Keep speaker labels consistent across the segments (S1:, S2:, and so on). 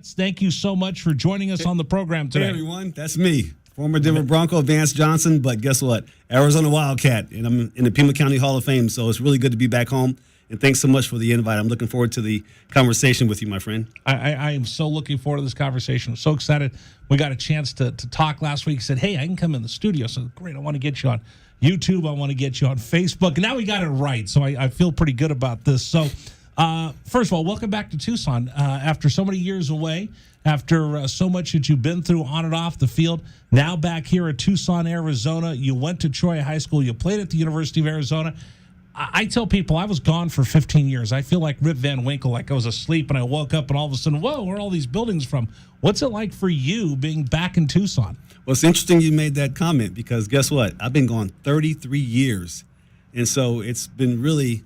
S1: Thank you so much for joining us on the program today.
S2: Hey, everyone. That's me, former Denver Bronco, Vance Johnson. But guess what? Arizona Wildcat, and I'm in the Pima County Hall of Fame, so it's really good to be back home. And thanks so much for the invite. I'm looking forward to the conversation with you, my friend.
S1: I am so looking forward to this conversation. I'm so excited. We got a chance to talk last week. He said, hey, I can come in the studio. So great, I want to get you on YouTube. I want to get you on Facebook. And now we got it right, so I feel pretty good about this. So first of all, welcome back to Tucson. After so many years away, after so much that you've been through on and off the field, now back here at Tucson, Arizona. You went to Troy High School. You played at the University of Arizona. I tell people I was gone for 15 years. I feel like Rip Van Winkle, like I was asleep and I woke up and all of a sudden, whoa, where are all these buildings from? What's it like for you being back in Tucson?
S2: Well, it's interesting you made that comment because guess what? I've been gone 33 years. And so it's been really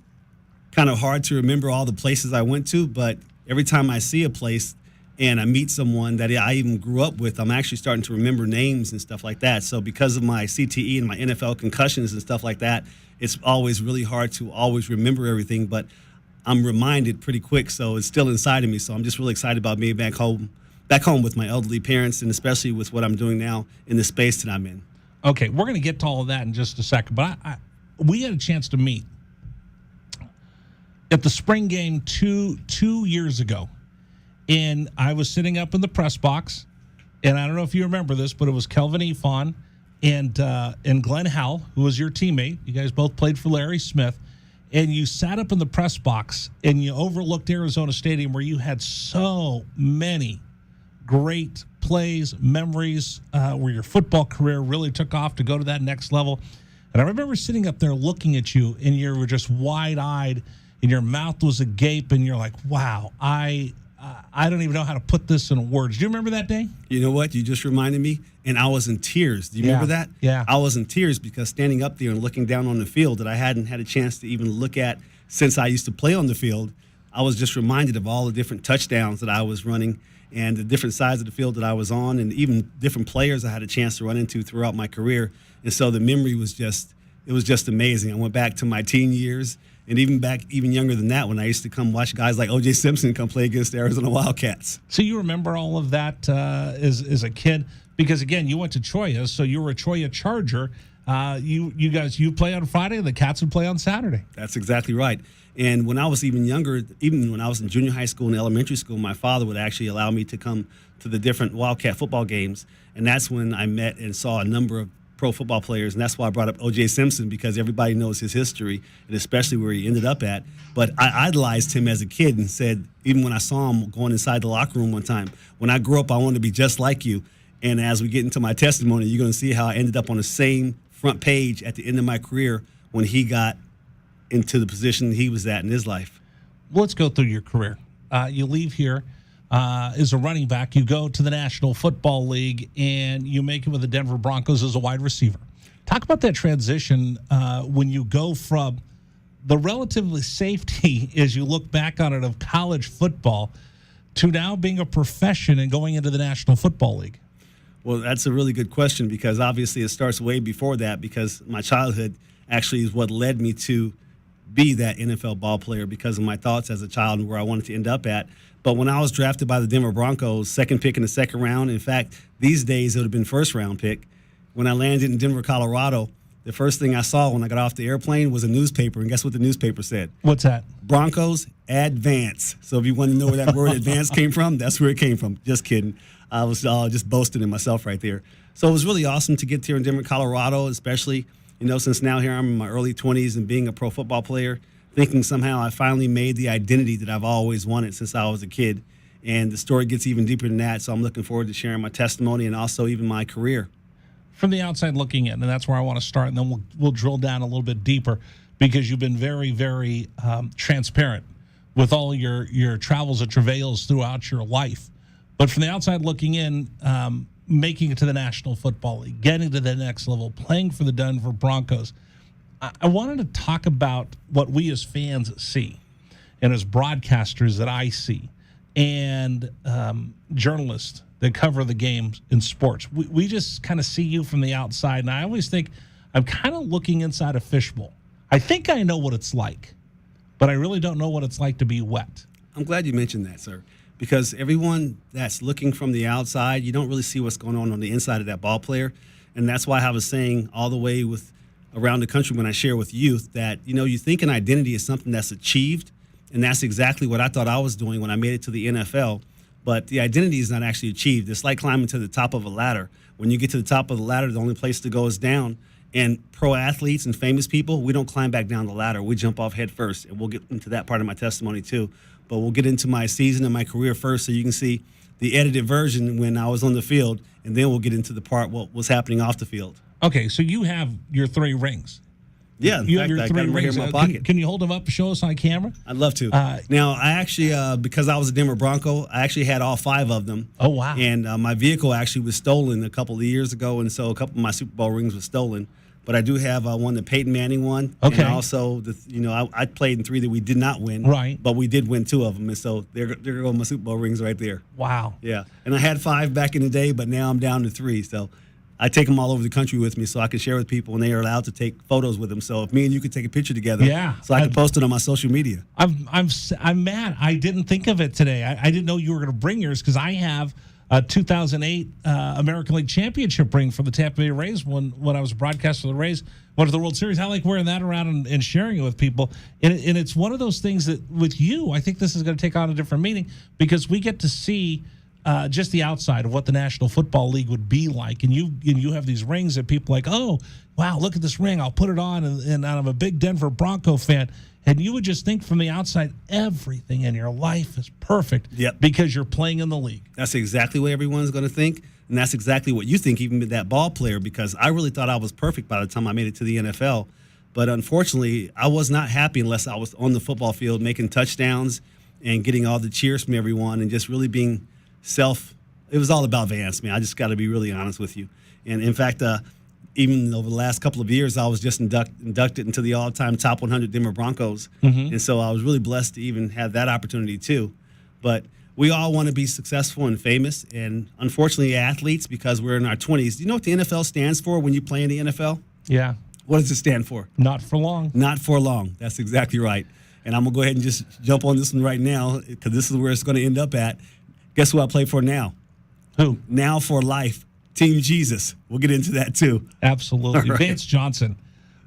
S2: kind of hard to remember all the places I went to. But every time I see a place and I meet someone that I even grew up with, I'm actually starting to remember names and stuff like that. So because of my CTE and my NFL concussions and stuff like that, it's always really hard to always remember everything, but I'm reminded pretty quick, so it's still inside of me. So I'm just really excited about being back home with my elderly parents, and especially with what I'm doing now in the space that I'm in.
S1: Okay, we're going to get to all of that in just a second, but we had a chance to meet at the spring game two years ago, and I was sitting up in the press box, and I don't know if you remember this, but it was Kelvin Efon and Glenn Howell, who was your teammate. You guys both played for Larry Smith. And you sat up in the press box and you overlooked Arizona Stadium where you had so many great plays, memories, where your football career really took off to go to that next level. And I remember sitting up there looking at you and you were just wide-eyed and your mouth was agape and you're like, wow, I don't even know how to put this in words. Do you remember that day?
S2: You know what? You just reminded me, and I was in tears. Do you remember that?
S1: Yeah.
S2: I was in tears because standing up there and looking down on the field that I hadn't had a chance to even look at since I used to play on the field, I was just reminded of all the different touchdowns that I was running and the different sides of the field that I was on and even different players I had a chance to run into throughout my career. And so the memory was just amazing. I went back to my teen years. And even younger than that, when I used to come watch guys like O.J. Simpson come play against the Arizona Wildcats.
S1: So you remember all of that as a kid? Because, again, you went to Troya, so you were a Troya Charger. You play on Friday, and the Cats would play on Saturday.
S2: That's exactly right. And when I was even younger, even when I was in junior high school and elementary school, my father would actually allow me to come to the different Wildcat football games. And that's when I met and saw a number of pro football players, and that's why I brought up O.J. Simpson, because everybody knows his history, and especially where he ended up at. But I idolized him as a kid and said, even when I saw him going inside the locker room one time, when I grew up, I wanted to be just like you. And as we get into my testimony, you're going to see how I ended up on the same front page at the end of my career when he got into the position he was at in his life.
S1: Well, let's go through your career. You leave here as a running back. You go to the National Football League, and you make it with the Denver Broncos as a wide receiver. Talk about that transition when you go from the relatively safety, as you look back on it, of college football to now being a profession and going into the National Football League.
S2: Well, that's a really good question because obviously it starts way before that because my childhood actually is what led me to be that NFL ball player because of my thoughts as a child and where I wanted to end up at. But when I was drafted by the Denver Broncos, second pick in the second round, in fact, these days it would have been first round pick. When I landed in Denver, Colorado, the first thing I saw when I got off the airplane was a newspaper. And guess what the newspaper said?
S1: What's that?
S2: Broncos advance. So if you want to know where that word advance came from, that's where it came from. Just kidding. I was just boasting in myself right there. So it was really awesome to get here in Denver, Colorado, especially, since now here I'm in my early 20s and being a pro football player, thinking somehow I finally made the identity that I've always wanted since I was a kid. And the story gets even deeper than that, so I'm looking forward to sharing my testimony and also even my career. From
S1: the outside looking in, and that's where I want to start, and then we'll drill down a little bit deeper because you've been very, very transparent with all your travels and travails throughout your life. But from the outside looking in, making it to the National Football League, getting to the next level, playing for the Denver Broncos, I wanted to talk about what we as fans see and as broadcasters that I see and journalists that cover the games in sports. We just kind of see you from the outside, and I always think I'm kind of looking inside a fishbowl. I think I know what it's like, but I really don't know what it's like to be wet.
S2: I'm glad you mentioned that, sir, because everyone that's looking from the outside, you don't really see what's going on the inside of that ball player. And that's why I was saying all the way with around the country when I share with youth that, you think an identity is something that's achieved. And that's exactly what I thought I was doing when I made it to the NFL. But the identity is not actually achieved. It's like climbing to the top of a ladder. When you get to the top of the ladder, the only place to go is down. And pro athletes and famous people, we don't climb back down the ladder. We jump off head first. And we'll get into that part of my testimony too. But we'll get into my season and my career first so you can see the edited version when I was on the field. And then we'll get into the part what was happening off the field.
S1: Okay, so you have your 3 rings.
S2: Yeah,
S1: you have your
S2: I
S1: 3
S2: got them right
S1: rings.
S2: here in my pocket.
S1: Can you hold them up and show us on camera?
S2: I'd love to. Now, I actually, because I was a Denver Bronco, I actually had all 5 of them.
S1: Oh, wow.
S2: And my vehicle actually was stolen a couple of years ago, and so a couple of my Super Bowl rings were stolen. But I do have one that Peyton Manning won.
S1: Okay.
S2: And also, I played in 3 that we did not win.
S1: Right.
S2: But we did win 2 of them, and so there go my Super Bowl rings right there.
S1: Wow.
S2: Yeah. And I had 5 back in the day, but now I'm down to 3, so I take them all over the country with me so I can share with people, and they are allowed to take photos with them. So if me and you could take a picture together, so I can post it on my social media.
S1: I'm mad. I didn't think of it today. I didn't know you were going to bring yours because I have a 2008 American League Championship ring for the Tampa Bay Rays when I was a broadcaster for the Rays, went to the World Series. I like wearing that around and sharing it with people. And it's one of those things that with you, I think this is going to take on a different meaning because we get to see just the outside of what the National Football League would be like. And you have these rings that people are like, oh, wow, look at this ring. I'll put it on. And I'm a big Denver Bronco fan. And you would just think from the outside, everything in your life is perfect because you're playing in the league.
S2: That's exactly what everyone's going to think. And that's exactly what you think, even with that ball player, because I really thought I was perfect by the time I made it to the NFL. But unfortunately, I was not happy unless I was on the football field making touchdowns and getting all the cheers from everyone and just really being it was all about Vance, man. I just got to be really honest with you. And in fact, even over the last couple of years, I was just inducted into the all-time top 100 Denver Broncos. Mm-hmm. And so I was really blessed to even have that opportunity too. But we all want to be successful and famous. And unfortunately, athletes, because we're in our 20s, do you know what the NFL stands for when you play in the NFL?
S1: Yeah.
S2: What does it stand for?
S1: Not for long.
S2: Not for long. That's exactly right. And I'm going to go ahead and just jump on this one right now because this is where it's going to end up at. Guess who I play for now?
S1: Who?
S2: Now for life. Team Jesus. We'll get into that too.
S1: Absolutely.
S2: Right.
S1: Vance Johnson,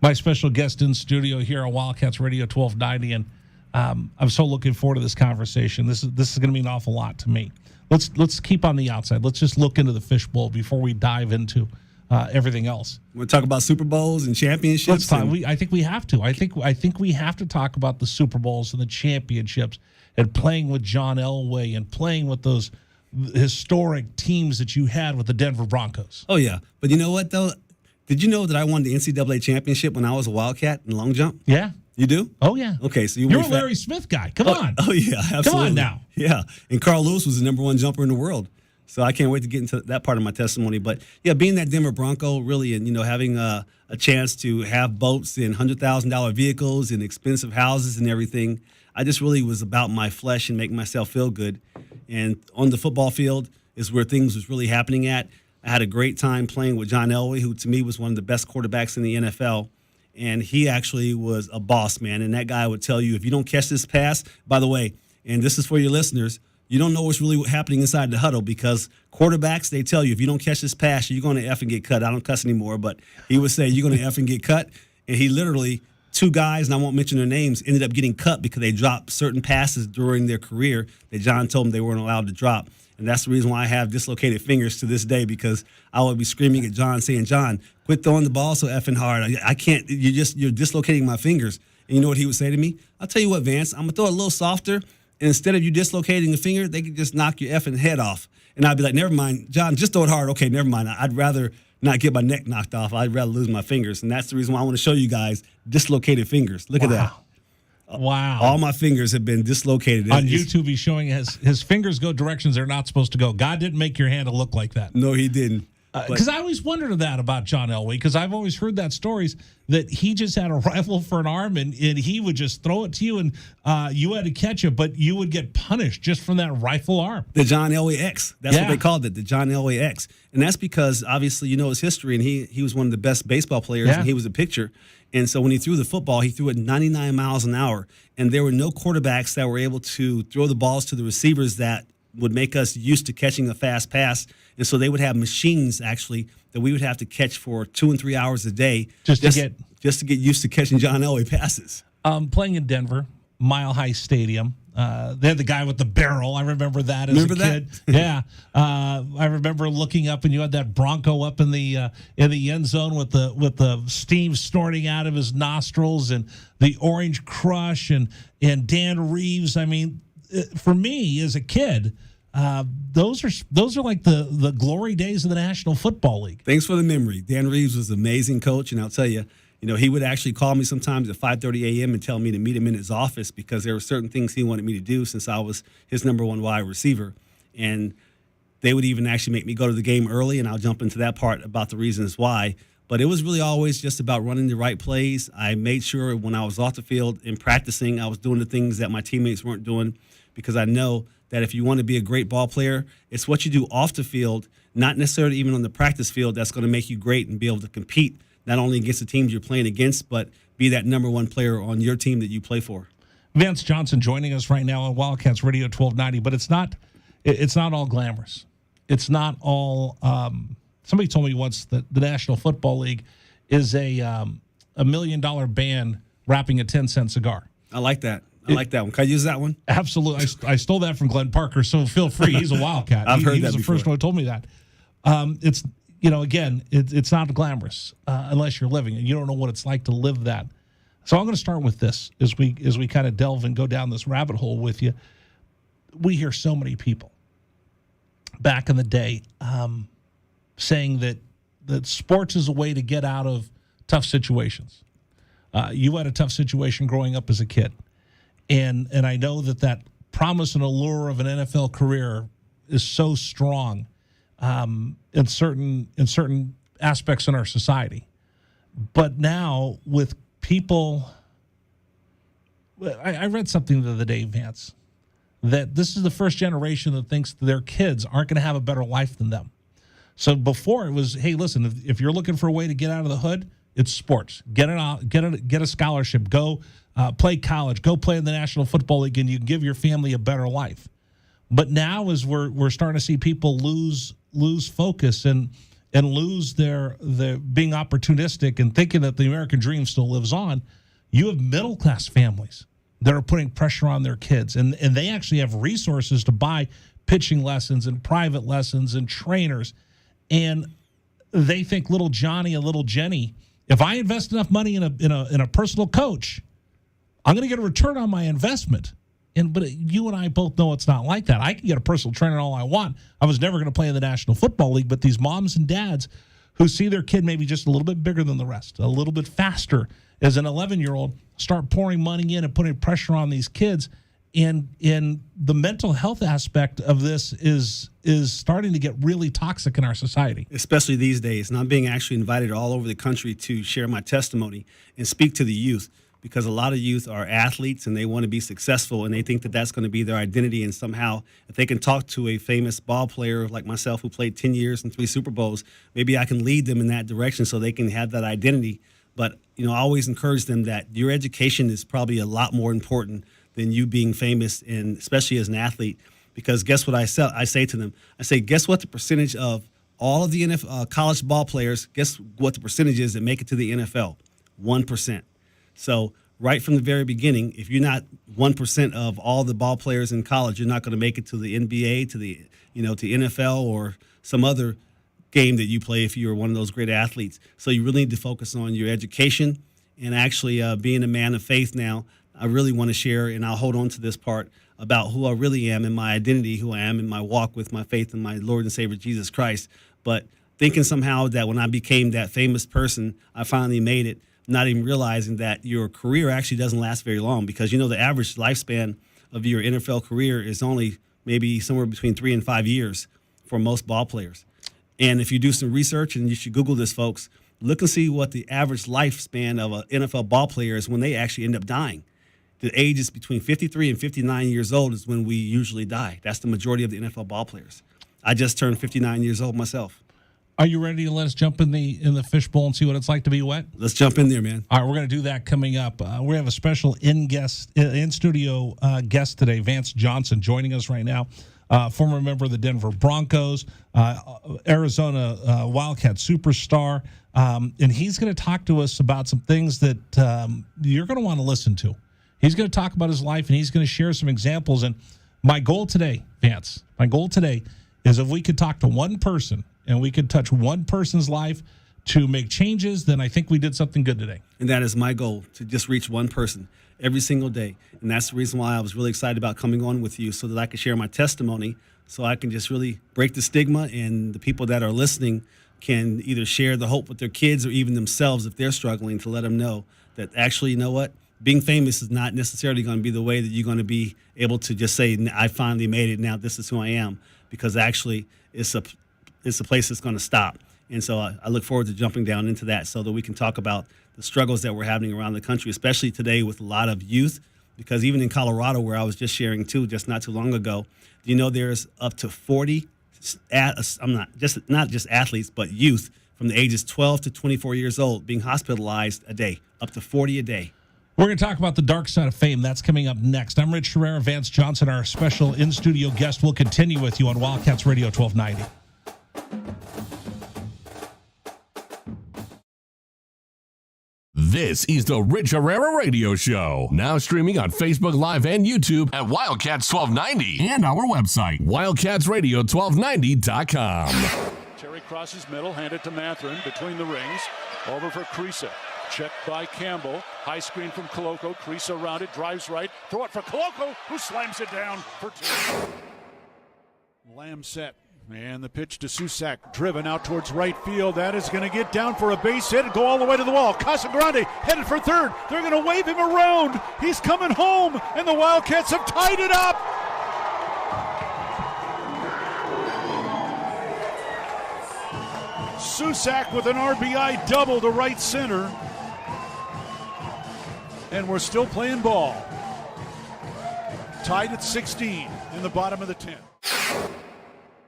S1: my special guest in studio here on Wildcats Radio 1290. And I'm so looking forward to this conversation. This is going to mean an awful lot to me. Let's keep on the outside. Let's just look into the fishbowl before we dive into everything else.
S2: We'll talk about Super Bowls and championships.
S1: Let's talk. I think we have to. I think we have to talk about the Super Bowls and the championships and playing with John Elway and playing with those historic teams that you had with the Denver Broncos.
S2: Oh, yeah. But you know what, though? Did you know that I won the NCAA championship when I was a Wildcat in long jump?
S1: Yeah.
S2: You do?
S1: Oh, yeah.
S2: Okay, so
S1: you're a Larry Smith guy. Come on.
S2: Oh, yeah, absolutely.
S1: Come on now.
S2: Yeah. And Carl Lewis was the number 1 jumper in the world. So I can't wait to get into that part of my testimony. But, yeah, being that Denver Bronco, really, and, having a chance to have boats and $100,000 vehicles and expensive houses and everything, I just really was about my flesh and making myself feel good. And on the football field is where things was really happening at. I had a great time playing with John Elway, who to me was one of the best quarterbacks in the NFL. And he actually was a boss, man. And that guy would tell you, if you don't catch this pass, by the way, and this is for your listeners, you don't know what's really happening inside the huddle because quarterbacks, they tell you, if you don't catch this pass, you're going to F and get cut. I don't cuss anymore, but he would say, you're going to F and get cut. And he literally, 2 guys, and I won't mention their names, ended up getting cut because they dropped certain passes during their career that John told them they weren't allowed to drop. And that's the reason why I have dislocated fingers to this day, because I would be screaming at John saying, John, quit throwing the ball so effing hard. I can't, you're dislocating my fingers. And you know what he would say to me? I'll tell you what, Vance, I'm going to throw it a little softer. And instead of you dislocating the finger, they could just knock your effing head off. And I'd be like, never mind, John, just throw it hard. Okay, never mind. I'd rather not get my neck knocked off. I'd rather lose my fingers. And that's the reason why I want to show you guys dislocated fingers. Look at that.
S1: Wow.
S2: All my fingers have been dislocated.
S1: On YouTube, he's showing his fingers go directions they're not supposed to go. God didn't make your hand to look like that.
S2: No, he didn't.
S1: Because I always wondered that about John Elway, because I've always heard that stories that he just had a rifle for an arm and he would just throw it to you and you had to catch it, but you would get punished just from that rifle arm.
S2: The John Elway X. That's what they called it, the John Elway X. And that's because, obviously, you know his history, and he was one of the best baseball players, and he was a pitcher. And so when he threw the football, he threw it 99 miles an hour. And there were no quarterbacks that were able to throw the balls to the receivers that would make us used to catching a fast pass. And so they would have machines, actually, that we would have to catch for 2 and 3 hours a day just to get used to catching John Elway passes.
S1: Playing in Denver, Mile High Stadium. They had the guy with the barrel. I remember that as a kid. Yeah, I remember looking up, and you had that Bronco up in the end zone with the steam snorting out of his nostrils, and the Orange Crush, and Dan Reeves. I mean, for me as a kid, those are like the glory days of the National Football League.
S2: Thanks for the memory. Dan Reeves was an amazing coach, and I'll tell you. He would actually call me sometimes at 5:30 a.m. and tell me to meet him in his office because there were certain things he wanted me to do since I was his number one wide receiver. And they would even actually make me go to the game early, and I'll jump into that part about the reasons why. But it was really always just about running the right plays. I made sure when I was off the field and practicing, I was doing the things that my teammates weren't doing because I know that if you want to be a great ball player, it's what you do off the field, not necessarily even on the practice field, that's going to make you great and be able to compete not only against the teams you're playing against, but be that number one player on your team that you play for.
S1: Vance Johnson joining us right now on Wildcats Radio 1290, but it's not all glamorous. It's not all. Somebody told me once that the National Football League is a $1 million band wrapping a 10-cent cigar.
S2: I like that. I like that one. Can I use that one?
S1: Absolutely. I stole that from Glenn Parker, so feel free. He's a Wildcat.
S2: I've heard
S1: he
S2: that
S1: was the
S2: before.
S1: first one who told me that. It's. Again, it's not glamorous unless you're living it. You don't know what it's like to live that. So I'm going to start with this as we kind of delve and go down this rabbit hole with you. We hear so many people back in the day saying that sports is a way to get out of tough situations. You had a tough situation growing up as a kid, and I know that promise and allure of an NFL career is so strong. In certain aspects in our society. But now with people, I read something the other day, Vance, that this is the first generation that thinks their kids aren't going to have a better life than them. So before it was, hey, listen, if you're looking for a way to get out of the hood, it's sports. Get a scholarship, go play college, go play in the National Football League, and you can give your family a better life. But now as we're starting to see people lose focus and lose their being opportunistic and thinking that the American dream still lives on, you have middle class families that are putting pressure on their kids, and they actually have resources to buy pitching lessons and private lessons and trainers, and they think little Johnny and little Jenny, if I invest enough money in a personal coach, I'm going to get a return on my investment. But you and I both know it's not like that. I can get a personal trainer all I want. I was never going to play in the National Football League, but these moms and dads who see their kid maybe just a little bit bigger than the rest, a little bit faster as an 11-year-old, start pouring money in and putting pressure on these kids. And the mental health aspect of this is starting to get really toxic in our society.
S2: Especially these days. And I'm being actually invited all over the country to share my testimony and speak to the youth. Because a lot of youth are athletes and they want to be successful and they think that that's going to be their identity. And somehow, if they can talk to a famous ball player like myself who played 10 years and 3 Super Bowls, maybe I can lead them in that direction so they can have that identity. But, I always encourage them that your education is probably a lot more important than you being famous, and especially as an athlete. Because guess what I say to them? I say, guess what the percentage of all of the NFL, college ball players, guess what the percentage is that make it to the NFL? 1%. So right from the very beginning, if you're not 1% of all the ball players in college, you're not going to make it to the NBA, to the to NFL or some other game that you play if you're one of those great athletes. So you really need to focus on your education and actually being a man of faith now. I really want to share, and I'll hold on to this part, about who I really am and my identity, who I am in my walk with my faith in my Lord and Savior Jesus Christ. But thinking somehow that when I became that famous person, I finally made it, not even realizing that your career actually doesn't last very long, because the average lifespan of your NFL career is only maybe somewhere between 3 and 5 years for most ball players. And if you do some research, and you should Google this, folks, look and see what the average lifespan of an NFL ball player is when they actually end up dying. The age is between 53 and 59 years old is when we usually die. That's the majority of the NFL ball players. I just turned 59 years old myself.
S1: Are you ready to let us jump in the fishbowl and see what it's like to be wet?
S2: Let's jump in there, man.
S1: All right, we're going to do that coming up. We have a special in-studio guest today, Vance Johnson, joining us right now. former member of the Denver Broncos, Arizona Wildcat superstar. And he's going to talk to us about some things that you're going to want to listen to. He's going to talk about his life, and he's going to share some examples. And my goal today, Vance, is if we could talk to one person and we could touch one person's life to make changes, then I think we did something good today.
S2: And that is my goal, to just reach one person every single day. And that's the reason why I was really excited about coming on with you, so that I could share my testimony, so I can just really break the stigma, and the people that are listening can either share the hope with their kids or even themselves if they're struggling, to let them know that actually, you know what, being famous is not necessarily going to be the way that you're going to be able to just say, I finally made it, now this is who I am, because actually it's a place that's going to stop. And so I look forward to jumping down into that, so that we can talk about the struggles that we're having around the country, especially today with a lot of youth, because even in Colorado, where I was just sharing too, just not too long ago, you know, there's up to 40, not just athletes, but youth from the ages 12 to 24 years old being hospitalized a day, up to 40 a day.
S1: We're going to talk about the dark side of fame. That's coming up next. I'm Rich Herrera. Vance Johnson, our special in-studio guest, will continue with you on Wildcats Radio 1290.
S3: This is the Rich Herrera Radio Show, now streaming on Facebook Live and YouTube at Wildcats 1290 and our website, wildcatsradio1290.com.
S4: Terry crosses middle, handed to Matherin between the rings, over for Creasa. Checked by Campbell. High screen from Koloko. Creasa around it, drives right. Throw it for Koloko, who slams it down for two. Lamb set. And the pitch to Susak, driven out towards right field. That is going to get down for a base hit and go all the way to the wall. Casagrande headed for third. They're going to wave him around. He's coming home, and the Wildcats have tied it up. Susak with an RBI double to right center. And we're still playing ball. Tied at 16 in the bottom of the 10th.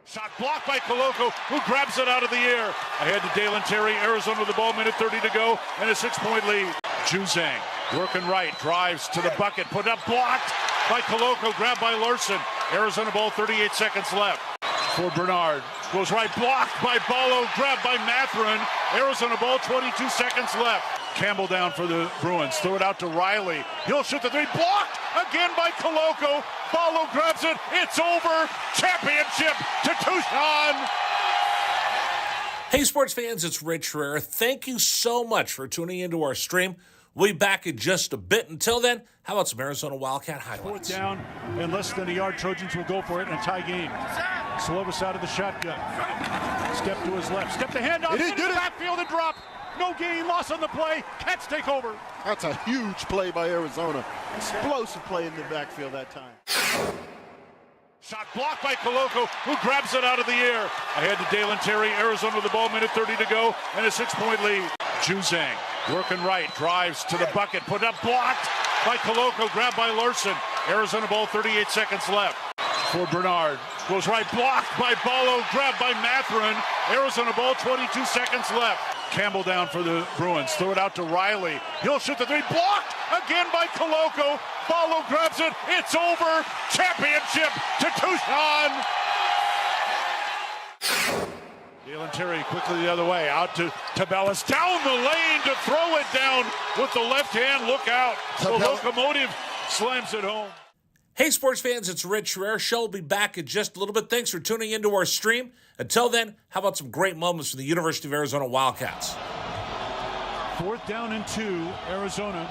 S4: Shot blocked by Koloko, who grabs it out of the air. Ahead to Dalen Terry, Arizona with the ball, minute 30 to go, and a 6-point lead. Juzang working right, drives to the bucket, put up, blocked by Koloko, grabbed by Larson. Arizona ball, 38 seconds left. For Bernard, goes right, blocked by Ballo, grabbed by Matherin. Arizona ball, 22 seconds left. Campbell down for the Bruins, throw it out to Riley. He'll shoot the three, blocked again by Koloko. Ballo grabs it, it's over. Championship to Tucson.
S1: Hey, sports fans, it's Rich Herrera. Thank you so much for tuning into our stream. We'll be back in just a bit. Until then, how about some Arizona Wildcat highlights?
S4: Fourth down and less than a yard. Trojans will go for it in a tie game. Slovis out of the shotgun. Step to his left. Step to handoff. Into the backfield and drop. No gain, loss on the play. Cats take over.
S5: That's a huge play by Arizona. Explosive play in the backfield that time.
S4: Shot blocked by Koloko, who grabs it out of the air. Ahead to Dalen Terry, Arizona with the ball, minute 30 to go, and a 6-point lead. Juzang working right, drives to the bucket, put up, blocked by Koloko, grabbed by Larson. Arizona ball, 38 seconds left. For Bernard, goes right, blocked by Ballo, grabbed by Matherin. Arizona ball, 22 seconds left. Campbell down for the Bruins, throw it out to Riley. He'll shoot the three, blocked again by Koloko. Ballo grabs it, it's over. Championship to Tucson. Dalen Terry quickly the other way, out to Tabellas, down the lane to throw it down with the left hand. Look out. The locomotive slams it home.
S1: Hey, sports fans, it's Rich Herrera. Show will be back in just a little bit. Thanks for tuning into our stream. Until then, how about some great moments from the University of Arizona Wildcats?
S4: Fourth down and 2, Arizona.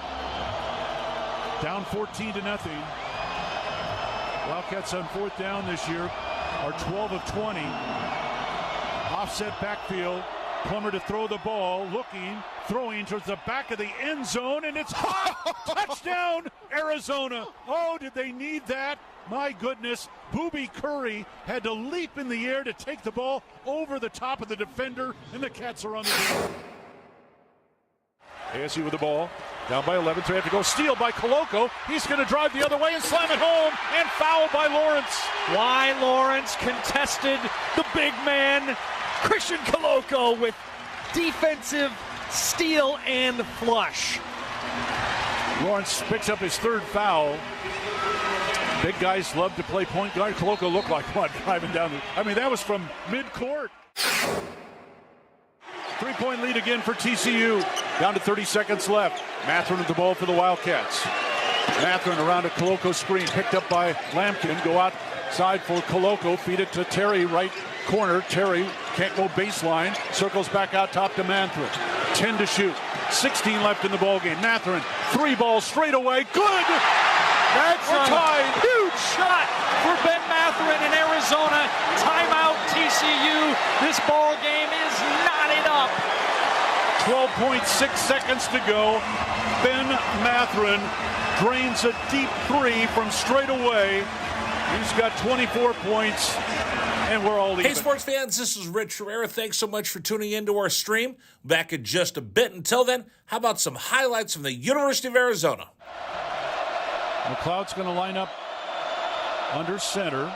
S4: Down 14-0. Wildcats on fourth down this year are 12 of 20. Offset backfield. Plummer to throw the ball, looking, throwing towards the back of the end zone, and it's caught! Touchdown, Arizona! Oh, did they need that? My goodness, Booby Curry had to leap in the air to take the ball over the top of the defender, and the Cats are on the board. ASU with the ball, down by 11, so they have to go. Steal by Koloko. He's going to drive the other way and slam it home, and foul by Lawrence.
S6: Why Lawrence contested the big man, Christian Koloko, with defensive steal and flush.
S4: Lawrence picks up his third foul. Big guys love to play point guard. Koloko looked like what, driving down that was from mid-court. 3-point lead again for TCU. Down to 30 seconds left. Matherin with the ball for the Wildcats. Matherin around a Koloko screen, picked up by Lampkin. Go outside for Koloko. Feed it to Terry, right corner. Terry can't go baseline. Circles back out top to Matherin. 10 to shoot. 16 left in the ballgame. Matherin, 3 balls straight away. Good!
S6: That's
S4: We're
S6: a
S4: tied.
S6: huge shot for Ben Matherin in Arizona. Timeout TCU. This ball game is knotted up.
S4: 12.6 seconds to go. Ben Matherin drains a deep 3 from straight away. He's got 24 points, and we're all even.
S1: Hey, sports fans, this is Rich Herrera. Thanks so much for tuning into our stream. Back in just a bit. Until then, how about some highlights from the University of Arizona?
S4: McLeod's going to line up under center.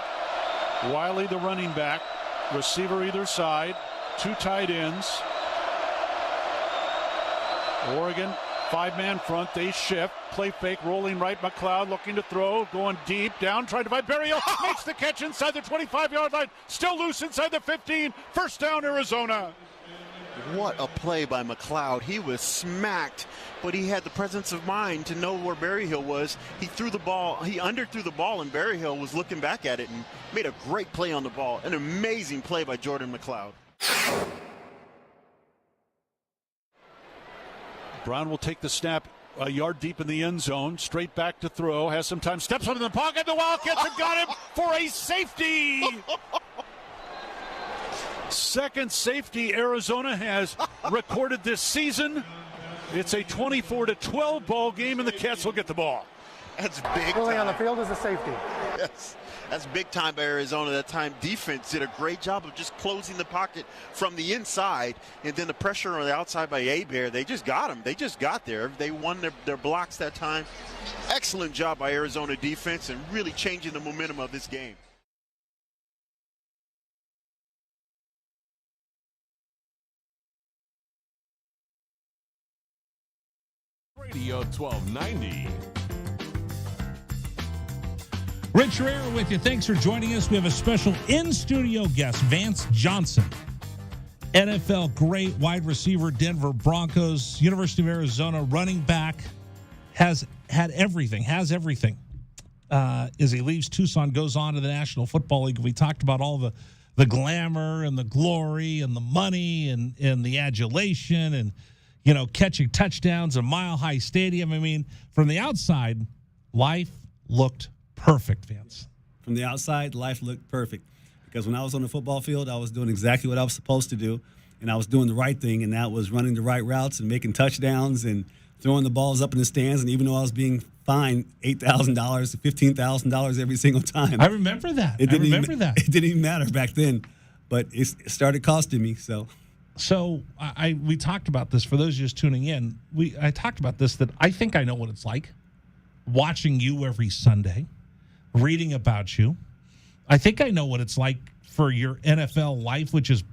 S4: Wiley, the running back. Receiver either side. 2 tight ends. Oregon, 5-man front. They shift. Play fake, rolling right. McLeod looking to throw. Going deep. Down, trying to find Berryhill. Makes the catch inside the 25-yard line. Still loose inside the 15. First down, Arizona.
S5: What a play by McLeod. He was smacked, but he had the presence of mind to know where Berryhill was. He threw the ball. He underthrew the ball, and Berryhill was looking back at it and made a great play on the ball. An amazing play by Jordan McLeod.
S4: Brown will take the snap a yard deep in the end zone. Straight back to throw. Has some time. Steps up in the pocket. The Wildcats have got him for a safety. Second safety Arizona has recorded this season. It's a 24-12 ball game, and the Cats will get the ball.
S5: That's big
S7: Really
S5: time.
S7: on the field is a safety.
S5: Yes. That's big time by Arizona. That time defense did a great job of just closing the pocket from the inside, and then the pressure on the outside by Hebert, they just got him. They just got there. They won their blocks that time. Excellent job by Arizona defense and really changing the momentum of this game.
S3: Radio 1290.
S1: Rich Herrera with you. Thanks for joining us. We have a special in-studio guest, Vance Johnson. NFL great, wide receiver, Denver Broncos, University of Arizona running back, has everything. As he leaves Tucson, goes on to the National Football League. We talked about all the glamour and the glory and the money and the adulation and, catching touchdowns in Mile High Stadium. I mean, from the outside, life looked perfect, Vance.
S2: From the outside, life looked perfect. Because when I was on the football field, I was doing exactly what I was supposed to do, and I was doing the right thing, and that was running the right routes and making touchdowns and throwing the balls up in the stands. And even though I was being fined $8,000 to $15,000 every single time.
S1: I remember that. It didn't
S2: even matter back then, but it started costing me. So we talked about this for those just tuning in. I talked about this, that I think I know what it's like watching you every Sunday, reading about you. I think I know what it's like for your NFL life, which is,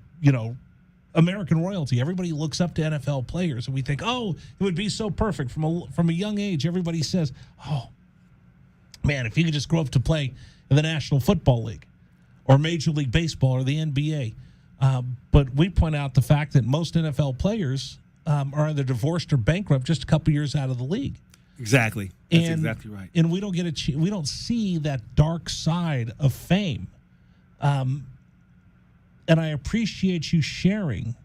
S2: American royalty. Everybody looks up to NFL players, and we think, oh, it would be so perfect from a young age. Everybody says, oh, man, if you could just grow up to play in the National Football League or Major League Baseball or the NBA. But we point out the fact that most NFL players are either divorced or bankrupt just a couple years out of the league. Exactly. That's exactly right.
S1: And we don't we don't see that dark side of fame. And I appreciate you sharing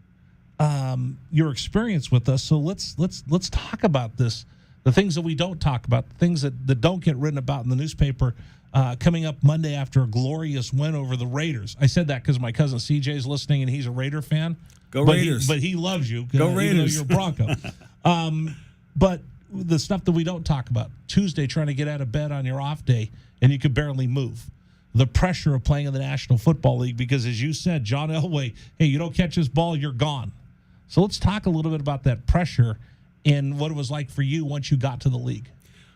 S1: your experience with us. So let's talk about this, the things that we don't talk about, the things that don't get written about in the newspaper. Coming up Monday after a glorious win over the Raiders. I said that because my cousin CJ is listening and he's a Raider fan.
S2: Go Raiders!
S1: But he loves you.
S2: Go Raiders!
S1: You're a Bronco. But the stuff that we don't talk about, Tuesday trying to get out of bed on your off day and you could barely move. The pressure of playing in the National Football League because, as you said, John Elway, hey, you don't catch this ball, you're gone. So let's talk a little bit about that pressure and what it was like for you once you got to the league.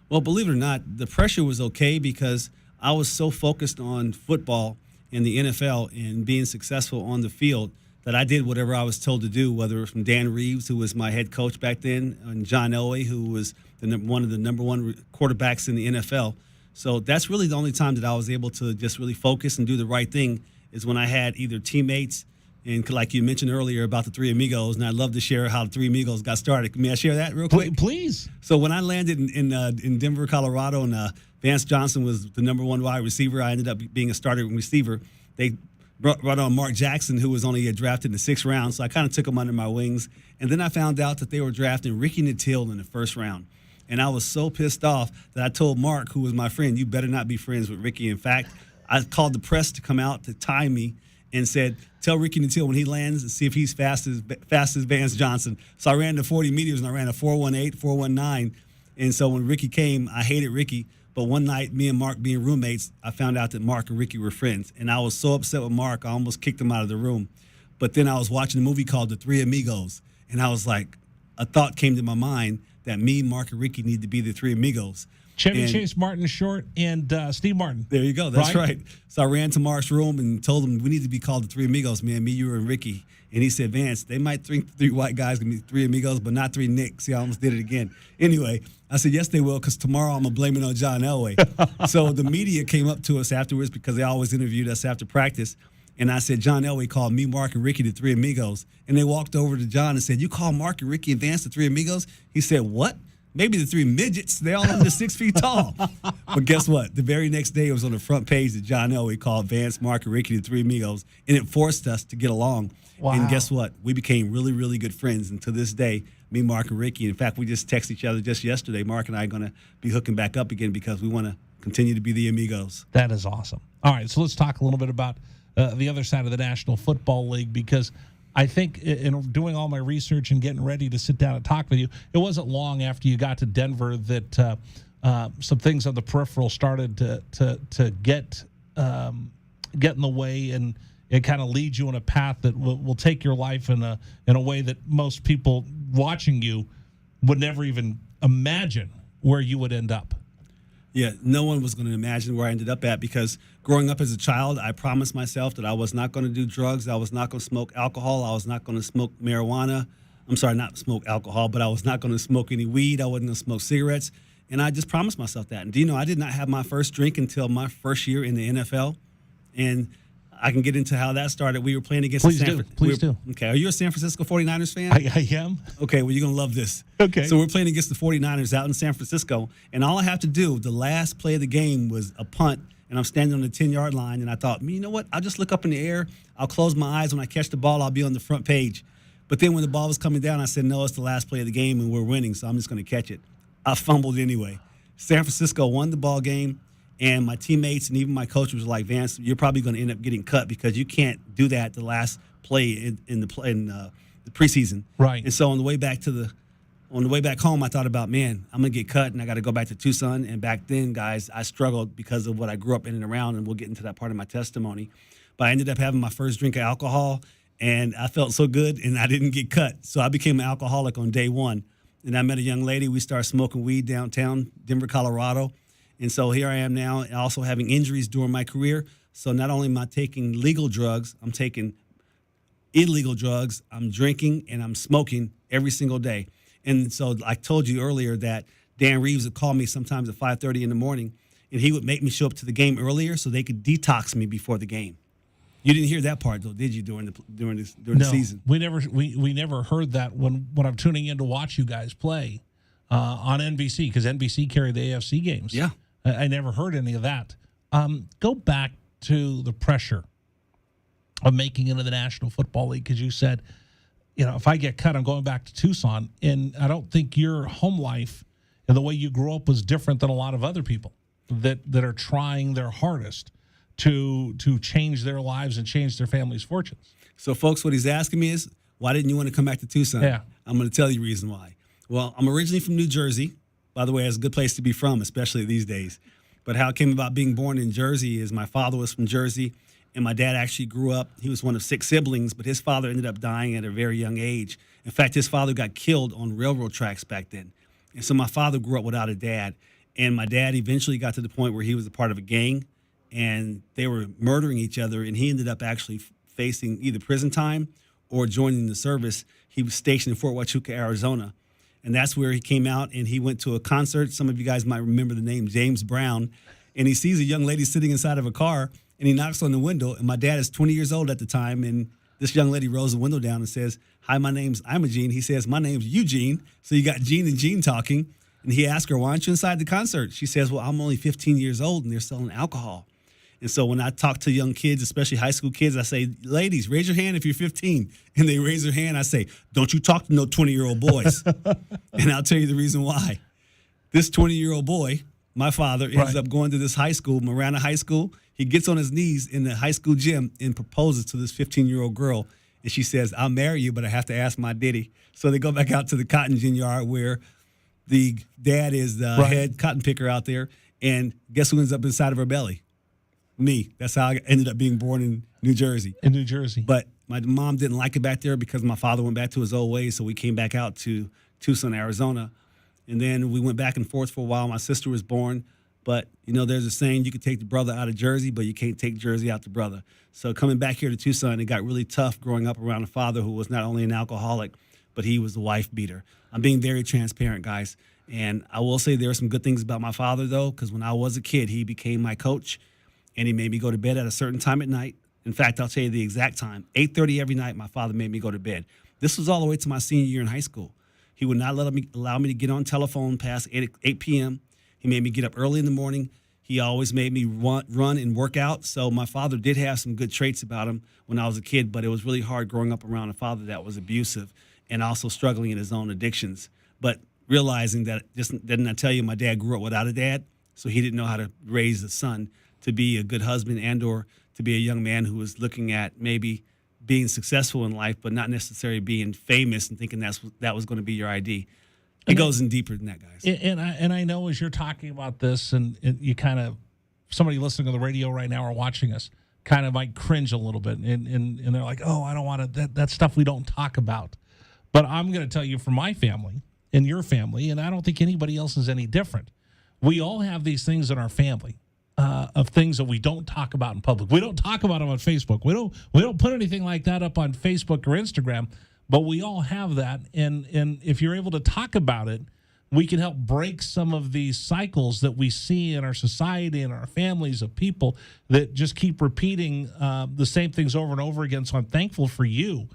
S2: Well, believe it or not, the pressure was okay because I was so focused on football and the NFL and being successful on the field that I did whatever I was told to do, whether it was from Dan Reeves, who was my head coach back then, and John Elway, who was one of the number one quarterbacks in the NFL. So that's really the only time that I was able to just really focus and do the right thing is when I had either teammates, and like you mentioned earlier about the Three Amigos, and I'd love to share how the Three Amigos got started. May I share that real quick?
S1: Please.
S2: So when I landed in Denver, Colorado, and Vance Johnson was the number one wide receiver, I ended up being a starting receiver. They brought on Mark Jackson, who was only drafted in the 6th round, so I kind of took him under my wings. And then I found out that they were drafting Ricky Nattil in the 1st round. And I was so pissed off that I told Mark, who was my friend, you better not be friends with Ricky. In fact, I called the press to come out to tie me and said, tell Ricky Nattil when he lands and see if he's fast as Vance Johnson. So I ran the 40 meters, and I ran a 4.18, 4.19. And so when Ricky came, I hated Ricky. But one night, me and Mark being roommates, I found out that Mark and Ricky were friends. And I was so upset with Mark, I almost kicked him out of the room. But then I was watching a movie called The Three Amigos. And I was like, a thought came to my mind that me, Mark, and Ricky need to be the Three Amigos.
S1: Chevy Chase, Martin Short, and Steve Martin.
S2: There you go. That's right. So I ran to Mark's room and told him we need to be called the Three Amigos, man. Me, you, and Ricky. And he said, Vance, they might think 3 white guys can be 3 amigos, but not 3 Nicks. See, I almost did it again. Anyway, I said, yes, they will, because tomorrow I'm going to blame it on John Elway. So the media came up to us afterwards because they always interviewed us after practice. And I said, John Elway called me, Mark, and Ricky the 3 amigos. And they walked over to John and said, you call Mark and Ricky and Vance the 3 amigos? He said, what? Maybe the 3 midgets. They're all under 6 feet tall. But guess what? The very next day, it was on the front page that John Elway called Vance, Mark, and Ricky the 3 amigos. And it forced us to get along. Wow. And guess what? We became really, really good friends. And to this day, me, Mark, and Ricky, in fact, we just texted each other just yesterday. Mark and I are going to be hooking back up again because we want to continue to be the amigos.
S1: That is awesome. All right, so let's talk a little bit about the other side of the National Football League, because I think in doing all my research and getting ready to sit down and talk with you, it wasn't long after you got to Denver that some things on the peripheral started to get in the way, and it kind of leads you on a path that will take your life in a way that most people watching you would never even imagine where you would end up.
S2: Yeah, no one was going to imagine where I ended up at, because growing up as a child, I promised myself that I was not going to do drugs. I was not going to smoke alcohol. I was not going to smoke marijuana. I'm sorry, not smoke alcohol, but I was not going to smoke any weed. I wasn't going to smoke cigarettes. And I just promised myself that. And do you know, I did not have my first drink until my first year in the NFL. And I can get into how that started. We were playing against
S1: Please do.
S2: Okay. Are you a San Francisco 49ers fan?
S1: I am.
S2: Okay, well, you're going to love this.
S1: Okay.
S2: So we're playing against the 49ers out in San Francisco, and all I have to do, the last play of the game was a punt, and I'm standing on the 10-yard line, and I thought, you know what? I'll just look up in the air. I'll close my eyes. When I catch the ball, I'll be on the front page. But then when the ball was coming down, I said, no, it's the last play of the game, and we're winning, so I'm just going to catch it. I fumbled anyway. San Francisco won the ball game. And my teammates and even my coach was like, Vance, you're probably going to end up getting cut because you can't do that the last play in the preseason.
S1: Right.
S2: And so on the way back home, I thought about, man, I'm going to get cut and I got to go back to Tucson. And back then, guys, I struggled because of what I grew up in and around, and we'll get into that part of my testimony. But I ended up having my first drink of alcohol, and I felt so good, and I didn't get cut. So I became an alcoholic on day one. And I met a young lady. We started smoking weed downtown Denver, Colorado. And so here I am now, also having injuries during my career. So not only am I taking legal drugs, I'm taking illegal drugs, I'm drinking, and I'm smoking every single day. And so I told you earlier that Dan Reeves would call me sometimes at 5:30 in the morning, and he would make me show up to the game earlier so they could detox me before the game. You didn't hear that part, though, did you, during the season?
S1: We never heard that when I'm tuning in to watch you guys play on NBC, because NBC carried the AFC games.
S2: Yeah.
S1: I never heard any of that. Go back to the pressure of making it into the National Football League, because you said, if I get cut, I'm going back to Tucson. And I don't think your home life and the way you grew up was different than a lot of other people that are trying their hardest to change their lives and change their family's fortunes.
S2: So, folks, what he's asking me is, why didn't you want to come back to Tucson?
S1: Yeah.
S2: I'm going to tell you the reason why. Well, I'm originally from New Jersey. By the way, it's a good place to be from, especially these days. But how it came about being born in Jersey is my father was from Jersey, and my dad actually grew up. He was one of 6 siblings, but his father ended up dying at a very young age. In fact, his father got killed on railroad tracks back then. And so my father grew up without a dad. And my dad eventually got to the point where he was a part of a gang, and they were murdering each other, and he ended up actually facing either prison time or joining the service, he was stationed in Fort Huachuca, Arizona. And that's where he came out, and he went to a concert. Some of you guys might remember the name James Brown. And he sees a young lady sitting inside of a car, and he knocks on the window. And my dad is 20 years old at the time, and this young lady rolls the window down and says, "Hi, my name's Imogene." He says, "My name's Eugene." So you got Gene and Gene talking. And he asked her, "Why aren't you inside the concert?" She says, "Well, I'm only 15 years old, and they're selling alcohol." And so when I talk to young kids, especially high school kids, I say, "Ladies, raise your hand if you're 15. And they raise their hand. I say, "Don't you talk to no 20-year-old boys." And I'll tell you the reason why. This 20-year-old boy, my father, ends up going to this high school, Marana High School. He gets on his knees in the high school gym and proposes to this 15-year-old girl. And she says, "I'll marry you, but I have to ask my daddy." So they go back out to the cotton gin yard where the dad is the head cotton picker out there. And guess who ends up inside of her belly? Me. That's how I ended up being born in New Jersey.
S1: In New Jersey.
S2: But my mom didn't like it back there because my father went back to his old ways, so we came back out to Tucson, Arizona. And then we went back and forth for a while. My sister was born. But, you know, there's a saying, you can take the brother out of Jersey, but you can't take Jersey out the brother. So coming back here to Tucson, it got really tough growing up around a father who was not only an alcoholic, but he was a wife beater. I'm being very transparent, guys. And I will say there are some good things about my father, though, because when I was a kid, he became my coach. And he made me go to bed at a certain time at night. In fact, I'll tell you the exact time. 8:30 every night, my father made me go to bed. This was all the way to my senior year in high school. He would not allow me to get on telephone past 8 p.m. He made me get up early in the morning. He always made me run and work out. So my father did have some good traits about him when I was a kid, but it was really hard growing up around a father that was abusive and also struggling in his own addictions. But realizing that, didn't I tell you, my dad grew up without a dad, so he didn't know how to raise a son to be a good husband and or to be a young man who was looking at maybe being successful in life, but not necessarily being famous and thinking that was going to be your ID. It goes in deeper than that, guys.
S1: And I know as you're talking about this, and you kind of, somebody listening to the radio right now or watching us kind of might cringe a little bit, and they're like, "Oh, I don't want to, that stuff we don't talk about." But I'm going to tell you from my family and your family, and I don't think anybody else is any different. We all have these things in our family. Of things that we don't talk about in public. We don't talk about them on Facebook. We don't put anything like that up on Facebook or Instagram, but we all have that. And if you're able to talk about it, we can help break some of these cycles that we see in our society and our families of people that just keep repeating the same things over and over again. So I'm thankful for you.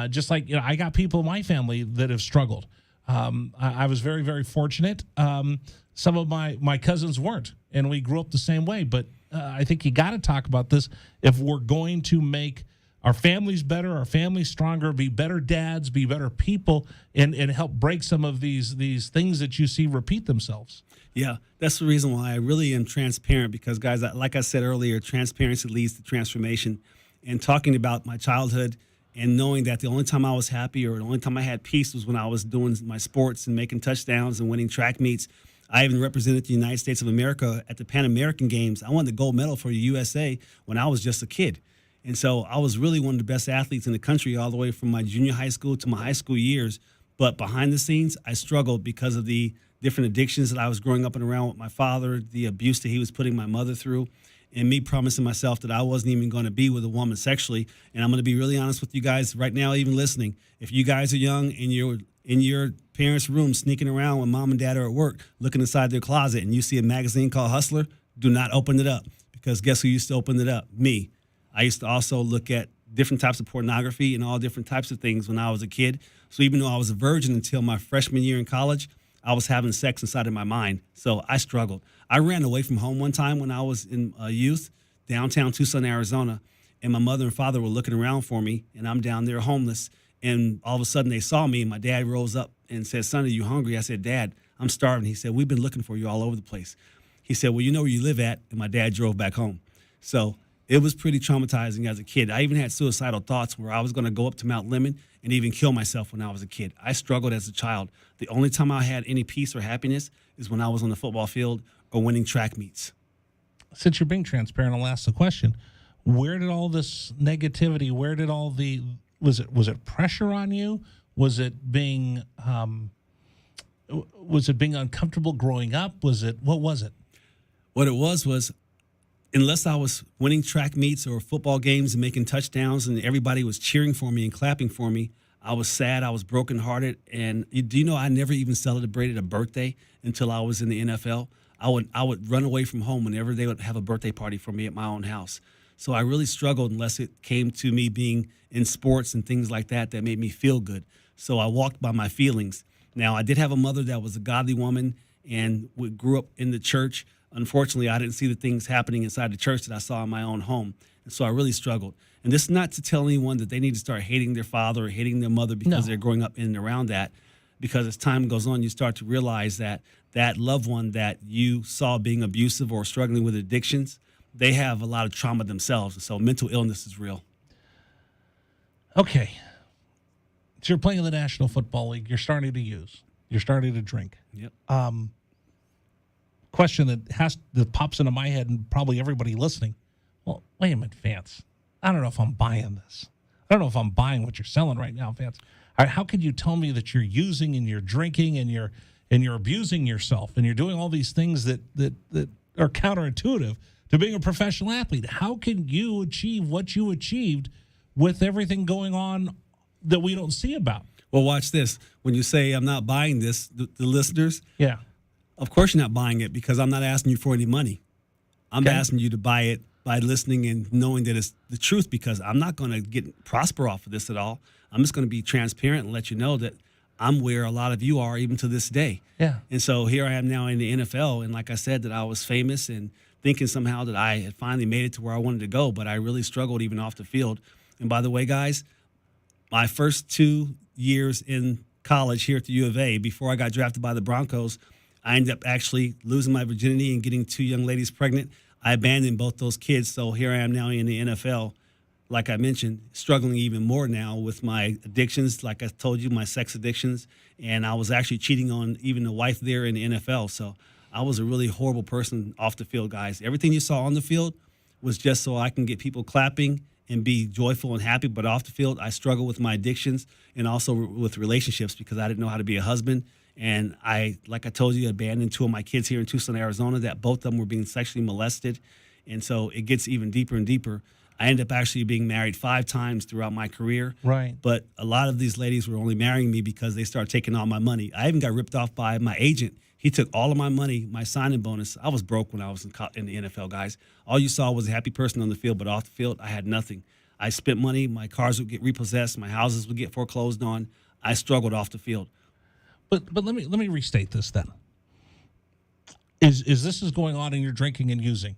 S1: Just like, I got people in my family that have struggled. I was very, very fortunate. Some of my cousins weren't, and we grew up the same way. But I think you got to talk about this if we're going to make our families better, our families stronger, be better dads, be better people, and help break some of these things that you see repeat themselves.
S2: Yeah, that's the reason why I really am transparent because, guys, like I said earlier, transparency leads to transformation. And talking about my childhood and knowing that the only time I was happy or the only time I had peace was when I was doing my sports and making touchdowns and winning track meets. I even represented the United States of America at the Pan American Games. I won the gold medal for the USA when I was just a kid. And so I was really one of the best athletes in the country all the way from my junior high school to my high school years. But behind the scenes, I struggled because of the different addictions that I was growing up and around with my father, the abuse that he was putting my mother through, and me promising myself that I wasn't even going to be with a woman sexually. And I'm going to be really honest with you guys right now, even listening. If you guys are young and you're in your parents' room sneaking around when mom and dad are at work, looking inside their closet, and you see a magazine called Hustler, do not open it up. Because guess who used to open it up? Me. I used to also look at different types of pornography and all different types of things when I was a kid. So even though I was a virgin until my freshman year in college, I was having sex inside of my mind. So I struggled. I ran away from home one time when I was in youth, downtown Tucson, Arizona, and my mother and father were looking around for me, and I'm down there homeless. And all of a sudden they saw me, and my dad rose up and said, "Son, are you hungry?" I said, "Dad, I'm starving." He said, "We've been looking for you all over the place." He said, "Well, you know where you live at?" And my dad drove back home. So it was pretty traumatizing as a kid. I even had suicidal thoughts where I was going to go up to Mount Lemmon and even kill myself when I was a kid. I struggled as a child. The only time I had any peace or happiness is when I was on the football field or winning track meets.
S1: Since you're being transparent, I'll ask the question. Where did all this negativity, where did all the, was it pressure on you? Was it being uncomfortable growing up? What was it?
S2: What it was unless I was winning track meets or football games and making touchdowns and everybody was cheering for me and clapping for me, I was sad. I was brokenhearted. And do you know I never even celebrated a birthday until I was in the NFL? I would run away from home whenever they would have a birthday party for me at my own house. So I really struggled unless it came to me being in sports and things like that made me feel good. So I walked by my feelings. Now, I did have a mother that was a godly woman and we grew up in the church. Unfortunately, I didn't see the things happening inside the church that I saw in my own home. And so I really struggled. And this is not to tell anyone that they need to start hating their father or hating their mother because they're growing up in and around that. Because as time goes on, you start to realize that that loved one that you saw being abusive or struggling with addictions, they have a lot of trauma themselves. And so mental illness is real.
S1: Okay. So you're playing in the National Football League. You're starting to use. You're starting to drink.
S2: Yep.
S1: Question that pops into my head and probably everybody listening. Well, wait a minute, Vance. I don't know if I'm buying this. I don't know if I'm buying what you're selling right now, Vance. All right, how could you tell me that you're using and you're drinking and you're abusing yourself and you're doing all these things that are counterintuitive to being a professional athlete? How can you achieve what you achieved with everything going on that we don't see about?
S2: Well, watch this. When you say I'm not buying this, the listeners,
S1: yeah,
S2: of course you're not buying it because I'm not asking you for any money. I'm asking you to buy it by listening and knowing that it's the truth, because I'm not going to prosper off of this at all. I'm just going to be transparent and let you know that I'm where a lot of you are even to this day.
S1: Yeah.
S2: And so here I am now in the NFL, and like I said, that I was famous and thinking somehow that I had finally made it to where I wanted to go, but I really struggled even off the field. And by the way, guys, my first 2 years in college here at the U of A, before I got drafted by the Broncos, I ended up actually losing my virginity and getting 2 young ladies pregnant. I abandoned both those kids, so here I am now in the NFL. Like I mentioned, struggling even more now with my addictions, like I told you, my sex addictions, and I was actually cheating on even the wife there in the NFL. So I was a really horrible person off the field, guys. Everything you saw on the field was just so I can get people clapping and be joyful and happy, but off the field, I struggle with my addictions and also with relationships because I didn't know how to be a husband. And I, like I told you, abandoned 2 of my kids here in Tucson, Arizona, that both of them were being sexually molested. And so it gets even deeper and deeper. I ended up actually being married 5 times throughout my career.
S1: Right.
S2: But a lot of these ladies were only marrying me because they started taking all my money. I even got ripped off by my agent. He took all of my money, my signing bonus. I was broke when I was in the NFL, guys. All you saw was a happy person on the field, but off the field, I had nothing. I spent money. My cars would get repossessed. My houses would get foreclosed on. I struggled off the field.
S1: But let me restate this then. Is this is going on and you're drinking and using?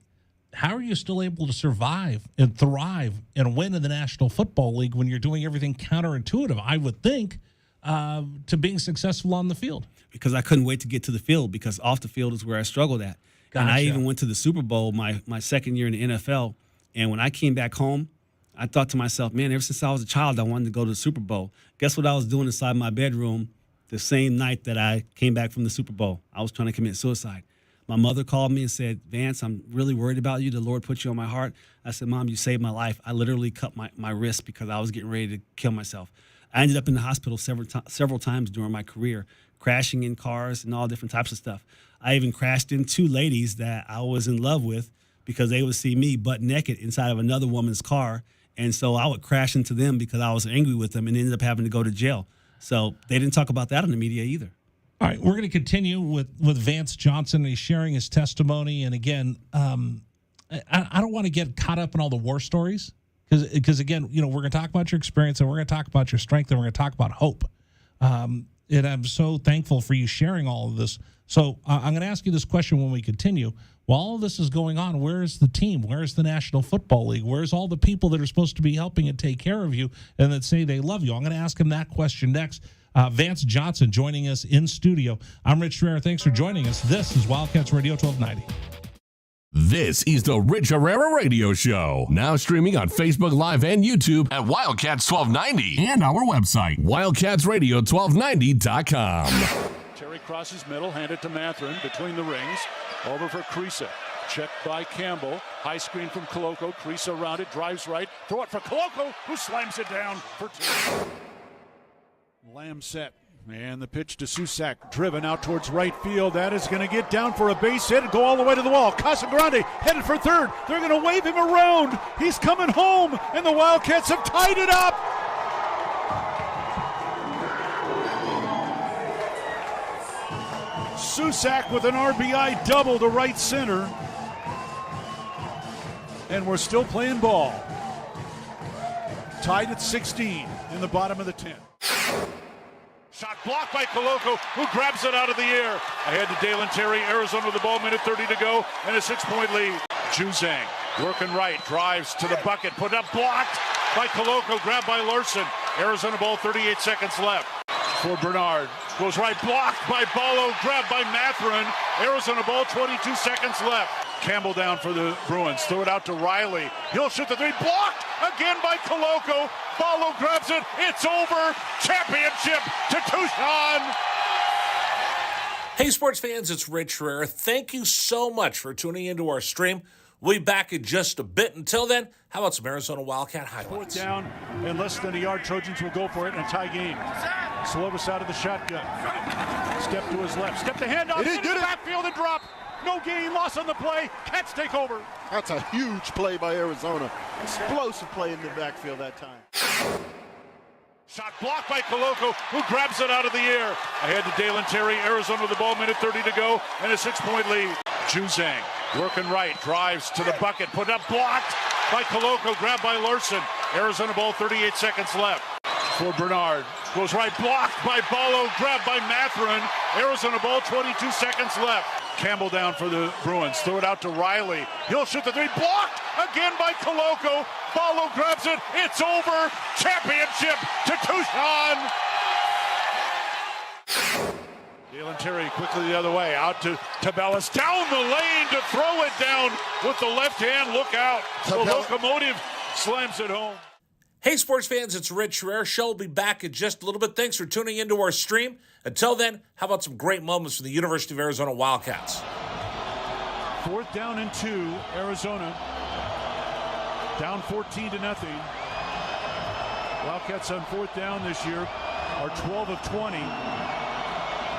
S1: How are you still able to survive and thrive and win in the National Football League when you're doing everything counterintuitive, I would think, to being successful on the field?
S2: Because I couldn't wait to get to the field, because off the field is where I struggled at.
S1: Gotcha.
S2: And I even went to the Super Bowl my second year in the NFL. And when I came back home, I thought to myself, man, ever since I was a child, I wanted to go to the Super Bowl. Guess what I was doing inside my bedroom the same night that I came back from the Super Bowl? I was trying to commit suicide. My mother called me and said, Vance, I'm really worried about you. The Lord put you on my heart. I said, Mom, you saved my life. I literally cut my wrist because I was getting ready to kill myself. I ended up in the hospital several times during my career, crashing in cars and all different types of stuff. I even crashed into 2 ladies that I was in love with because they would see me butt naked inside of another woman's car. And so I would crash into them because I was angry with them and ended up having to go to jail. So they didn't talk about that in the media either.
S1: All right, we're going to continue with Vance Johnson. He's sharing his testimony. And again, I don't want to get caught up in all the war stories because again, we're going to talk about your experience and we're going to talk about your strength and we're going to talk about hope. And I'm so thankful for you sharing all of this. So I'm going to ask you this question when we continue. While all of this is going on, where's the team? Where's the National Football League? Where's all the people that are supposed to be helping and take care of you and that say they love you? I'm going to ask him that question next. Vance Johnson joining us in studio. I'm Rich Herrera. Thanks for joining us. This is Wildcats Radio 1290.
S3: This is the Rich Herrera Radio Show. Now streaming on Facebook Live and YouTube at Wildcats 1290 and our website, wildcatsradio1290.com.
S4: Terry crosses middle, handed to Matherin between the rings. Over for Creasa. Checked by Campbell. High screen from Coloco. Creasa around it, drives right. Throw it for Coloco, who slams it down for 2. Lamb set. And the pitch to Susak, driven out towards right field. That is going to get down for a base hit and go all the way to the wall. Casagrande headed for third. They're going to wave him around. He's coming home, and the Wildcats have tied it up. Susak with an RBI double to right center. And we're still playing ball. Tied at 16 in the bottom of the 10th. Shot blocked by Koloko, who grabs it out of the air. Ahead to Dalen Terry, Arizona with the ball, minute 30 to go, and a 6-point lead. Juzang working right, drives to the bucket, put up, blocked by Koloko, grabbed by Larson. Arizona ball, 38 seconds left. For Bernard, goes right, blocked by Ballo, grabbed by Matherin. Arizona ball, 22 seconds left. Campbell down for the Bruins, throw it out to Riley. He'll shoot the three, blocked again by Koloko. Ballo grabs it, it's over. Championship to Tucson.
S1: Hey, sports fans, it's Rich Herrera. Thank you so much for tuning into our stream. We'll be back in just a bit. Until then, how about some Arizona Wildcat highlights?
S4: Fourth down and less than a yard. Trojans will go for it in a tie game. Slovis out of the shotgun. Step to his left. Step the handoff. Into the backfield and drop. No gain, loss on the play. Cats take over.
S5: That's a huge play by Arizona. Explosive play in the backfield that time.
S4: Shot blocked by Koloko, who grabs it out of the air. Ahead to Dalen Terry, Arizona with the ball, minute 30 to go, and a 6-point lead. Juzang working right, drives to the bucket, put up, blocked by Koloko, grabbed by Larson. Arizona ball, 38 seconds left. For Bernard, goes right, blocked by Ballo, grabbed by Matherin. Arizona ball, 22 seconds left. Campbell down for the Bruins, throw it out to Riley. He'll shoot the three, blocked again by Koloko. Ballo grabs it, it's over. Championship to Tucson. Dalen Terry quickly the other way, out to Tabellas, down the lane to throw it down with the left hand. Look out. The locomotive slams it home.
S1: Hey, sports fans, it's Rich Herrera. Show will be back in just a little bit. Thanks for tuning into our stream. Until then, how about some great moments for the University of Arizona Wildcats?
S4: Fourth down and 2, Arizona. Down 14-0. Wildcats on fourth down this year are 12 of 20.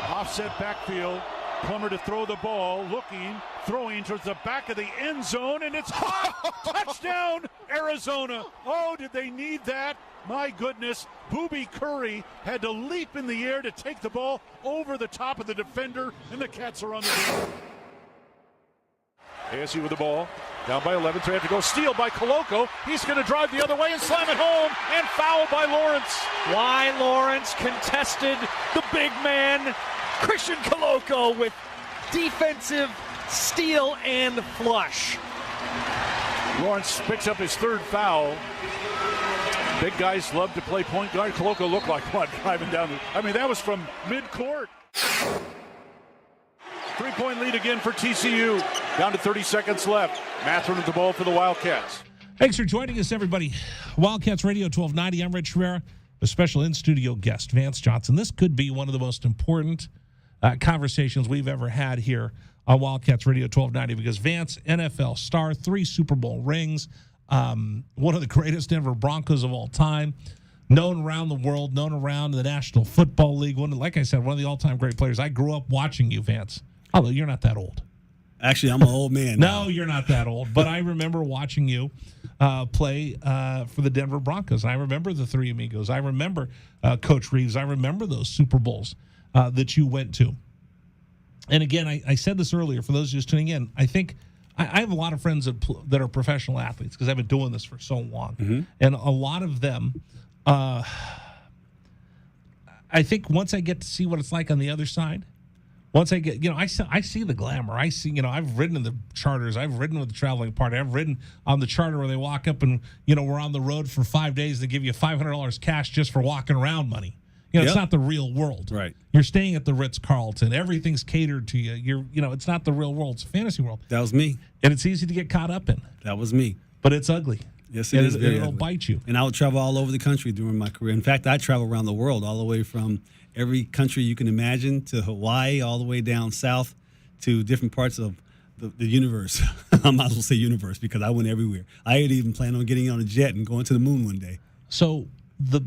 S4: Offset backfield. Plummer to throw the ball, looking, throwing towards the back of the end zone, and it's caught. Touchdown, Arizona. Oh, did they need that? My goodness. Booby Curry had to leap in the air to take the ball over the top of the defender, and the Cats are on the field. ASU with the ball, down by 11, so they have to go. Steal by Koloko. He's going to drive the other way and slam it home, and foul by Lawrence.
S6: Why Lawrence contested the big man, Christian Koloko, with defensive steal and flush.
S4: Lawrence picks up his third foul. Big guys love to play point guard. Koloko looked like what, driving down that was from midcourt. 3-point lead again for TCU. Down to 30 seconds left. Matherin with the ball for the Wildcats.
S1: Thanks for joining us, everybody. Wildcats Radio 1290. I'm Rich Herrera, a special in-studio guest, Vance Johnson. This could be one of the most important conversations we've ever had here on Wildcats Radio 1290 because Vance, NFL star, 3 Super Bowl rings, one of the greatest Denver Broncos of all time, known around the world, known around the National Football League. Like I said, one of the all-time great players. I grew up watching you, Vance. Although you're not that old.
S2: Actually, I'm an old man now.
S1: No, you're not that old. But I remember watching you play for the Denver Broncos. I remember the Three Amigos. I remember Coach Reeves. I remember those Super Bowls that you went to. And again, I said this earlier, for those just tuning in, I think I have a lot of friends that are professional athletes because I've been doing this for so long. Mm-hmm. And a lot of them, I think once I get to see what it's like on the other side, once I get, I see the glamour. I see, I've ridden in the charters. I've ridden with the traveling party. I've ridden on the charter where they walk up and, we're on the road for 5 days. They give you $500 cash just for walking around money. It's not the real world.
S2: Right.
S1: You're staying at the Ritz-Carlton. Everything's catered to you. It's not the real world. It's a fantasy world.
S2: That was me.
S1: And it's easy to get caught up in.
S2: That was me.
S1: But it's ugly.
S2: Yes, it is.
S1: It'll bite you.
S2: And I would travel all over the country during my career. In fact, I travel around the world, all the way from every country you can imagine to Hawaii, all the way down south to different parts of the universe. I might as well say universe because I went everywhere. I had even planned on getting on a jet and going to the moon one day.
S1: So the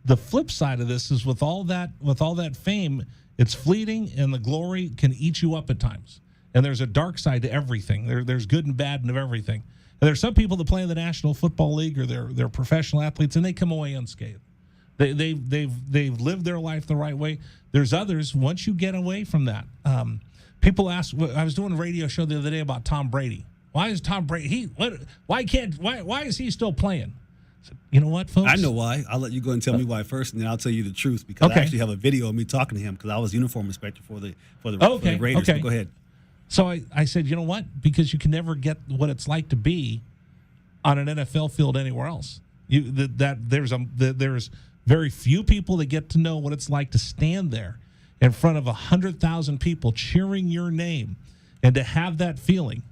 S1: the flip side of this is with all that fame, it's fleeting, and the glory can eat you up at times. And there's a dark side to everything. There's good and bad and everything. And there's some people that play in the National Football League or they're professional athletes, and they come away unscathed. They've lived their life the right way. There's others, once you get away from that. People ask, I was doing a radio show the other day about Tom Brady. Why is Tom Brady, why is he still playing? So, you know what, folks?
S2: I know why. I'll let you go and tell me why first, and then I'll tell you the truth, because I actually have a video of me talking to him because I was uniform inspector for the Raiders.
S1: Okay.
S2: So go ahead.
S1: So I said, you know what? Because you can never get what it's like to be on an NFL field anywhere else. There's very few people that get to know what it's like to stand there in front of 100,000 people cheering your name, and to have that feeling.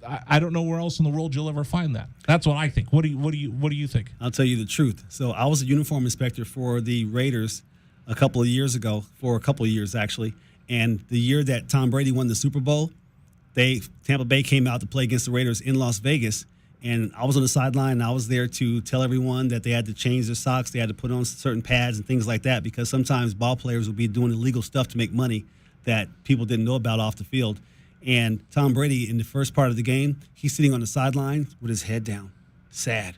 S1: I don't know where else in the world you'll ever find that. That's what I think. What do you think?
S2: I'll tell you the truth. So I was a uniform inspector for the Raiders a couple of years ago, for a couple of years actually. And the year that Tom Brady won the Super Bowl, Tampa Bay came out to play against the Raiders in Las Vegas. And I was on the sideline, and I was there to tell everyone that they had to change their socks, they had to put on certain pads and things like that, because sometimes ball players would be doing illegal stuff to make money that people didn't know about off the field. And Tom Brady, in the first part of the game, he's sitting on the sideline with his head down, sad.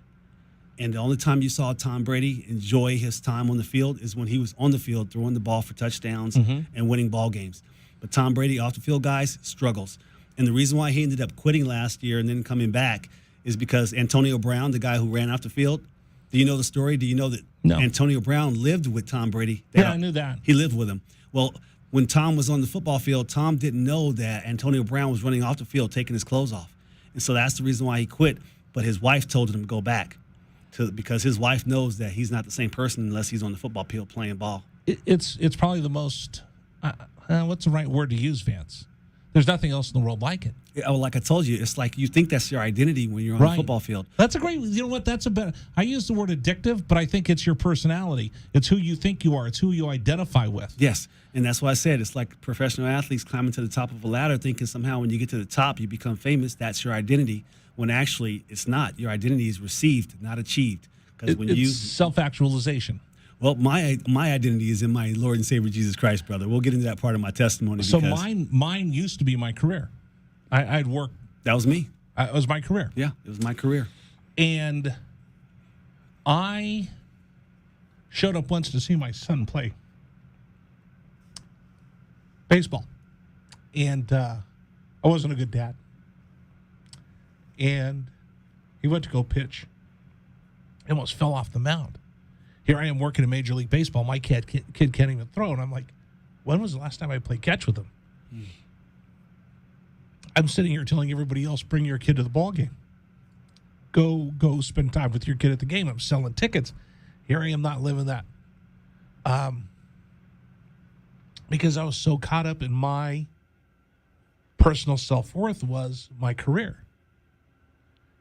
S2: And the only time you saw Tom Brady enjoy his time on the field is when he was on the field throwing the ball for touchdowns and winning ball games. But Tom Brady, off the field, guys, struggles. And the reason why he ended up quitting last year and then coming back is because Antonio Brown, the guy who ran off the field, do you know the story? Do you know that Antonio Brown lived with Tom Brady?
S1: I knew that.
S2: He lived with him. Well, when Tom was on the football field, Tom didn't know that Antonio Brown was running off the field taking his clothes off. And so that's the reason why he quit. But his wife told him to go back because his wife knows that he's not the same person unless he's on the football field playing ball.
S1: It's probably the most, what's the right word to use, Vance? There's nothing else in the world like it.
S2: Like I told you, it's like you think that's your identity when you're on the football field.
S1: That's a great, you know what, that's a better, I use the word addictive, but I think it's your personality. It's who you think you are. It's who you identify with.
S2: Yes, and that's why I said it's like professional athletes climbing to the top of a ladder thinking somehow when you get to the top, you become famous. That's your identity, when actually it's not. Your identity is received, not achieved. Because when
S1: it's self-actualization.
S2: Well, my identity is in my Lord and Savior Jesus Christ, brother. We'll get into that part of my testimony.
S1: So mine used to be my career. I'd work.
S2: That was me.
S1: It was my career.
S2: Yeah, it was my career.
S1: And I showed up once to see my son play baseball. And I wasn't a good dad. And he went to go pitch. He almost fell off the mound. Here I am working in Major League Baseball. My kid can't even throw. And I'm like, when was the last time I played catch with him? I'm sitting here telling everybody else, bring your kid to the ball game. Go spend time with your kid at the game. I'm selling tickets. Here I am not living that. Because I was so caught up in my personal self-worth was my career.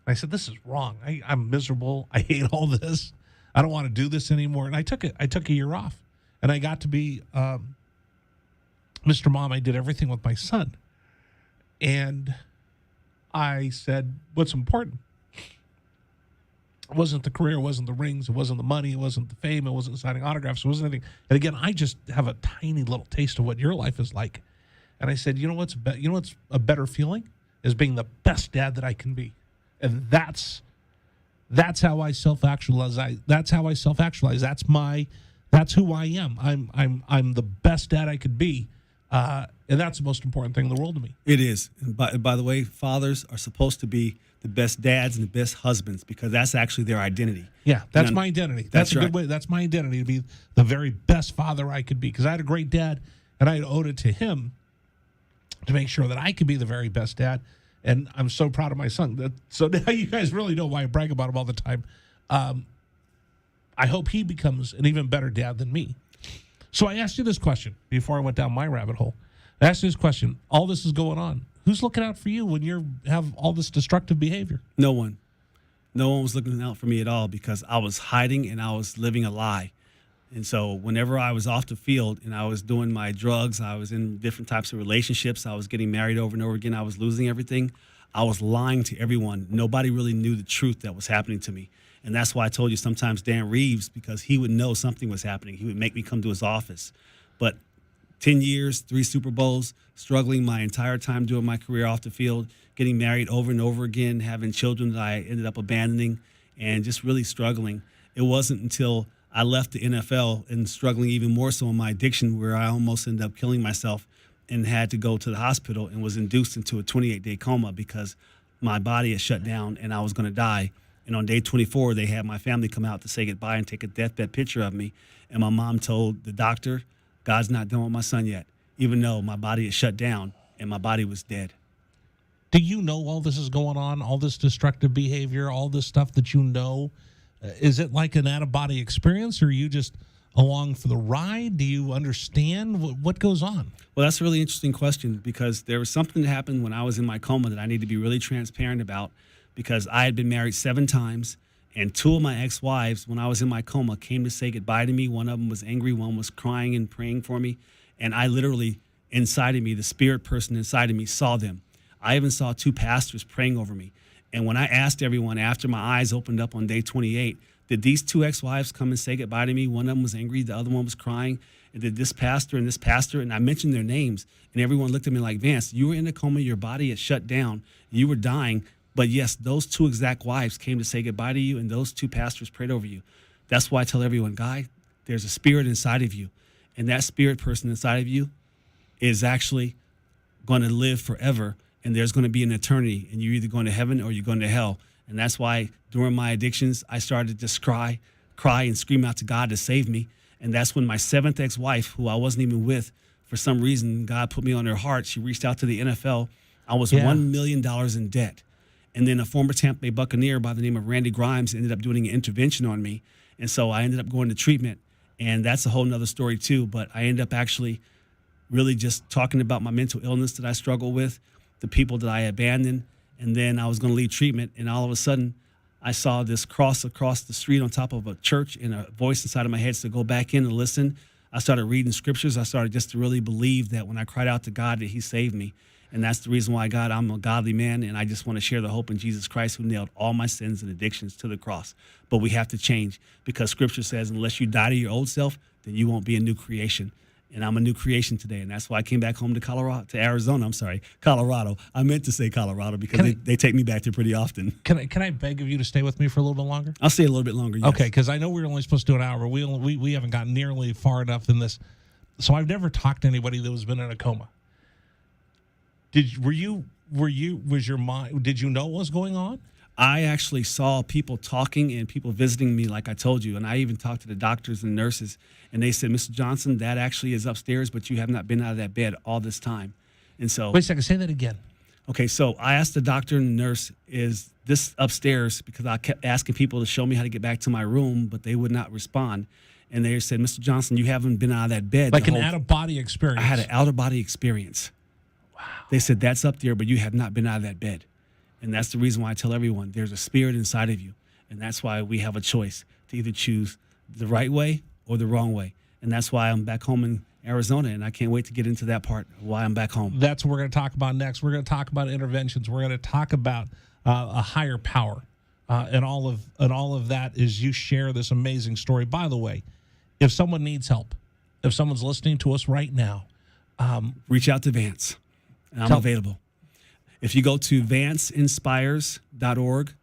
S1: I said, this is wrong. I'm miserable. I hate all this. I don't want to do this anymore. And I took a year off. And I got to be Mr. Mom. I did everything with my son. And I said, what's important? It wasn't the career, it wasn't the rings, it wasn't the money, it wasn't the fame, it wasn't signing autographs, it wasn't anything. And again, I just have a tiny little taste of what your life is like. And I said, you know what's a better feeling? Is being the best dad that I can be. And that's how I self-actualize. That's who I am. I'm the best dad I could be. And that's the most important thing in the world to me.
S2: It is. And by the way, fathers are supposed to be the best dads and the best husbands because that's actually their identity.
S1: Yeah, that's my identity. That's a
S2: right.
S1: good way. That's my identity, to be the very best father I could be, because I had a great dad, and I owed it to him to make sure that I could be the very best dad. And I'm so proud of my son. So now you guys really know why I brag about him all the time. I hope he becomes an even better dad than me. So I asked you this question before I went down my rabbit hole. I asked you this question. All this is going on. Who's looking out for you when you have all this destructive behavior?
S2: No one. No one was looking out for me at all because I was hiding and I was living a lie. And so whenever I was off the field and I was doing my drugs, I was in different types of relationships, I was getting married over and over again, I was losing everything, I was lying to everyone. Nobody really knew the truth that was happening to me. And that's why I told you sometimes Dan Reeves, because he would know something was happening, he would make me come to his office. But 10 years, 3 Super Bowls, struggling my entire time doing my career off the field, getting married over and over again, having children that I ended up abandoning, and just really struggling. It wasn't until I left the NFL and struggling even more so in my addiction, where I almost ended up killing myself and had to go to the hospital and was induced into a 28-day coma because my body had shut down and I was going to die. And on day 24, they had my family come out to say goodbye and take a deathbed picture of me. And my mom told the doctor, God's not done with my son yet, even though my body had shut down and my body was dead.
S1: Do you know all this is going on, all this destructive behavior, all this stuff that you know? Is it like an out-of-body experience, or are you just along for the ride? Do you understand what goes on?
S2: Well, that's a really interesting question, because there was something that happened when I was in my coma that I need to be really transparent about, because I had been married 7 times, and 2 of my ex-wives, when I was in my coma, came to say goodbye to me. One of them was angry, one was crying and praying for me, and I literally, inside of me, the spirit person inside of me saw them. I even saw 2 pastors praying over me. And when I asked everyone after my eyes opened up on day 28, did these 2 ex-wives come and say goodbye to me? One of them was angry, the other one was crying. And did this pastor, and I mentioned their names, and everyone looked at me like, Vance, you were in a coma, your body had shut down, you were dying, but yes, those 2 exact wives came to say goodbye to you, and those 2 pastors prayed over you. That's why I tell everyone, Guy, there's a spirit inside of you, and that spirit person inside of you is actually going to live forever, and there's going to be an eternity, and you're either going to heaven or you're going to hell. And that's why during my addictions, I started to just cry and scream out to God to save me. And that's when my 7th ex-wife, who I wasn't even with, for some reason, God put me on her heart. She reached out to the NFL. I was $1 million in debt. And then a former Tampa Bay Buccaneer by the name of Randy Grimes ended up doing an intervention on me. And so I ended up going to treatment. And that's a whole nother story too. But I ended up actually really just talking about my mental illness that I struggle with, the people that I abandoned, and then I was going to leave treatment, and all of a sudden I saw this cross across the street on top of a church, and a voice inside of my head said, go back in and listen. I started reading scriptures. I started just to really believe that when I cried out to God that he saved me. And that's the reason why, God, I'm a godly man, and I just want to share the hope in Jesus Christ, who nailed all my sins and addictions to the cross. But we have to change, because scripture says unless you die to your old self, then you won't be a new creation. And I'm a new creation today, and that's why I came back home to Colorado. I meant to say Colorado, because they take me back there pretty often.
S1: Can I beg of you to stay with me for a little bit longer?
S2: I'll stay a little bit longer, yes.
S1: Okay, because I know we're only supposed to do an hour. We haven't gotten nearly far enough in this. So I've never talked to anybody that has been in a coma. Did you know what was going on?
S2: I actually saw people talking and people visiting me, like I told you, and I even talked to the doctors and nurses, and they said, Mr. Johnson, that actually is upstairs, but you have not been out of that bed all this time. And so,
S1: wait a second, say that again.
S2: Okay, so I asked the doctor and the nurse, is this upstairs? Because I kept asking people to show me how to get back to my room, but they would not respond. And they said, Mr. Johnson, you haven't been out of that bed.
S1: Like an out-of-body experience.
S2: I had an out-of-body experience. Wow. They said, that's up there, but you have not been out of that bed. And that's the reason why I tell everyone there's a spirit inside of you. And that's why we have a choice to either choose the right way or the wrong way. And that's why I'm back home in Arizona, and I can't wait to get into that part of why I'm back home.
S1: That's what we're going to talk about next. We're going to talk about interventions. We're going to talk about a higher power. And all of that is you share this amazing story. By the way, if someone needs help, if someone's listening to us right now,
S2: reach out to Vance, and I'm available. If you go to vanceinspires.org,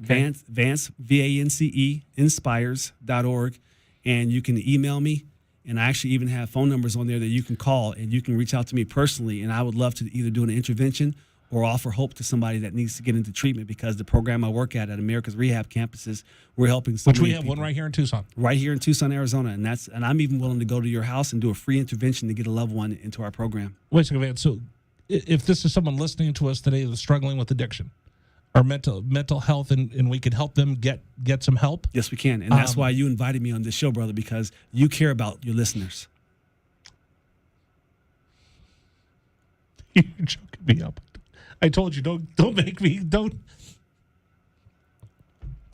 S1: okay.
S2: Vance, V-A-N-C-E, inspires.org, and you can email me, and I actually even have phone numbers on there that you can call, and you can reach out to me personally, and I would love to either do an intervention or offer hope to somebody that needs to get into treatment, because the program I work at America's Rehab Campuses, we're helping so many
S1: Which we have
S2: people.
S1: one right here in Tucson.
S2: Right here in Tucson, Arizona, and I'm even willing to go to your house and do a free intervention to get a loved one into our program.
S1: Wait a second, Vance. So if this is someone listening to us today that's struggling with addiction or mental health, and we could help them get some help?
S2: Yes, we can. And that's why you invited me on this show, brother, because you care about your listeners.
S1: You're choking me up. I told you, don't make me, don't.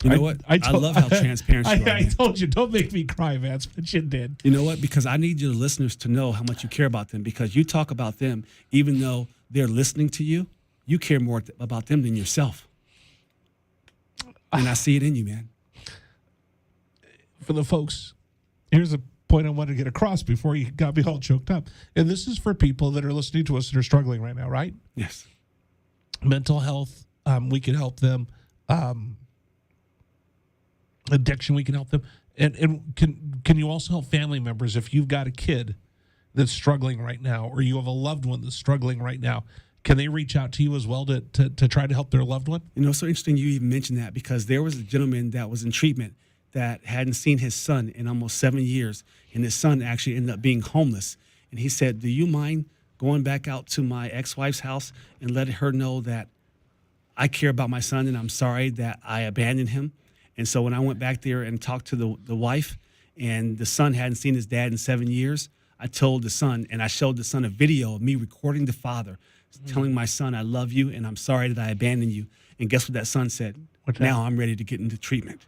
S2: You know what? I love how transparent you are.
S1: I told you, don't make me cry, Vance, but you did.
S2: You know what? Because I need your listeners to know how much you care about them, because you talk about them, even though they're listening to you, you care more about them than yourself. And I see it in you, man.
S1: for the folks, here's a point I wanted to get across before you got me all choked up. And this is for people that are listening to us that are struggling right now, right?
S2: Yes.
S1: Mental health, we can help them. Addiction, we can help them. And can you also help family members if you've got a kid that's struggling right now, or you have a loved one that's struggling right now? Can they reach out to you as well to try to help their loved one?
S2: You know, it's so interesting you even mentioned that, because there was a gentleman that was in treatment that hadn't seen his son in almost 7 years, and his son actually ended up being homeless. And he said, do you mind going back out to my ex-wife's house and letting her know that I care about my son and I'm sorry that I abandoned him? And so when I went back there and talked to the wife, and the son hadn't seen his dad in 7 years, I told the son, and I showed the son a video of me recording the father, telling my son, I love you and I'm sorry that I abandoned you. And guess what that son said? Now I'm ready to get into treatment.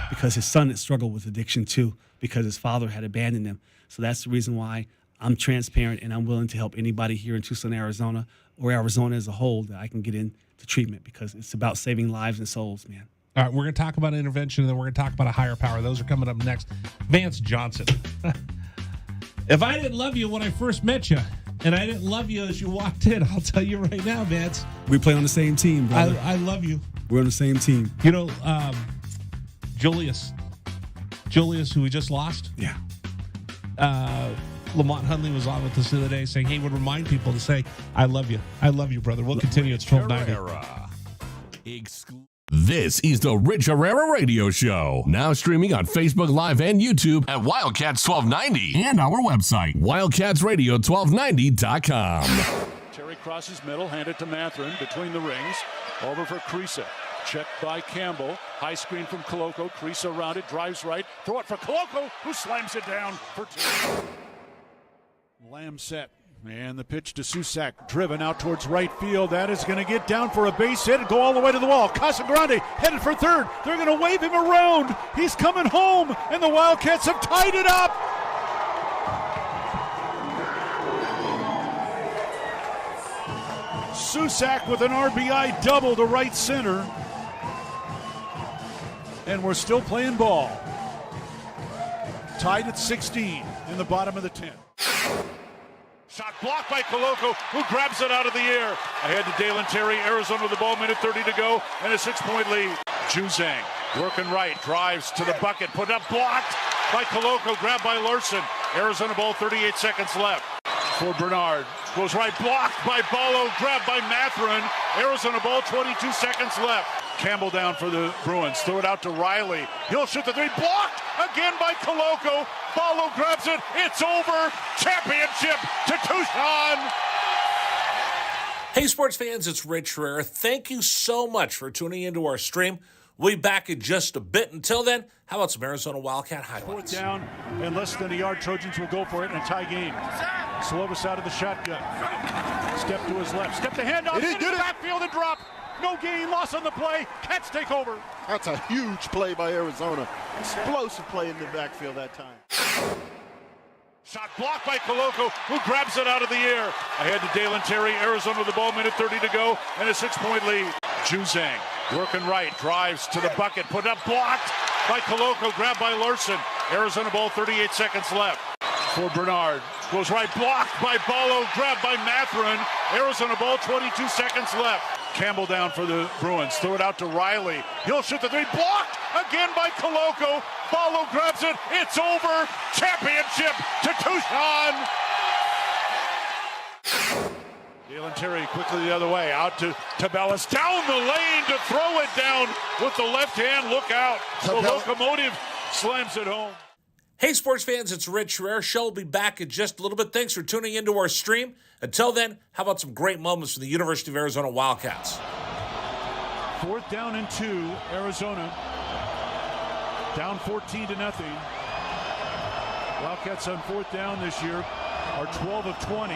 S2: Because his son had struggled with addiction too, because his father had abandoned him. So that's the reason why I'm transparent and I'm willing to help anybody here in Tucson, Arizona, or Arizona as a whole, that I can get into treatment, because it's about saving lives and souls, man.
S1: All right, we're going to talk about intervention, and then we're going to talk about a higher power. Those are coming up next. Vance Johnson. If I didn't love you when I first met you, and I didn't love you as you walked in, I'll tell you right now, Vance.
S2: We play on the same team, brother.
S1: I love you.
S2: We're on the same team.
S1: You know, Julius, who we just lost.
S2: Yeah.
S1: Lamont Hundley was on with us the other day saying he would remind people to say, I love you. I love you, brother. We'll continue. It's 1290.
S3: This is the Rich Herrera Radio Show. Now streaming on Facebook Live and YouTube at Wildcats 1290 and our website, wildcatsradio1290.com.
S4: Terry crosses middle, hand it to Matherin between the rings. Over for Creasa. Checked by Campbell. High screen from Coloco. Creasa around it, drives right. Throw it for Coloco, who slams it down for two. Lamb set. And the pitch to Susak, driven out towards right field. That is going to get down for a base hit and go all the way to the wall. Casagrande headed for third. They're going to wave him around. He's coming home, and the Wildcats have tied it up. Susak with an RBI double to right center. And we're still playing ball. Tied at 16 in the bottom of the 10th. Shot blocked by Coloco, who grabs it out of the air. Ahead to Dalen Terry, Arizona with the ball, minute 30 to go, and a 6-point lead. Juzang working right, drives to the bucket, put up, blocked by Coloco, grabbed by Larson. Arizona ball, 38 seconds left. For Bernard, goes right, blocked by Ballo, grabbed by Matherin. Arizona ball, 22 seconds left. Campbell down for the Bruins, throw it out to Riley. He'll shoot the three, blocked again by Coloco. Ballo grabs it, it's over. Championship to Tucson.
S1: Hey, sports fans, it's Rich Herrera. Thank you so much for tuning into our stream. We'll be back in just a bit. Until then, how about some Arizona Wildcat highlights?
S4: Fourth down and less than a yard. Trojans will go for it and tie game. Slovis out of the shotgun. Step to his left. Step to handoff. Into the backfield and drop. No gain, loss on the play. Cats take over.
S5: That's a huge play by Arizona. Explosive play in the backfield that time.
S4: Shot blocked by Coloco, who grabs it out of the air. Ahead to Dalen Terry, Arizona with the ball, minute 30 to go, and a 6-point lead. Juzang working right, drives to the bucket, put up, blocked by Coloco, grabbed by Larson. Arizona ball, 38 seconds left. For Bernard, goes right, blocked by Ballo, grabbed by Matherin. Arizona ball, 22 seconds left. Campbell down for the Bruins, throw it out to Riley. He'll shoot the three, blocked again by Coloco. Ballo grabs it, it's over. Championship to Tucson. Dalen Terry quickly the other way, out to Tabellas, down the lane to throw it down with the left hand. Look out. The locomotive slams it home.
S1: Hey, sports fans, it's Rich Herrera. Show will be back in just a little bit. Thanks for tuning into our stream. Until then, how about some great moments from the University of Arizona Wildcats?
S4: Fourth down and 2, Arizona. Down 14-0. Wildcats on fourth down this year are 12 of 20.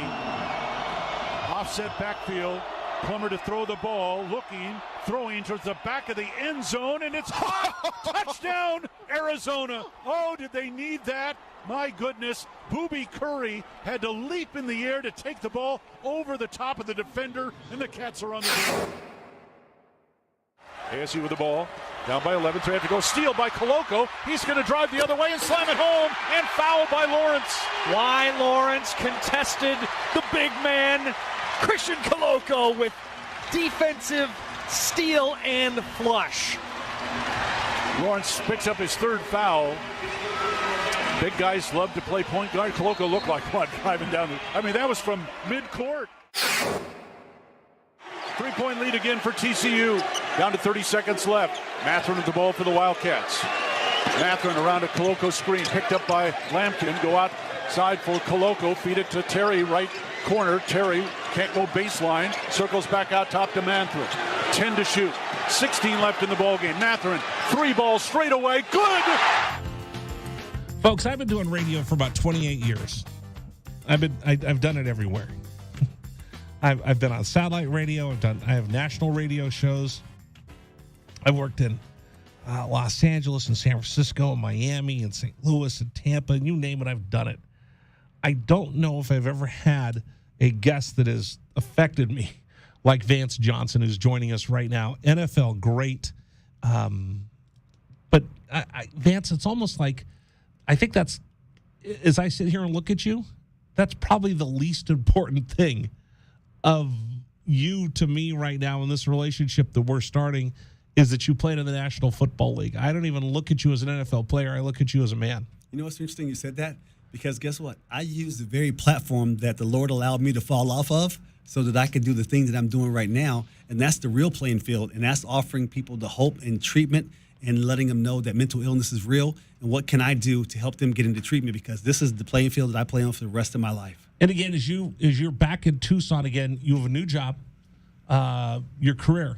S4: Offset backfield. Plummer to throw the ball, looking, throwing towards the back of the end zone, and it's caught! Touchdown, Arizona! Oh, did they need that? My goodness, Booby Curry had to leap in the air to take the ball over the top of the defender, and the Cats are on the board. ASU with the ball. Down by 11, so they have to go. Steal by Koloko. He's going to drive the other way and slam it home. And foul by Lawrence.
S6: Why Lawrence contested the big man, Christian Koloko, with defensive steal and flush.
S4: Lawrence picks up his third foul. Big guys love to play point guard. Koloko looked like one driving down. That was from mid-court. 3-point lead again for TCU. Down to 30 seconds left. Matherin with the ball for the Wildcats. Matherin around a Koloko screen. Picked up by Lampkin. Go outside for Koloko. Feed it to Terry, right corner. Terry can't go baseline. Circles back out top to Matherin. 10 to shoot. 16 left in the ballgame. Matherin, 3 balls straight away. Good!
S1: Folks, I've been doing radio for about 28 years. I've done it everywhere. I've been on satellite radio. I have national radio shows. I've worked in Los Angeles and San Francisco and Miami and St. Louis and Tampa, and you name it, I've done it. I don't know if I've ever had a guest that has affected me like Vance Johnson, who's joining us right now. NFL great. But Vance, it's almost like, I think that's, as I sit here and look at you, that's probably the least important thing of you to me right now in this relationship that we're starting, is that you played in the National Football League. I don't even look at you as an NFL player. I look at you as a man.
S2: You know what's interesting you said that? Because guess what? I use the very platform that the Lord allowed me to fall off of so that I could do the thing that I'm doing right now, and that's the real playing field, and that's offering people the hope and treatment and letting them know that mental illness is real, and what can I do to help them get into treatment, because this is the playing field that I play on for the rest of my life.
S1: And again, as you're back in Tucson again, you have a new job, your career,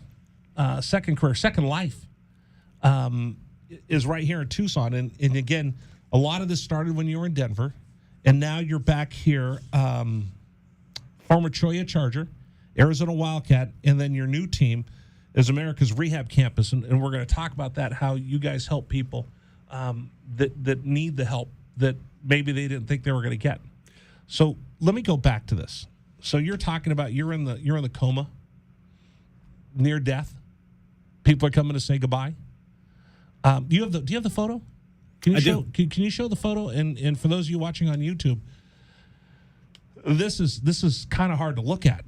S1: second life is right here in Tucson. And again, a lot of this started when you were in Denver, and now you're back here, former Cholla Charger, Arizona Wildcat, and then your new team is America's Rehab Campus. And we're going to talk about that, how you guys help people that need the help that maybe they didn't think they were going to get. So let me go back to this. So you're talking about you're in the coma, near death. People are coming to say goodbye. Do you have the photo? Can you show the photo? And for those of you watching on YouTube, this is kind of hard to look at.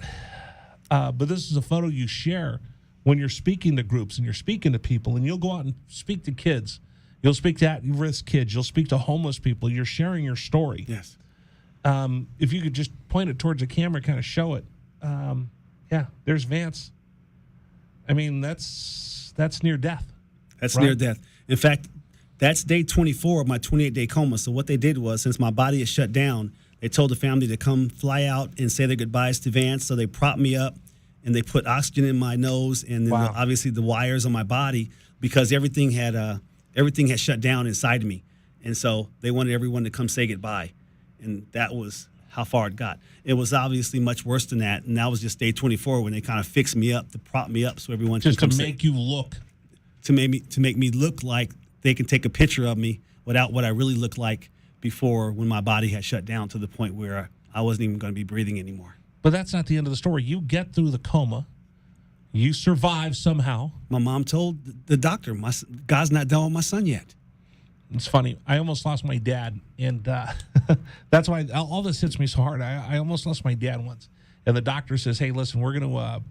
S1: But this is a photo you share when you're speaking to groups and you're speaking to people, and you'll go out and speak to kids. You'll speak to at-risk kids. You'll speak to homeless people. You're sharing your story.
S2: Yes.
S1: If you could just point it towards the camera, kind of show it. Yeah, there's Vance. That's near death.
S2: That's
S1: right?
S2: Near death. In fact, that's day 24 of my 28-day coma. So what they did was, since my body is shut down, they told the family to come fly out and say their goodbyes to Vance. So they propped me up, and they put oxygen in my nose, and then obviously the wires on my body, because everything had shut down inside of me. And so they wanted everyone to come say goodbye. And that was how far it got. It was obviously much worse than that, and that was just day 24 when they kind of fixed me up, to prop me up so everyone
S1: just
S2: could
S1: to make you look.
S2: To make me look like they can take a picture of me without what I really looked like before, when my body had shut down to the point where I wasn't even going to be breathing anymore.
S1: But that's not the end of the story. You get through the coma. You survive somehow.
S2: My mom told the doctor, God's not done with my son yet.
S1: It's funny. I almost lost my dad, and that's why all this hits me so hard. I almost lost my dad once, and the doctor says, "Hey, listen, we're gonna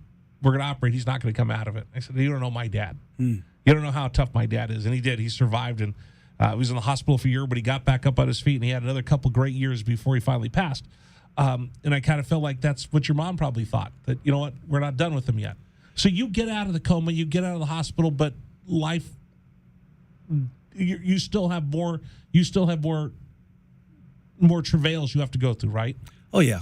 S1: operate. He's not gonna come out of it." I said, "You don't know my dad. You don't know how tough my dad is." And he did. He survived, and he was in the hospital for a year, but he got back up on his feet, and he had another couple great years before he finally passed. And I kind of felt like that's what your mom probably thought, that, you know what, we're not done with him yet. So you get out of the coma, you get out of the hospital, but life. You still have more travails you have to go through, right?
S2: Oh, yeah.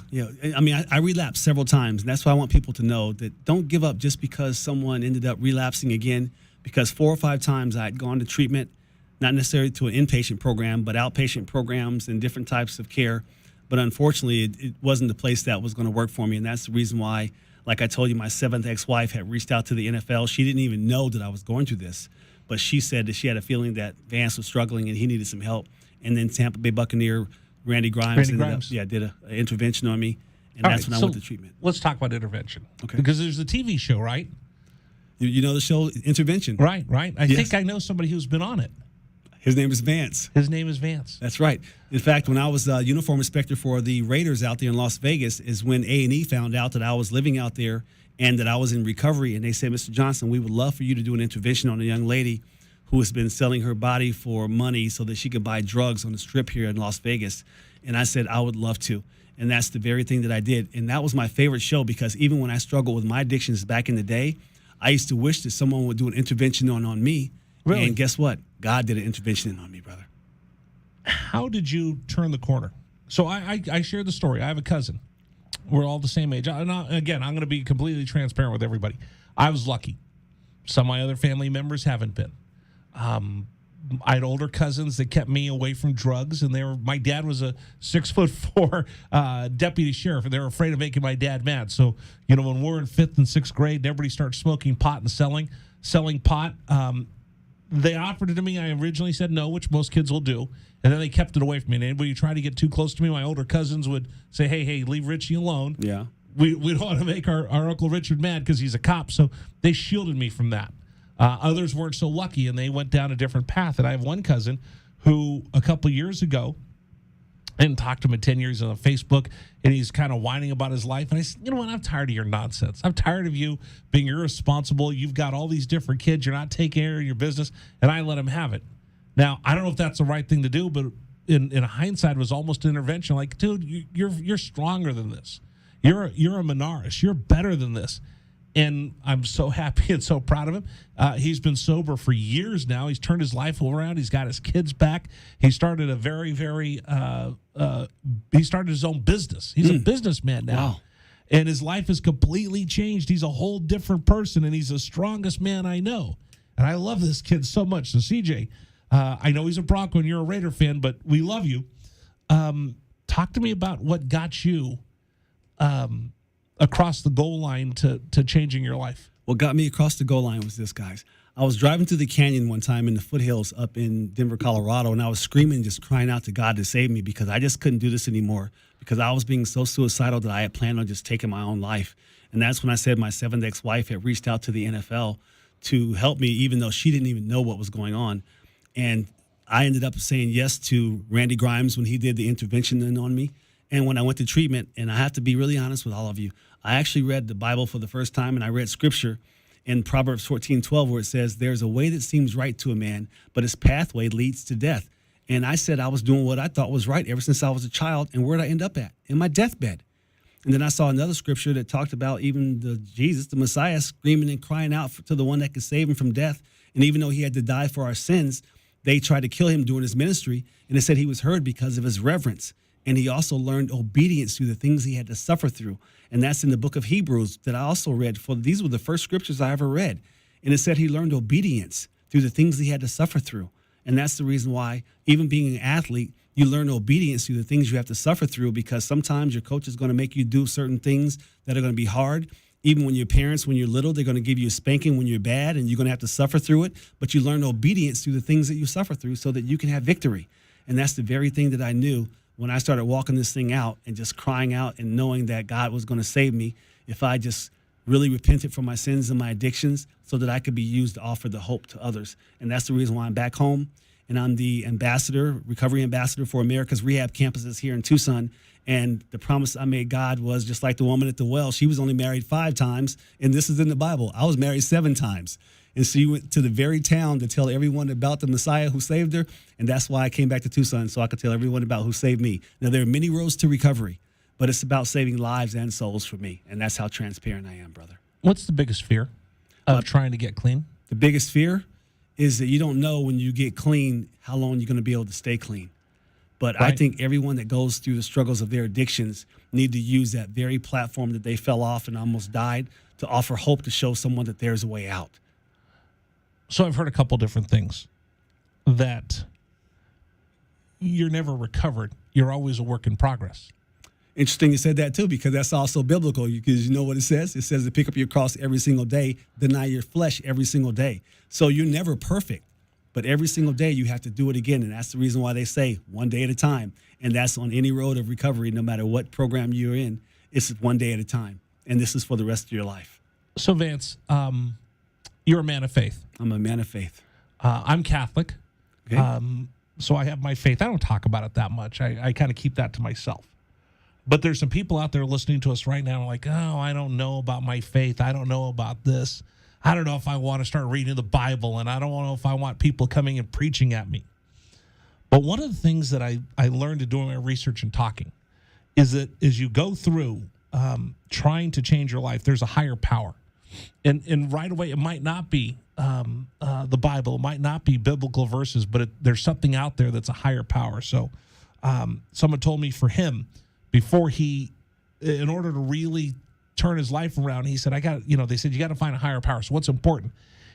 S2: I relapsed several times, and that's why I want people to know that don't give up just because someone ended up relapsing again, because 4 or 5 times I'd gone to treatment, not necessarily to an inpatient program, but outpatient programs and different types of care. But unfortunately, it wasn't the place that was going to work for me, and that's the reason why, like I told you, my 7th ex-wife had reached out to the NFL. She didn't even know that I was going through this. But she said that she had a feeling that Vance was struggling and he needed some help. And then Tampa Bay Buccaneer Randy Grimes did an intervention on me, and that's when I went to treatment.
S1: Let's talk about intervention.
S2: Okay.
S1: Because there's the TV show, right?
S2: You know the show Intervention.
S1: Right. I
S2: Yes.
S1: think I know somebody who's been on it.
S2: His name is Vance.
S1: His name is Vance.
S2: That's right. In fact, when I was a uniform inspector for the Raiders out there in Las Vegas is when A&E found out that I was living out there and that I was in recovery. And they said, Mr. Johnson, we would love for you to do an intervention on a young lady who has been selling her body for money so that she could buy drugs on the strip here in Las Vegas. And I said, I would love to. And that's the very thing that I did. And that was my favorite show because even when I struggled with my addictions back in the day, I used to wish that someone would do an intervention on me.
S1: Really?
S2: And guess what? God did an intervention on me, brother.
S1: How did you turn the corner? So I shared the story. I have a cousin. We're all the same age. Again, I'm going to be completely transparent with everybody. I was lucky. Some of my other family members haven't been. I had older cousins that kept me away from drugs, and my dad was a 6'4" deputy sheriff, and they were afraid of making my dad mad. So, when we're in 5th and 6th grade, and everybody starts smoking pot and selling pot. They offered it to me. I originally said no, which most kids will do, and then they kept it away from me. And anybody who tried to get too close to me, my older cousins would say, hey, leave Richie alone.
S2: Yeah.
S1: We don't want to make our Uncle Richard mad because he's a cop. So they shielded me from that. Others weren't so lucky, and they went down a different path. And I have one cousin who a couple years ago, I didn't talk to him in 10 years on Facebook, and he's kind of whining about his life. And I said, you know what? I'm tired of your nonsense. I'm tired of you being irresponsible. You've got all these different kids. You're not taking care of your business. And I let him have it. Now, I don't know if that's the right thing to do, but in hindsight, it was almost an intervention. Like, dude, you're stronger than this. You're a Menaris. You're better than this. And I'm so happy and so proud of him. He's been sober for years now. He's turned his life around. He's got his kids back. He started a very, very he started his own business. He's a businessman now.
S2: Wow.
S1: And his life has completely changed. He's a whole different person, and he's the strongest man I know. And I love this kid so much. So, CJ, I know he's a Bronco and you're a Raider fan, but we love you. Talk to me about what got you across the goal line to changing your life.
S2: What got me across the goal line was this, guys. I was driving through the canyon one time in the foothills up in Denver, Colorado, and I was screaming, just crying out to God to save me because I just couldn't do this anymore because I was being so suicidal that I had planned on just taking my own life. And that's when I said my 7th ex-wife had reached out to the NFL to help me, even though she didn't even know what was going on. And I ended up saying yes to Randy Grimes when he did the intervention on me. And when I went to treatment, and I have to be really honest with all of you, I actually read the Bible for the first time, and I read Scripture in Proverbs 14:12, where it says, there's a way that seems right to a man, but his pathway leads to death. And I said I was doing what I thought was right ever since I was a child, and where did I end up at? In my deathbed. And then I saw another scripture that talked about even Jesus, the Messiah, screaming and crying out to the one that could save him from death. And even though he had to die for our sins, they tried to kill him during his ministry, and it said he was heard because of his reverence. And he also learned obedience through the things he had to suffer through. And that's in the book of Hebrews that I also read. These were the first scriptures I ever read. And it said he learned obedience through the things he had to suffer through. And that's the reason why, even being an athlete, you learn obedience through the things you have to suffer through, because sometimes your coach is going to make you do certain things that are going to be hard. Even when your parents, when you're little, they're going to give you a spanking when you're bad, and you're going to have to suffer through it. But you learn obedience through the things that you suffer through so that you can have victory. And that's the very thing that I knew when I started walking this thing out and just crying out and knowing that God was going to save me if I just really repented from my sins and my addictions so that I could be used to offer the hope to others. And that's the reason why I'm back home, and I'm the recovery ambassador for America's rehab campuses here in Tucson. And the promise I made God was just like the woman at the well. She was only married 5 times, and this is in the Bible. I was married 7 times. And she went to the very town to tell everyone about the Messiah who saved her. And that's why I came back to Tucson, so I could tell everyone about who saved me. Now, there are many roads to recovery, but it's about saving lives and souls for me. And that's how transparent I am, brother.
S1: What's the biggest fear of trying to get clean?
S2: The biggest fear is that you don't know when you get clean how long you're going to be able to stay clean. But right. I think everyone that goes through the struggles of their addictions need to use that very platform that they fell off and almost died to offer hope, to show someone that there's a way out.
S1: So I've heard a couple different things, that you're never recovered. You're always a work in progress.
S2: Interesting you said that, too, because that's also biblical, because you know what it says? It says to pick up your cross every single day, deny your flesh every single day. So you're never perfect, but every single day you have to do it again, and that's the reason why they say one day at a time, and that's on any road of recovery, no matter what program you're in. It's one day at a time, and this is for the rest of your life.
S1: So, Vance, You're a man of faith.
S2: I'm a man of faith.
S1: I'm Catholic.
S2: Okay.
S1: So I have my faith. I don't talk about it that much. I kind of keep that to myself. But there's some people out there listening to us right now like, oh, I don't know about my faith. I don't know about this. I don't know if I want to start reading the Bible, and I don't know if I want people coming and preaching at me. But one of the things that I learned to doing my research and talking is that as you go through trying to change your life, there's a higher power. And right away, it might not be the Bible. It might not be biblical verses, but there's something out there that's a higher power. So someone told me for him, before in order to really turn his life around, he said, they said, you got to find a higher power. So what's important?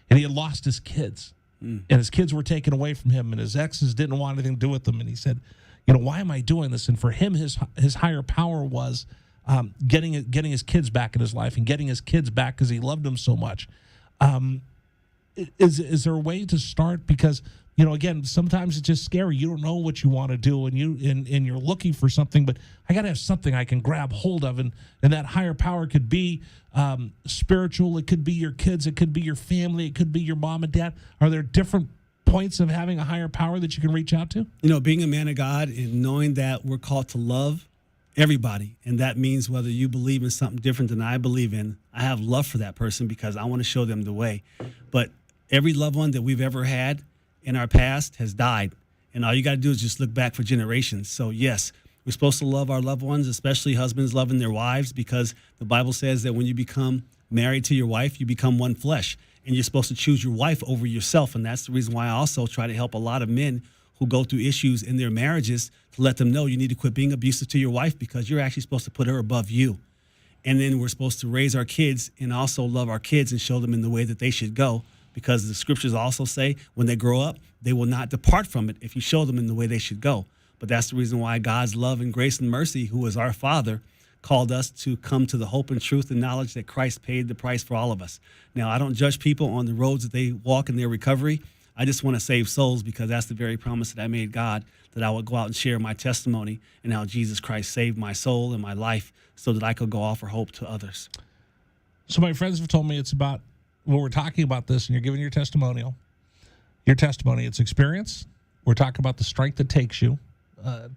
S1: And he had lost his kids. And his kids were taken away from him, and his exes didn't want anything to do with them. And he said, why am I doing this? And for him, his higher power was getting his kids back in his life and getting his kids back because he loved them so much. Is there a way to start? Because, again, sometimes it's just scary. You don't know what you want to do, and you're looking for something, but I got to have something I can grab hold of, and that higher power could be spiritual. It could be your kids. It could be your family. It could be your mom and dad. Are there different points of having a higher power that you can reach out to?
S2: Being a man of God and knowing that we're called to love everybody, and that means whether you believe in something different than I believe in, I have love for that person because I want to show them the way. But every loved one that we've ever had in our past has died, and all you got to do is just look back for generations. So yes, we're supposed to love our loved ones, especially husbands loving their wives, because the Bible says that when you become married to your wife, you become one flesh, and you're supposed to choose your wife over yourself. And that's the reason why I also try to help a lot of men who go through issues in their marriages to let them know you need to quit being abusive to your wife because you're actually supposed to put her above you. And then we're supposed to raise our kids and also love our kids and show them in the way that they should go, because the scriptures also say when they grow up, they will not depart from it if you show them in the way they should go. But that's the reason why God's love and grace and mercy, who is our Father, called us to come to the hope and truth and knowledge that Christ paid the price for all of us. Now, I don't judge people on the roads that they walk in their recovery. I just want to save souls because that's the very promise that I made God, that I would go out and share my testimony and how Jesus Christ saved my soul and my life so that I could go offer hope to others.
S1: So my friends have told me it's about, when we're talking about this and you're giving your testimony, it's experience. We're talking about the strength that takes you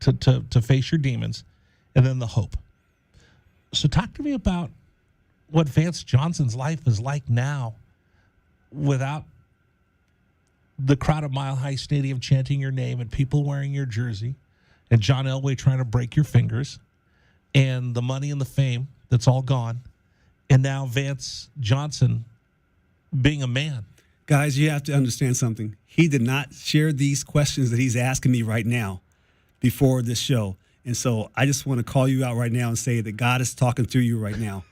S1: to face your demons, and then the hope. So talk to me about what Vance Johnson's life is like now without the crowd of Mile High Stadium chanting your name and people wearing your jersey and John Elway trying to break your fingers and the money and the fame that's all gone. And now Vance Johnson being a man.
S2: Guys, you have to understand something. He did not share these questions that he's asking me right now before this show. And so I just want to call you out right now and say that God is talking through you right now,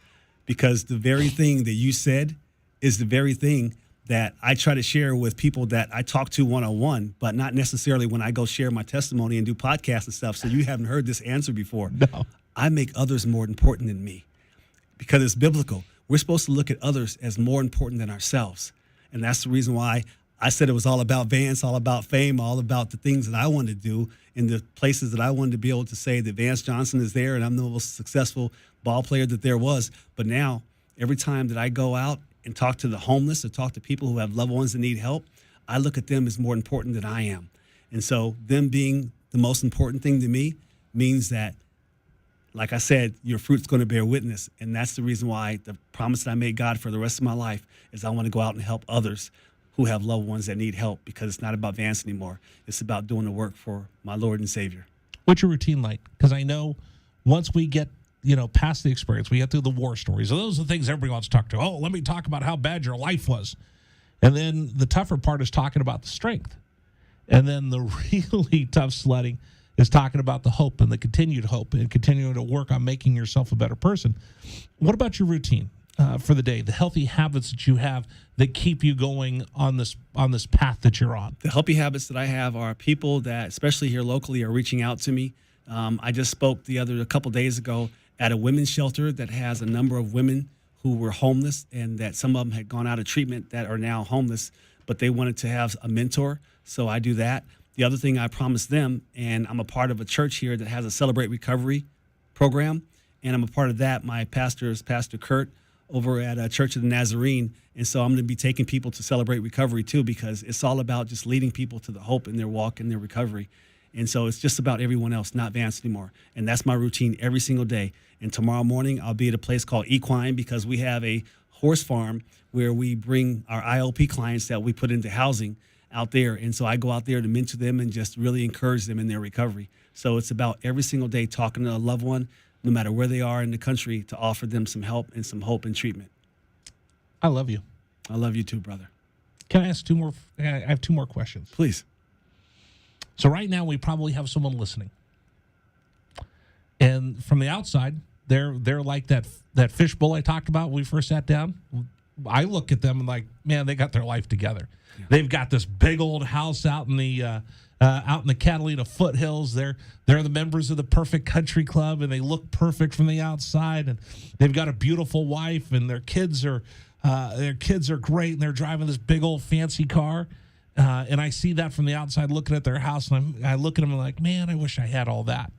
S2: because the very thing that you said is the very thing that I try to share with people that I talk to one-on-one, but not necessarily when I go share my testimony and do podcasts and stuff. So you haven't heard this answer before.
S1: No.
S2: I make others more important than me because it's biblical. We're supposed to look at others as more important than ourselves. And that's the reason why I said it was all about Vance, all about fame, all about the things that I wanted to do in the places that I wanted to be able to say that Vance Johnson is there and I'm the most successful ball player that there was. But now, every time that I go out and talk to the homeless or talk to people who have loved ones that need help, I look at them as more important than I am. And so them being the most important thing to me means that, like I said, your fruit's going to bear witness. And that's the reason why the promise that I made God for the rest of my life is I want to go out and help others who have loved ones that need help, because it's not about Vance anymore. It's about doing the work for my Lord and Savior.
S1: What's your routine like? Because I know once we get, past the experience, we get through the war stories. So those are the things everybody wants to talk to. Oh, let me talk about how bad your life was. And then the tougher part is talking about the strength. And then the really tough sledding is talking about the hope and the continued hope and continuing to work on making yourself a better person. What about your routine for the day, the healthy habits that you have that keep you going on this path that you're on?
S2: The healthy habits that I have are people that, especially here locally, are reaching out to me. I just spoke a couple days ago at a women's shelter that has a number of women who were homeless, and that some of them had gone out of treatment that are now homeless, but they wanted to have a mentor. So I do that. The other thing I promised them, and I'm a part of a church here that has a Celebrate Recovery program, and I'm a part of that. My pastor is Pastor Kurt over at Church of the Nazarene. And so I'm going to be taking people to celebrate recovery too, because it's all about just leading people to the hope in their walk and their recovery. And so it's just about everyone else, not Vance anymore. And that's my routine every single day. And tomorrow morning, I'll be at a place called Equine, because we have a horse farm where we bring our IOP clients that we put into housing out there. And so I go out there to mentor them and just really encourage them in their recovery. So it's about every single day talking to a loved one, no matter where they are in the country, to offer them some help and some hope and treatment.
S1: I love you.
S2: I love you too, brother.
S1: Can I ask two more? I have two more questions.
S2: Please.
S1: So right now we probably have someone listening, and from the outside, they're like that fishbowl I talked about when we first sat down. I look at them and like, man, they got their life together. Yeah. They've got this big old house out in the Catalina foothills. They're the members of the Perfect Country Club, and they look perfect from the outside. And they've got a beautiful wife, and their kids are great, and they're driving this big old fancy car. And I see that from the outside looking at their house, and I look at them and I'm like, man, I wish I had all that.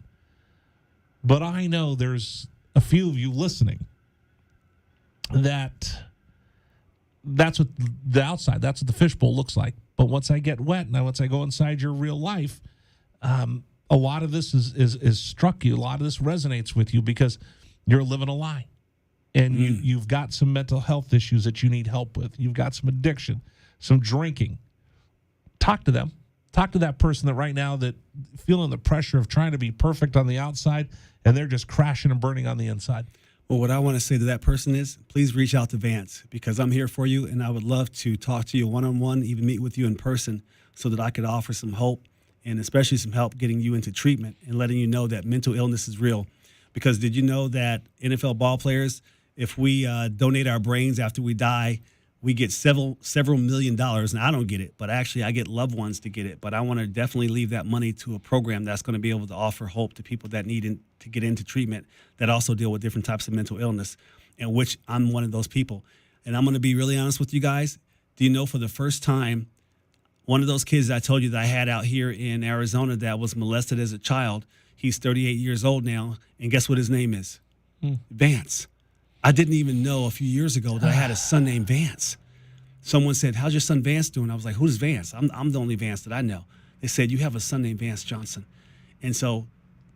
S1: But I know there's a few of you listening that's what the outside, that's what the fishbowl looks like. But once I get wet and once I go inside your real life, a lot of this is struck you. A lot of this resonates with you because you're living a lie. And you've got some mental health issues that you need help with. You've got some addiction, some drinking. Talk to them. Talk to that person that right now that feeling the pressure of trying to be perfect on the outside, and they're just crashing and burning on the inside.
S2: Well, what I want to say to that person is, please reach out to Vance, because I'm here for you, and I would love to talk to you one-on-one, even meet with you in person, so that I could offer some hope, and especially some help getting you into treatment and letting you know that mental illness is real. Because did you know that NFL ball players, if we donate our brains after we die, we get several $1 million, and I don't get it, but actually I get loved ones to get it. But I want to definitely leave that money to a program that's going to be able to offer hope to people that need to get into treatment, that also deal with different types of mental illness, in which I'm one of those people. And I'm going to be really honest with you guys. Do you know, for the first time, one of those kids I told you that I had out here in Arizona that was molested as a child, he's 38 years old now, and guess what his name is? Vance. I didn't even know a few years ago that I had a son named Vance. Someone said, how's your son Vance doing? I was like, who's Vance? I'm the only Vance that I know. They said, you have a son named Vance Johnson. And so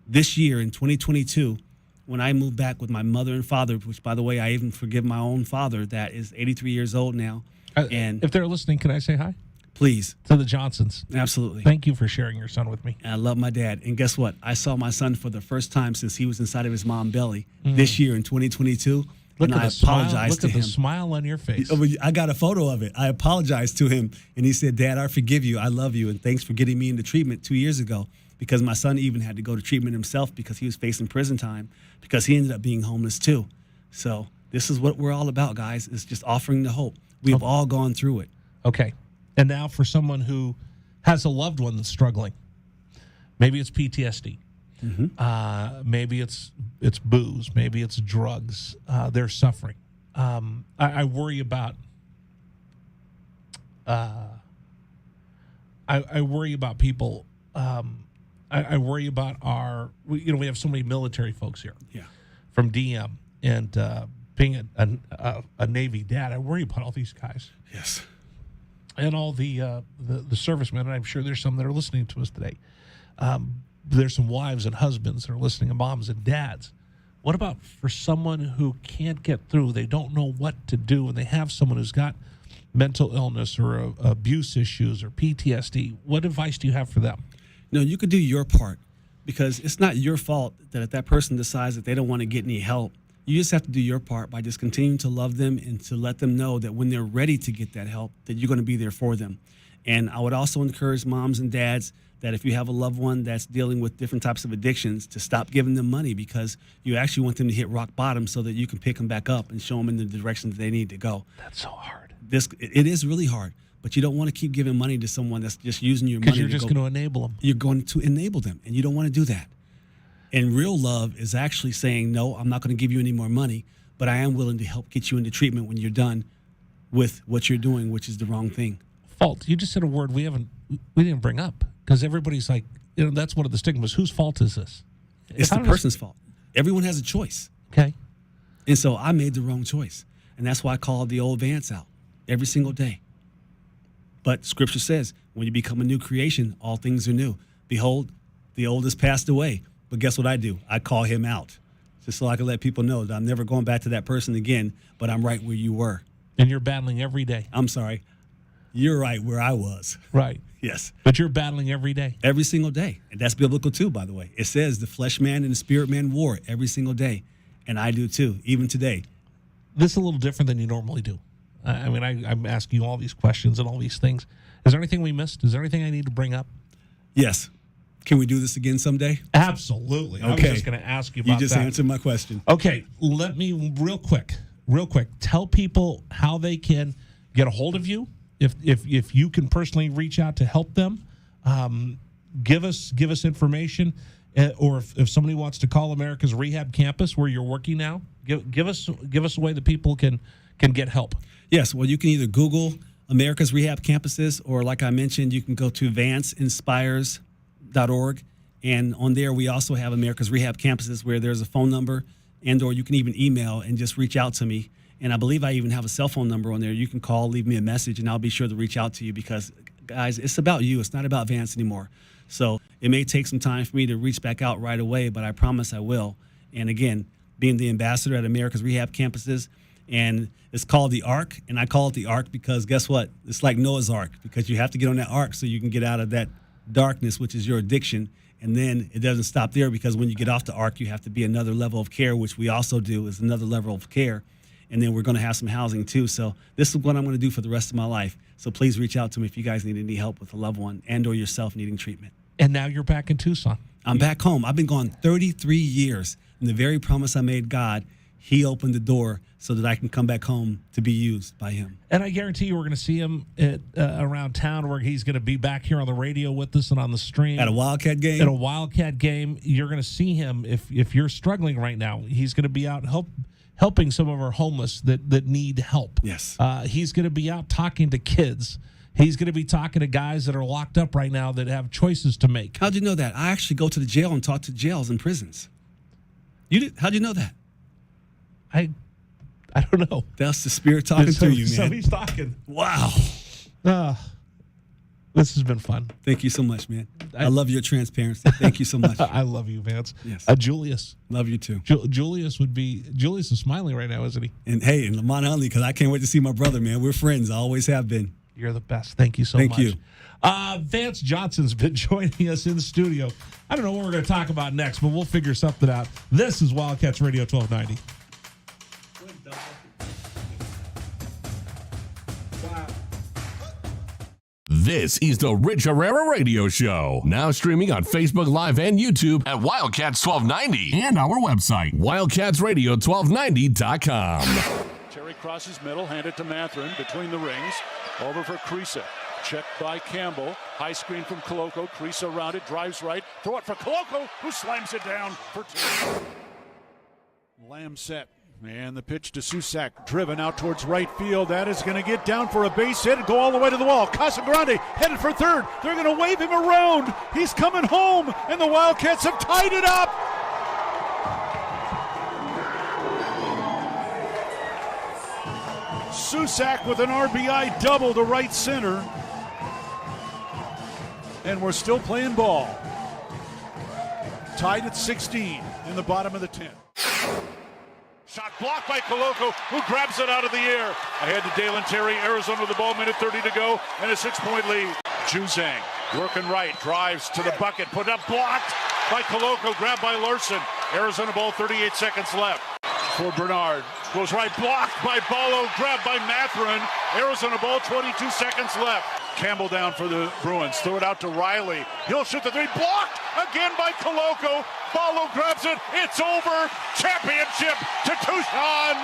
S2: this year in 2022, when I moved back with my mother and father, which, by the way, I even forgive my own father that is 83 years old now. And
S1: if they're listening, can I say hi?
S2: Please.
S1: To the Johnsons.
S2: Absolutely.
S1: Thank you for sharing your son with me.
S2: And I love my dad. And guess what? I saw my son for the first time since he was inside of his mom's belly this year in 2022.
S1: Look
S2: and
S1: at
S2: I apologized to him.
S1: Look at the smile on your face.
S2: I got a photo of it. I apologized to him, and he said, Dad, I forgive you. I love you, and thanks for getting me into treatment 2 years ago, because my son even had to go to treatment himself because he was facing prison time, because he ended up being homeless too. So this is what we're all about, guys. It's just offering the hope. We've all gone through it.
S1: Okay. And now for someone who has a loved one that's struggling, maybe it's PTSD. Maybe it's booze. Maybe it's drugs. They're suffering. I worry about. I worry about people. I worry about our. We have so many military folks here. Yeah. From DM and being a Navy dad, I worry about all these guys.
S2: Yes.
S1: And all the servicemen, and I'm sure there's some that are listening to us today. There's some wives and husbands that are listening, and moms and dads. What about for someone who can't get through? They don't know what to do, and they have someone who's got mental illness or abuse issues or PTSD. What advice do you have for them?
S2: No, you could do your part, because it's not your fault that if that person decides that they don't want to get any help. You just have to do your part by just continuing to love them and to let them know that when they're ready to get that help, that you're going to be there for them. And I would also encourage moms and dads that if you have a loved one that's dealing with different types of addictions, to stop giving them money, because you actually want them to hit rock bottom so that you can pick them back up and show them in the direction that they need to go.
S1: That's so hard.
S2: It is really hard, but you don't want to keep giving money to someone that's just using your money.
S1: Because you're just going to enable them.
S2: You're going to enable them, and you don't want to do that. And real love is actually saying, no, I'm not going to give you any more money, but I am willing to help get you into treatment when you're done with what you're doing, which is the wrong thing.
S1: Fault. You just said a word we didn't bring up, because everybody's like, that's one of the stigmas. Whose fault is this?
S2: It's the person's fault. Everyone has a choice.
S1: Okay.
S2: And so I made the wrong choice. And that's why I call the old Vance out every single day. But Scripture says, when you become a new creation, all things are new. Behold, the old has passed away. But guess what I do? I call him out, just so I can let people know that I'm never going back to that person again, but I'm right where you were.
S1: And you're battling every day.
S2: I'm sorry. You're right where I was.
S1: Right.
S2: Yes.
S1: But you're battling every day.
S2: Every single day. And that's biblical too, by the way. It says the flesh man and the spirit man war every single day. And I do too, even today.
S1: This is a little different than you normally do. I mean, I'm asking you all these questions and all these things. Is there anything we missed? Is there anything I need to bring up?
S2: Yes. Can we do this again someday?
S1: Absolutely.
S2: Okay.
S1: I was just going to ask you about that.
S2: You just answered my question.
S1: Okay. Let me real quick, tell people how they can get a hold of you. If you can personally reach out to help them, give us information. Or if somebody wants to call America's Rehab Campus where you're working now, give us a way that people can get help.
S2: Yes, well, you can either Google America's Rehab Campuses, or like I mentioned, you can go to vanceinspires.org, and on there we also have America's Rehab Campuses where there's a phone number, and or you can even email and just reach out to me. And I believe I even have a cell phone number on there. You can call, leave me a message, and I'll be sure to reach out to you because, guys, it's about you. It's not about Vance anymore. So it may take some time for me to reach back out right away, but I promise I will. And again, being the ambassador at America's Rehab Campuses, and it's called the Ark, and I call it the Ark because guess what? It's like Noah's Ark, because you have to get on that Ark so you can get out of that darkness, which is your addiction. And then it doesn't stop there, because when you get off the Ark, you have to be another level of care, which we also do, is another level of care. And then we're going to have some housing too. So this is what I'm going to do for the rest of my life. So please reach out to me if you guys need any help with a loved one and or yourself needing treatment.
S1: And now you're back in Tucson.
S2: I'm back home. I've been gone 33 years. And the very promise I made God, he opened the door so that I can come back home to be used by him.
S1: And I guarantee you we're going to see him at, around town, where he's going to be back here on the radio with us and on the stream.
S2: At a Wildcat game?
S1: At a Wildcat game. You're going to see him. If you're struggling right now, he's going to be out helping some of our homeless that need help.
S2: Yes.
S1: He's going to be out talking to kids. He's going to be talking to guys that are locked up right now that have choices to make.
S2: How'd you know that? I actually go to the jail and talk to jails and prisons. You did? How'd you know that?
S1: I don't know.
S2: That's the Spirit talking through you, man.
S1: So he's talking.
S2: Wow.
S1: This has been fun.
S2: Thank you so much, man. I love your transparency. Thank you so much.
S1: I love you, Vance.
S2: Yes.
S1: Julius.
S2: Love you too.
S1: Julius is smiling right now, isn't he?
S2: And hey, and Lamont Huntley, because I can't wait to see my brother, man. We're friends. I always have been.
S1: You're the best. Thank you so much.
S2: Thank you.
S1: Vance Johnson's been joining us in the studio. I don't know what we're going to talk about next, but we'll figure something out. This is Wildcats Radio 1290.
S3: This is the Rich Herrera Radio Show. Now streaming on Facebook Live and YouTube at Wildcats 1290 and our website, wildcatsradio1290.com.
S4: Terry crosses middle, hand it to Mathurin between the rings. Over for Creasa. Checked by Campbell. High screen from Koloko. Creasa around it, drives right. Throw it for Koloko, who slams it down for two. Lamb set. And the pitch to Susak, driven out towards right field. That is going to get down for a base hit and go all the way to the wall. Casagrande headed for third. They're going to wave him around. He's coming home, and the Wildcats have tied it up. Susak with an RBI double to right center. And we're still playing ball. Tied at 16 in the bottom of the 10th. Shot blocked by Koloko, who grabs it out of the air. Ahead to Dalen Terry, Arizona with the ball, minute 30 to go, and a 6-point lead. Juzang working right, drives to the bucket, put up, blocked by Koloko, grabbed by Larson. Arizona ball, 38 seconds left. For Bernard, goes right, blocked by Ballo, grabbed by Mathurin. Arizona ball, 22 seconds left. Campbell down for the Bruins, throw it out to Riley. He'll shoot the three, blocked again by Koloko. Ballo grabs it, it's over. Championship to Tucson.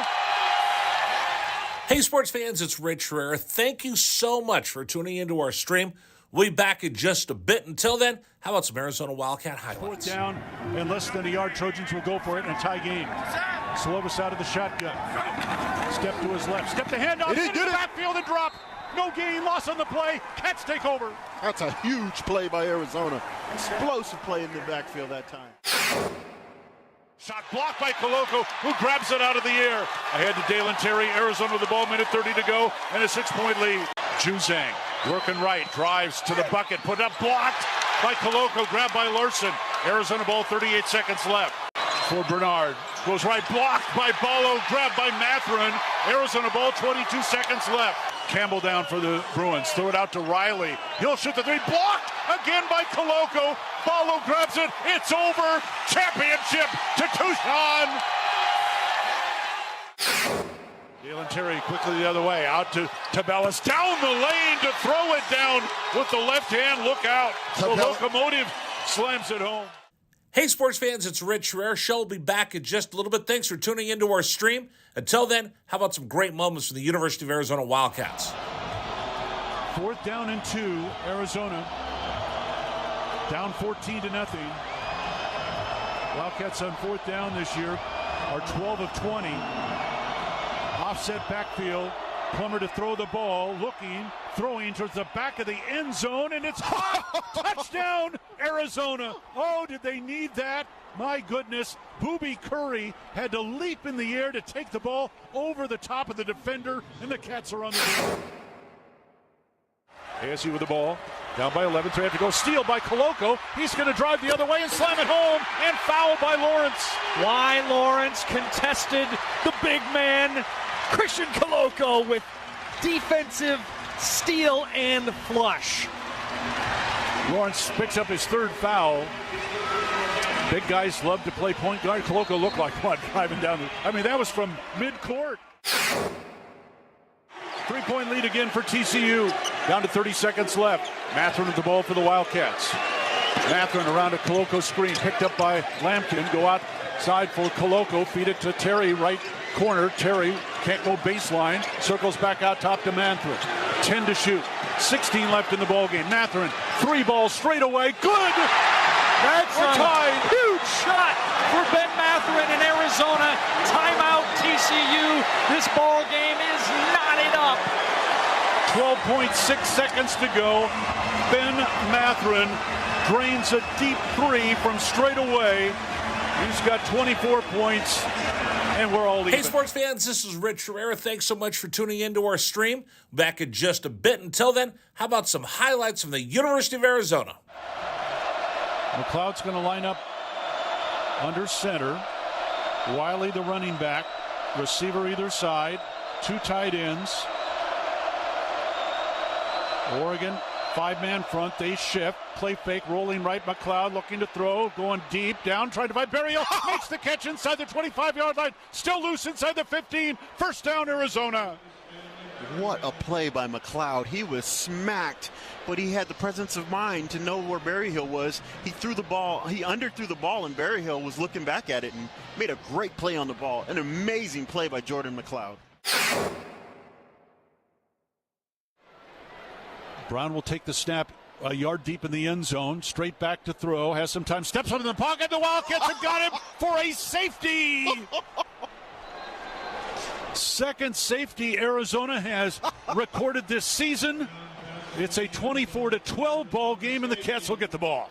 S1: Hey, sports fans, it's Rich Herrera. Thank you so much for tuning into our stream. We'll be back in just a bit. Until then, how about some Arizona Wildcat highlights?
S4: Fourth down, and less than a yard. Trojans will go for it in a tie game. Slovis out of the shotgun. Step to his left. Step the handoff. Into the backfield and drop. No gain, loss on the play. Cats take over.
S5: That's a huge play by Arizona. Explosive play in the backfield that time.
S4: Shot blocked by Koloko, who grabs it out of the air. Ahead to Dalen Terry, Arizona with the ball, minute 30 to go, and a 6-point lead. Juzang working right, drives to the bucket, put up, blocked by Koloko, grabbed by Larson. Arizona ball, 38 seconds left. For Bernard, goes right, blocked by Ballo, grabbed by Mathurin. Arizona ball, 22 seconds left. Campbell down for the Bruins, throw it out to Riley. He'll shoot the three, blocked again by Koloko. Ballo grabs it, it's over. Championship to Tucson. Dalen Terry quickly the other way, out to Tabellis, down the lane to throw it down with the left hand. Look out. The locomotive slams it home.
S1: Hey, sports fans, it's Rich Herrera. Show will be back in just a little bit. Thanks for tuning into our stream. Until then, how about some great moments from the University of Arizona Wildcats?
S4: 4th down and 2, Arizona. Down 14-0. Wildcats on 4th down this year are 12 of 20. Offset backfield. Plummer to throw the ball, looking, throwing towards the back of the end zone, and it's caught! Touchdown, Arizona! Oh, did they need that? My goodness, Booby Curry had to leap in the air to take the ball over the top of the defender, and the Cats are on the field. ASU with the ball, down by 11, so they have to go. Steal by Koloko. He's going to drive the other way and slam it home, and foul by Lawrence.
S6: Why Lawrence contested the big man, Christian Koloko, with defensive steal and flush.
S4: Lawrence picks up his 3rd foul. Big guys love to play point guard. Koloko looked like what, driving down that was from mid-court. 3-point lead again for TCU. Down to 30 seconds left. Mathurin with the ball for the Wildcats. Mathurin around a Koloko screen, picked up by Lampkin. Go outside for Koloko, feed it to Terry, right corner. Terry can't go baseline, circles back out top to Mathurin. 10 to shoot, 16 left in the ballgame. Mathurin, 3 balls straight away, good!
S6: That's
S4: We're
S6: a
S4: tied.
S6: huge shot for Ben Mathurin in Arizona. Timeout TCU. This ball game is knotted up.
S4: 12.6 seconds to go. Ben Mathurin drains a deep 3 from straight away. He's got 24 points, and we're all even.
S1: Hey, sports fans, this is Rich Herrera. Thanks so much for tuning into our stream. Back in just a bit. Until then, how about some highlights from the University of Arizona?
S4: McLeod's going to line up under center. Wiley, the running back. Receiver either side. 2 tight ends. Oregon, 5-man front. They shift. Play fake, rolling right. McLeod looking to throw. Going deep. Down, trying to find Berrios. Makes the catch inside the 25-yard line. Still loose inside the 15. First down, Arizona.
S5: What a play by McLeod. He was smacked, but he had the presence of mind to know where Berryhill was. He threw the ball. He underthrew the ball, and Berryhill was looking back at it and made a great play on the ball. An amazing play by Jordan McLeod.
S4: Brown will take the snap a yard deep in the end zone. Straight back to throw. Has some time. Steps out of the pocket. The Wildcats have got him for a safety. Second safety Arizona has recorded this season. It's a 24-12 ball game, and the Cats will get the ball.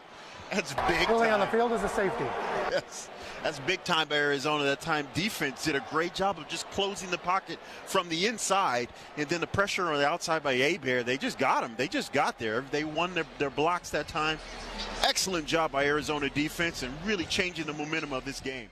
S5: That's big
S7: Early
S5: time.
S7: on the field is a safety.
S5: Yes. That's big time by Arizona. That time defense did a great job of just closing the pocket from the inside, and then the pressure on the outside by Abear, they just got him. They just got there. They won their blocks that time. Excellent job by Arizona defense and really changing the momentum of this game.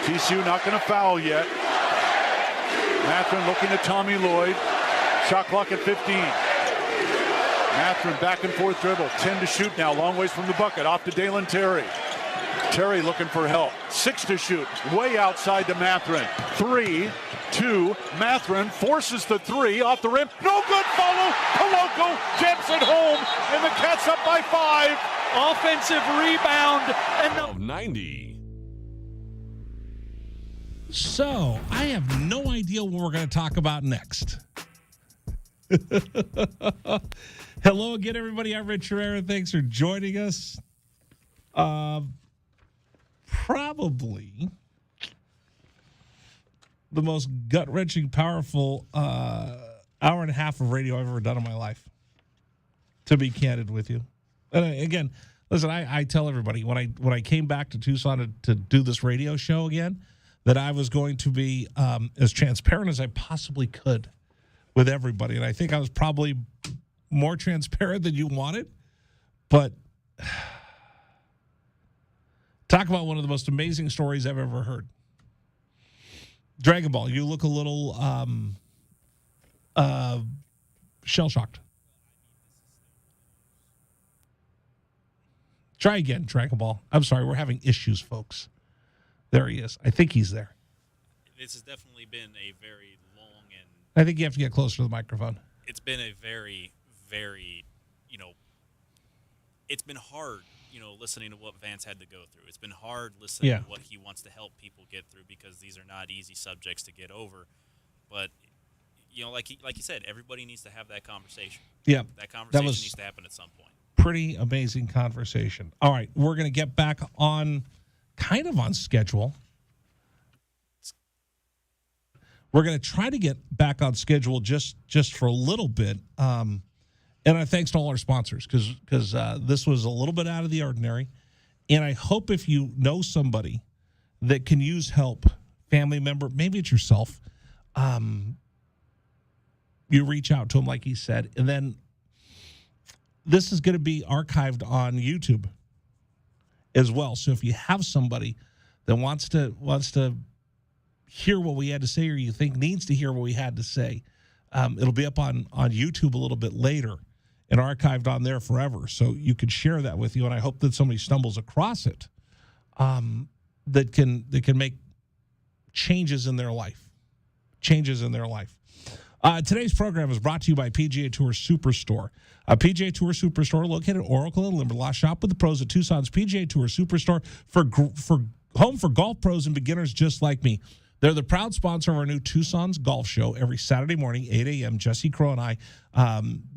S4: TCU not going to foul yet. Mathurin looking at Tommy Lloyd. Shot clock at 15. Mathurin back and forth dribble. 10 to shoot now. Long ways from the bucket. Off to Dalen Terry. Terry looking for help. 6 to shoot. Way outside to Mathurin. 3, 2. Mathurin forces the 3 off the rim. No good. Follow. Koloko jams it home. And the Cats up by 5.
S6: Offensive rebound. And the
S3: 90.
S1: So, I have no idea what we're going to talk about next. Hello again, everybody. I'm Rich Herrera. Thanks for joining us. Probably the most gut-wrenching, powerful hour and a half of radio I've ever done in my life, to be candid with you. And again, listen, I tell everybody when I came back to Tucson to do this radio show again, that I was going to be as transparent as I possibly could with everybody. And I think I was probably more transparent than you wanted. But talk about one of the most amazing stories I've ever heard. Dragon Ball, you look a little shell-shocked. Try again, Dragon Ball. I'm sorry, we're having issues, folks. There he is. I think he's there.
S7: This has definitely been a very long and...
S1: I think you have to get closer to the microphone.
S7: It's been a very, very, it's been hard, listening to what Vance had to go through. It's been hard listening to what he wants to help people get through because these are not easy subjects to get over. But, like he said, everybody needs to have that conversation.
S1: Yeah.
S7: That conversation needs to happen at some point.
S1: Pretty amazing conversation. All right, we're going to get back on schedule. We're going to try to get back on schedule just for a little bit. And our thanks to all our sponsors because this was a little bit out of the ordinary. And I hope if you know somebody that can use help, family member, maybe it's yourself, you reach out to them like he said. And then this is going to be archived on YouTube as well. So if you have somebody that wants to hear what we had to say or you think needs to hear what we had to say, it'll be up on YouTube a little bit later and archived on there forever. So you could share that with you. And I hope that somebody stumbles across it that can make changes in their life. Today's program is brought to you by PGA Tour Superstore. PGA Tour Superstore located at Oracle and Limberlost. Shop with the pros at Tucson's PGA Tour Superstore for home for golf pros and beginners just like me. They're the proud sponsor of our new Tucson's Golf Show every Saturday morning, 8 a.m. Jesse Crow and I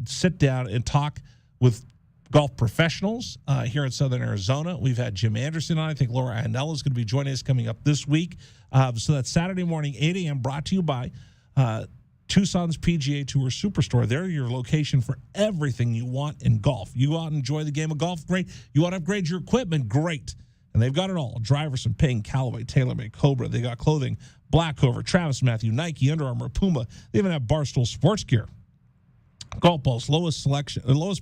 S1: sit down and talk with golf professionals here in Southern Arizona. We've had Jim Anderson on. I think Laura Anella is going to be joining us coming up this week. So that's Saturday morning, 8 a.m., brought to you by Tucson's PGA Tour Superstore. They're your location for everything you want in golf. You go out and enjoy the game of golf, great. You want to upgrade your equipment, great. And they've got it all. Driverson, Ping, Callaway, TaylorMade, Cobra. They got clothing, Black Clover, Travis Matthew, Nike, Under Armour, Puma. They even have Barstool sports gear. Golf balls, lowest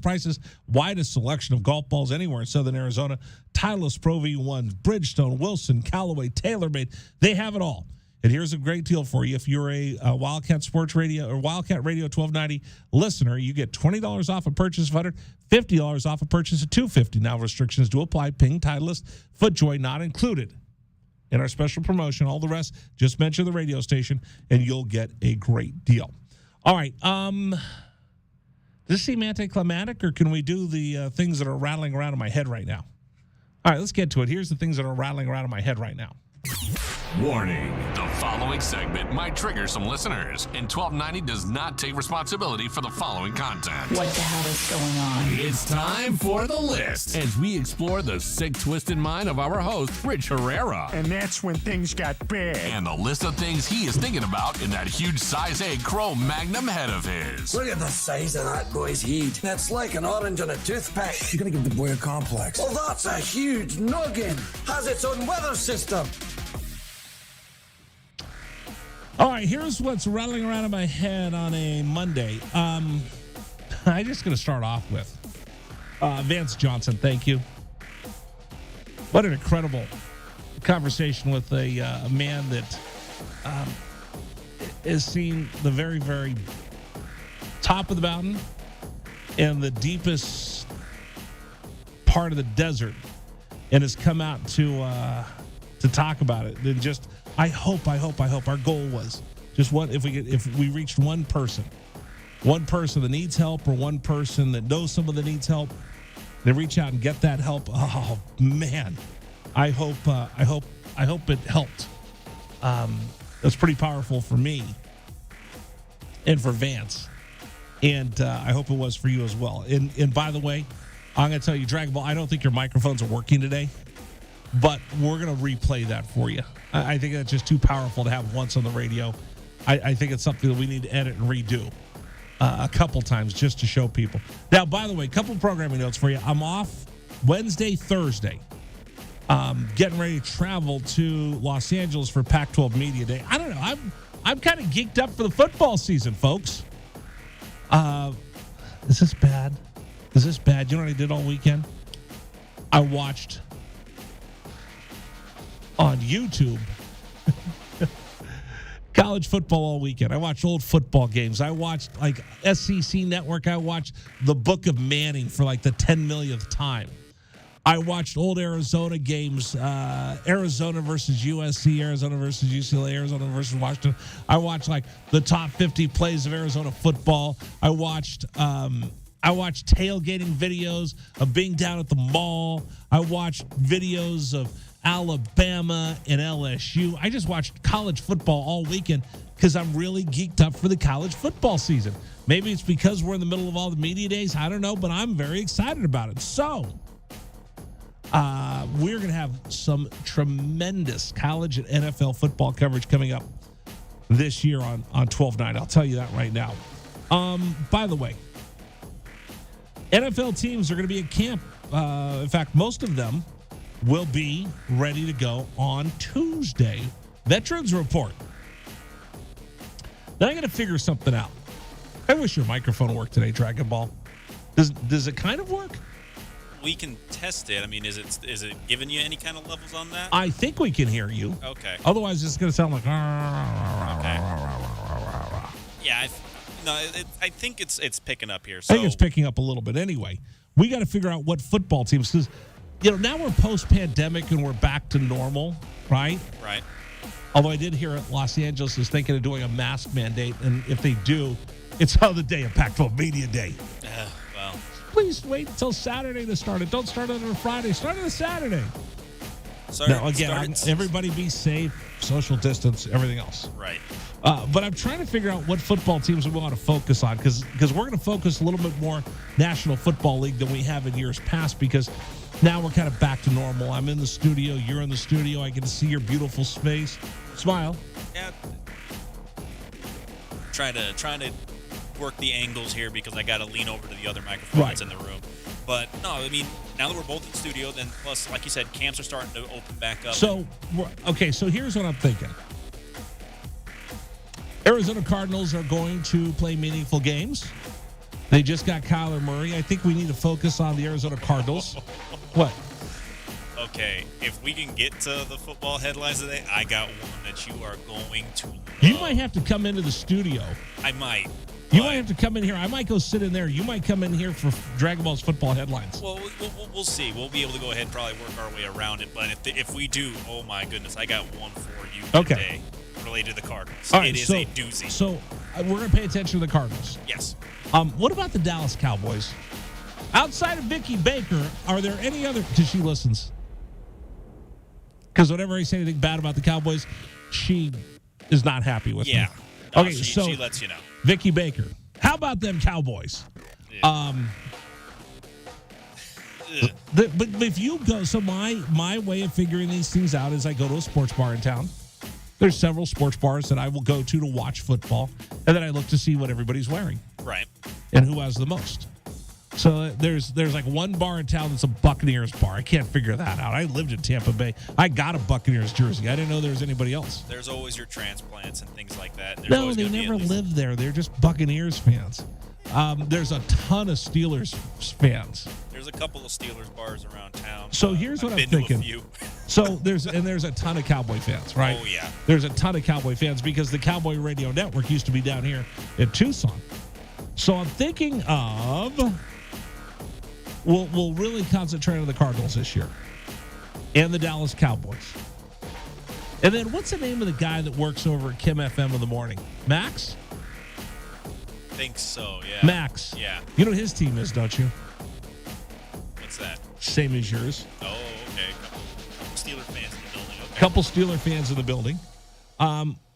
S1: prices, widest selection of golf balls anywhere in Southern Arizona. Titleist Pro V1s, Bridgestone, Wilson, Callaway, TaylorMade. They have it all. And here's a great deal for you. If you're a Wildcat Sports Radio or Wildcat Radio 1290 listener, you get $20 off a purchase of $100, $50 off a purchase of $250. Now restrictions do apply. Ping, Titleist, FootJoy not included in our special promotion. All the rest, just mention the radio station, and you'll get a great deal. All right. Does this seem anticlimactic, or can we do the things that are rattling around in my head right now? All right, let's get to it. Here's the things that are rattling around in my head right now.
S3: Warning. The following segment might trigger some listeners, and 1290 does not take responsibility for the following content.
S8: What the hell is going on?
S3: It's time for the list as we explore the sick, twisted mind of our host, Rich Herrera.
S9: And that's when things got bad.
S3: And the list of things he is thinking about in that huge size 8 Chrome Magnum head of his.
S10: Look at the size of that boy's head. That's like an orange on a toothpick.
S9: You're gonna give the boy a complex.
S10: Well, that's a huge noggin. Has its own weather system.
S1: All right, here's what's rattling around in my head on a Monday. I'm just going to start off with Vance Johnson. Thank you. What an incredible conversation with a man that has seen the very, very top of the mountain and the deepest part of the desert, and has come out to talk about it. And just, I hope our goal was just if we reached one person that needs help, or one person that knows someone that needs help, they reach out and get that help. Oh man, I hope it helped. That's pretty powerful for me and for Vance, and I hope it was for you as well. And by the way, I'm going to tell you, Dragon Ball, I don't think your microphones are working today, but we're going to replay that for you. I think that's just too powerful to have once on the radio. I think it's something that we need to edit and redo a couple times just to show people. Now, by the way, a couple programming notes for you. I'm off Wednesday, Thursday. Getting ready to travel to Los Angeles for Pac-12 Media Day. I don't know. I'm kind of geeked up for the football season, folks. Is this bad? You know what I did all weekend? I watched on YouTube college football all weekend. I watched old football games. I watched like SEC Network. I watched The Book of Manning for like the 10 millionth time. I watched old Arizona games, Arizona versus USC, Arizona versus UCLA, Arizona versus Washington. I watched like the top 50 plays of Arizona football. I watched tailgating videos of being down at the mall. I watched videos of Alabama and LSU. I just watched college football all weekend because I'm really geeked up for the college football season. Maybe it's because we're in the middle of all the media days. I don't know, but I'm very excited about it. So we're going to have some tremendous college and NFL football coverage coming up this year on 12-9. I'll tell you that right now. By the way, NFL teams are going to be at camp. In fact, most of them will be ready to go on Tuesday. Veterans report. Then I got to figure something out. I wish your microphone worked today, Dragon Ball. Does it kind of work?
S7: We can test it. I mean, is it giving you any kind of levels on that?
S1: I think we can hear you.
S7: Okay.
S1: Otherwise, it's going to sound like.
S7: Okay. Yeah. I think it's picking up here. So.
S1: I think it's picking up a little bit. Anyway, we got to figure out what football teams, because now we're post-pandemic and we're back to normal, right?
S7: Right.
S1: Although I did hear Los Angeles is thinking of doing a mask mandate, and if they do, it's on the day of Pac-12 Media Day.
S7: Well.
S1: Please wait until Saturday to start it. Don't start it on a Friday. Start it on a Saturday. Everybody be safe, social distance, everything else.
S7: Right.
S1: But I'm trying to figure out what football teams we want to focus on, because we're going to focus a little bit more National Football League than we have in years past, because now we're kind of back to normal. I'm in the studio. You're in the studio. I get to see your beautiful face. Smile.
S7: Yeah. Trying to work the angles here because I got to lean over to the other microphone that's in the room. But no, I mean, now that we're both in the studio, then plus, like you said, camps are starting to open back up.
S1: So here's what I'm thinking. Arizona Cardinals are going to play meaningful games. They just got Kyler Murray. I think we need to focus on the Arizona Cardinals. What?
S7: Okay, if we can get to the football headlines today, I got one that you are going to love.
S1: You might have to come into the studio.
S7: I might.
S1: You might have to come in here. I might go sit in there. You might come in here for Dragon Ball's football headlines.
S7: Well, we'll see. We'll be able to go ahead and probably work our way around it. But if we do, oh my goodness, I got one for you today related to the Cardinals.
S1: All right,
S7: it is a doozy.
S1: So we're going to pay attention to the Cardinals.
S7: Yes.
S1: What about the Dallas Cowboys? Outside of Vicky Baker, are there any other? Because she listens. Because whenever I say anything bad about the Cowboys, she is not happy with me.
S7: No,
S1: okay,
S7: she lets you know.
S1: Vicky Baker. How about them Cowboys?
S7: Yeah.
S1: But if you go, so my way of figuring these things out is I go to a sports bar in town. There's several sports bars that I will go to watch football, and then I look to see what everybody's wearing.
S7: Right.
S1: And who has the most. So there's like one bar in town that's a Buccaneers bar. I can't figure that out. I lived in Tampa Bay. I got a Buccaneers jersey. I didn't know there was anybody else.
S7: There's always your transplants and things like that.
S1: No, they never lived there. They're just Buccaneers fans. There's a ton of Steelers fans.
S7: There's a couple of Steelers bars around town.
S1: So here's what I'm
S7: been
S1: thinking.
S7: To a few.
S1: So there's a ton of Cowboy fans, right?
S7: Oh yeah.
S1: There's a ton of Cowboy fans because the Cowboy Radio Network used to be down here in Tucson. So I'm thinking of we'll really concentrate on the Cardinals this year and the Dallas Cowboys. And then what's the name of the guy that works over at Kim FM in the morning? Max?
S7: I think so, yeah.
S1: Max.
S7: Yeah.
S1: You know what his team is, don't you?
S7: What's that?
S1: Same as yours.
S7: Oh, okay. Couple Steeler fans in the building. Okay.
S1: Couple Steeler fans in the building.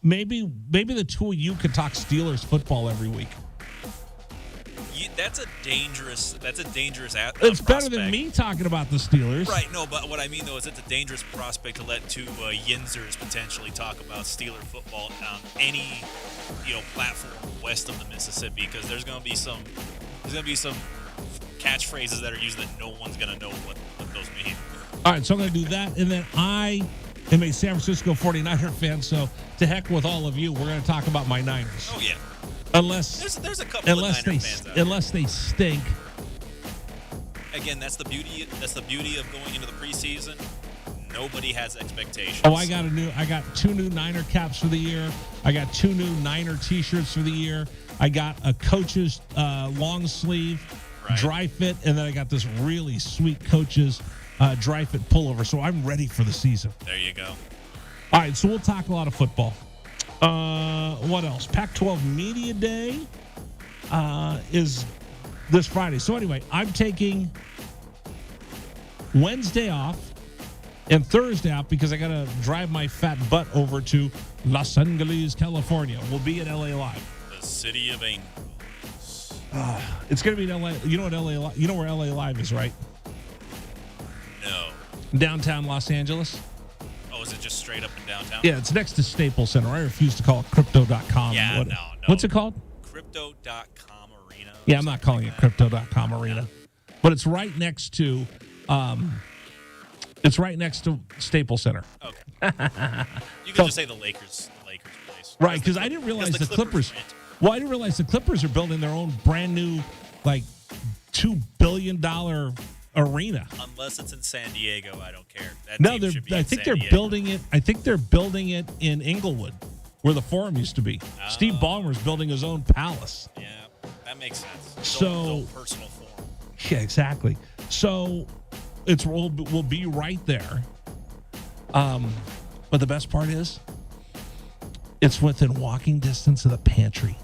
S1: Maybe the two of you could talk Steelers football every week.
S7: That's a dangerous
S1: It's better than me talking about the Steelers.
S7: Right, no, but what I mean, though, is it's a dangerous prospect to let two Yinzers potentially talk about Steeler football on any, platform west of the Mississippi, because there's going to be some catchphrases that are used that no one's going to know what those mean.
S1: All right, so I'm going to do that, and then I am a San Francisco 49er fan, so to heck with all of you. We're going to talk about my Niners.
S7: Oh, yeah.
S1: Unless
S7: there's a couple of Niner fans out
S1: unless they stink.
S7: Again, that's the beauty of going into the preseason. Nobody has expectations.
S1: Oh, I got 2 new Niner caps for the year. I got 2 new Niner T-shirts for the year. I got a coach's long sleeve dry fit, and then I got this really sweet coach's dry fit pullover. So I'm ready for the season.
S7: There you go.
S1: All right, so we'll talk a lot of football. What else? Pac-12 Media Day is this Friday. So anyway, I'm taking Wednesday off and Thursday off because I got to drive my fat butt over to Los Angeles, California. We'll be at LA Live.
S7: The city of angels.
S1: It's going to be in LA. You know where LA Live is, right?
S7: No.
S1: Downtown Los Angeles.
S7: Oh, is it just straight up in downtown?
S1: Yeah, it's next to Staples Center. I refuse to call it Crypto.com.
S7: Yeah, no.
S1: What's it called?
S7: Crypto.com Arena.
S1: Yeah, I'm not calling it Crypto.com Arena. But it's right next to Staples Center.
S7: Okay. You can just say the Lakers place.
S1: Right, because I didn't realize the Clippers. Well, I didn't realize the Clippers are building their own brand new, $2 billion arena.
S7: Unless it's in San Diego, I don't care.
S1: I think they're building it. I think they're building it in Inglewood, where the Forum used to be.
S7: Oh.
S1: Steve Ballmer's building his own palace.
S7: Yeah, that makes sense. His
S1: So
S7: own personal forum.
S1: Yeah, exactly. So we'll be right there. But the best part is, it's within walking distance of the pantry.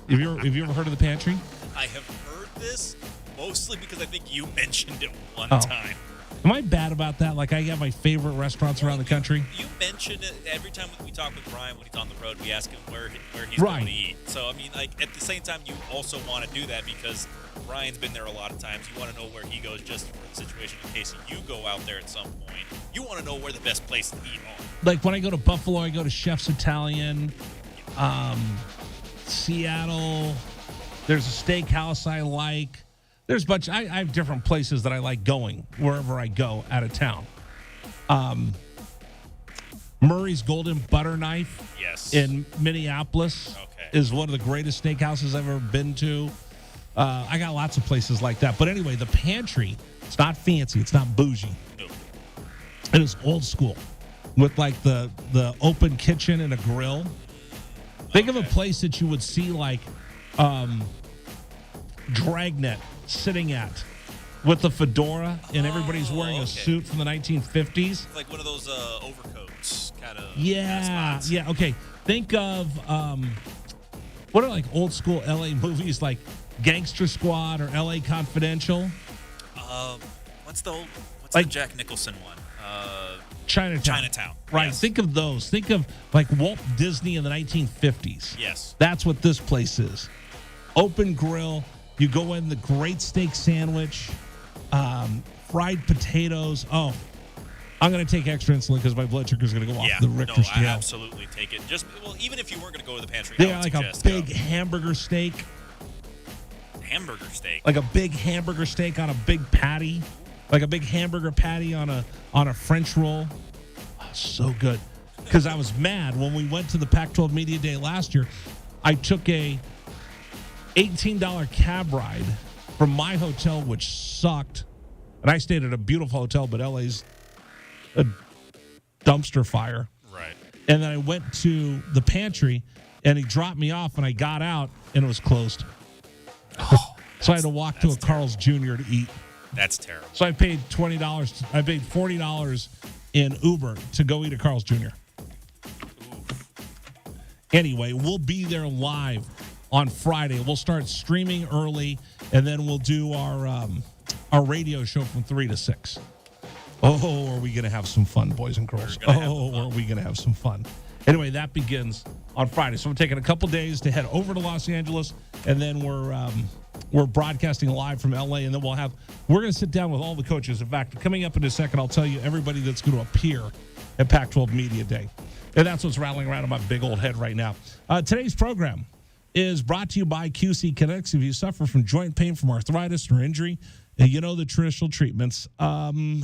S1: Have you ever heard of the pantry?
S7: I have heard this mostly because I think you mentioned it one
S1: Oh.
S7: time.
S1: Am I bad about that? Like, I got my favorite restaurants around the country.
S7: You mention it every time we talk with Brian when he's on the road. We ask him where he's
S1: Right.
S7: going to eat. So I mean, at the same time, you also want to do that because Brian's been there a lot of times. You want to know where he goes just for the situation in case you go out there at some point. You want to know where the best place to eat are.
S1: Like when I go to Buffalo, I go to Chef's Italian. Seattle, there's a steakhouse I like. There's a bunch. I have different places that I like going wherever I go out of town. Murray's Golden Butter Knife in Minneapolis is one of the greatest steakhouses I've ever been to. I got lots of places like that. But anyway, the pantry, it's not fancy. It's not bougie.
S7: No.
S1: It is old school with the open kitchen and a grill. Think of a place that you would see Dragnet sitting at with the fedora and everybody's wearing a suit from the 1950s.
S7: Like one of those overcoats kind of.
S1: Yeah. Yeah. Okay. Think of what are old school LA movies like Gangster Squad or LA Confidential?
S7: What's the Jack Nicholson one? Chinatown.
S1: Right.
S7: Yes.
S1: Think of those. Think of Walt Disney in the 1950s.
S7: Yes.
S1: That's what this place is. Open grill. You go in, the great steak sandwich, fried potatoes. Oh, I'm going to take extra insulin because my blood sugar is going to go off the Richter scale.
S7: I absolutely take it. Even if you weren't going to go to the pantry,
S1: they got a big hamburger steak.
S7: Hamburger steak.
S1: Like a big hamburger steak on a big patty. Like a big hamburger patty on a French roll. Oh, so good. Because I was mad when we went to the Pac-12 Media Day last year. I took a $18 cab ride from my hotel, which sucked. And I stayed at a beautiful hotel, but LA's a dumpster fire.
S7: Right.
S1: And then I went to the pantry, and he dropped me off, and I got out, and it was closed. So I had to walk to a Carl's Jr. to eat.
S7: That's terrible.
S1: So I paid $20. I paid $40 in Uber to go eat at Carl's Jr. Anyway, we'll be there live on Friday. We'll start streaming early, and then we'll do our radio show from 3 to 6. Oh, are we going to have some fun, boys and girls? Oh, are we going to have some fun? Anyway, that begins on Friday. So I'm taking a couple days to head over to Los Angeles, and then we're broadcasting live from LA, and then we're going to sit down with all the coaches. In fact, coming up in a second, I'll tell you everybody that's going to appear at Pac-12 Media Day. And that's what's rattling around in my big old head right now. Today's program is brought to you by QC Kinetics. If you suffer from joint pain from arthritis or injury, you know the traditional treatments, they're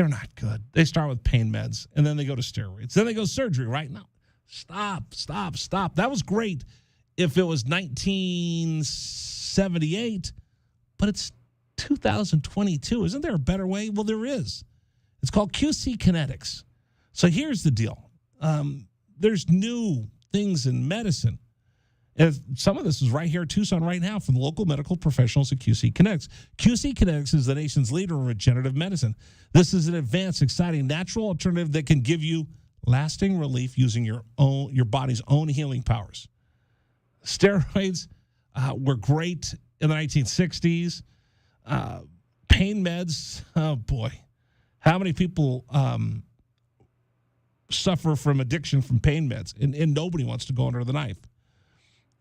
S1: not good. They start with pain meds, and then they go to steroids. Then they go surgery, right? No, stop. That was great if it was 1978, but it's 2022. Isn't there a better way? Well, there is. It's called QC Kinetics. So here's the deal. There's new things in medicine. And some of this is right here in Tucson right now from the local medical professionals at QC Kinetics. QC Kinetics is the nation's leader in regenerative medicine. This is an advanced, exciting, natural alternative that can give you lasting relief using your body's own healing powers. Steroids were great in the 1960s. Pain meds, oh boy. How many people suffer from addiction from pain meds? And nobody wants to go under the knife.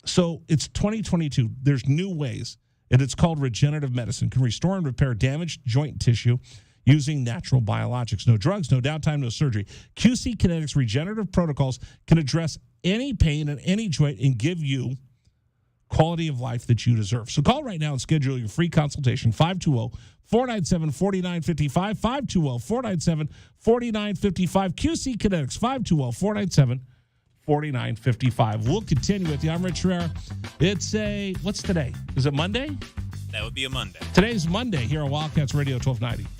S1: So it's 2022. There's new ways, and it's called regenerative medicine. Can restore and repair damaged joint tissue using natural biologics. No drugs, no downtime, no surgery. QC Kinetics regenerative protocols can address any pain in any joint and give you quality of life that you deserve. So call right now and schedule your free consultation, 520-497-4955, 520-497-4955, QC Kinetics, 520-497-4955. We'll continue with you. I'm Rich Herrera. What's today? Is it Monday?
S7: That would be a Monday.
S1: Today's Monday here on Wildcats Radio 1290.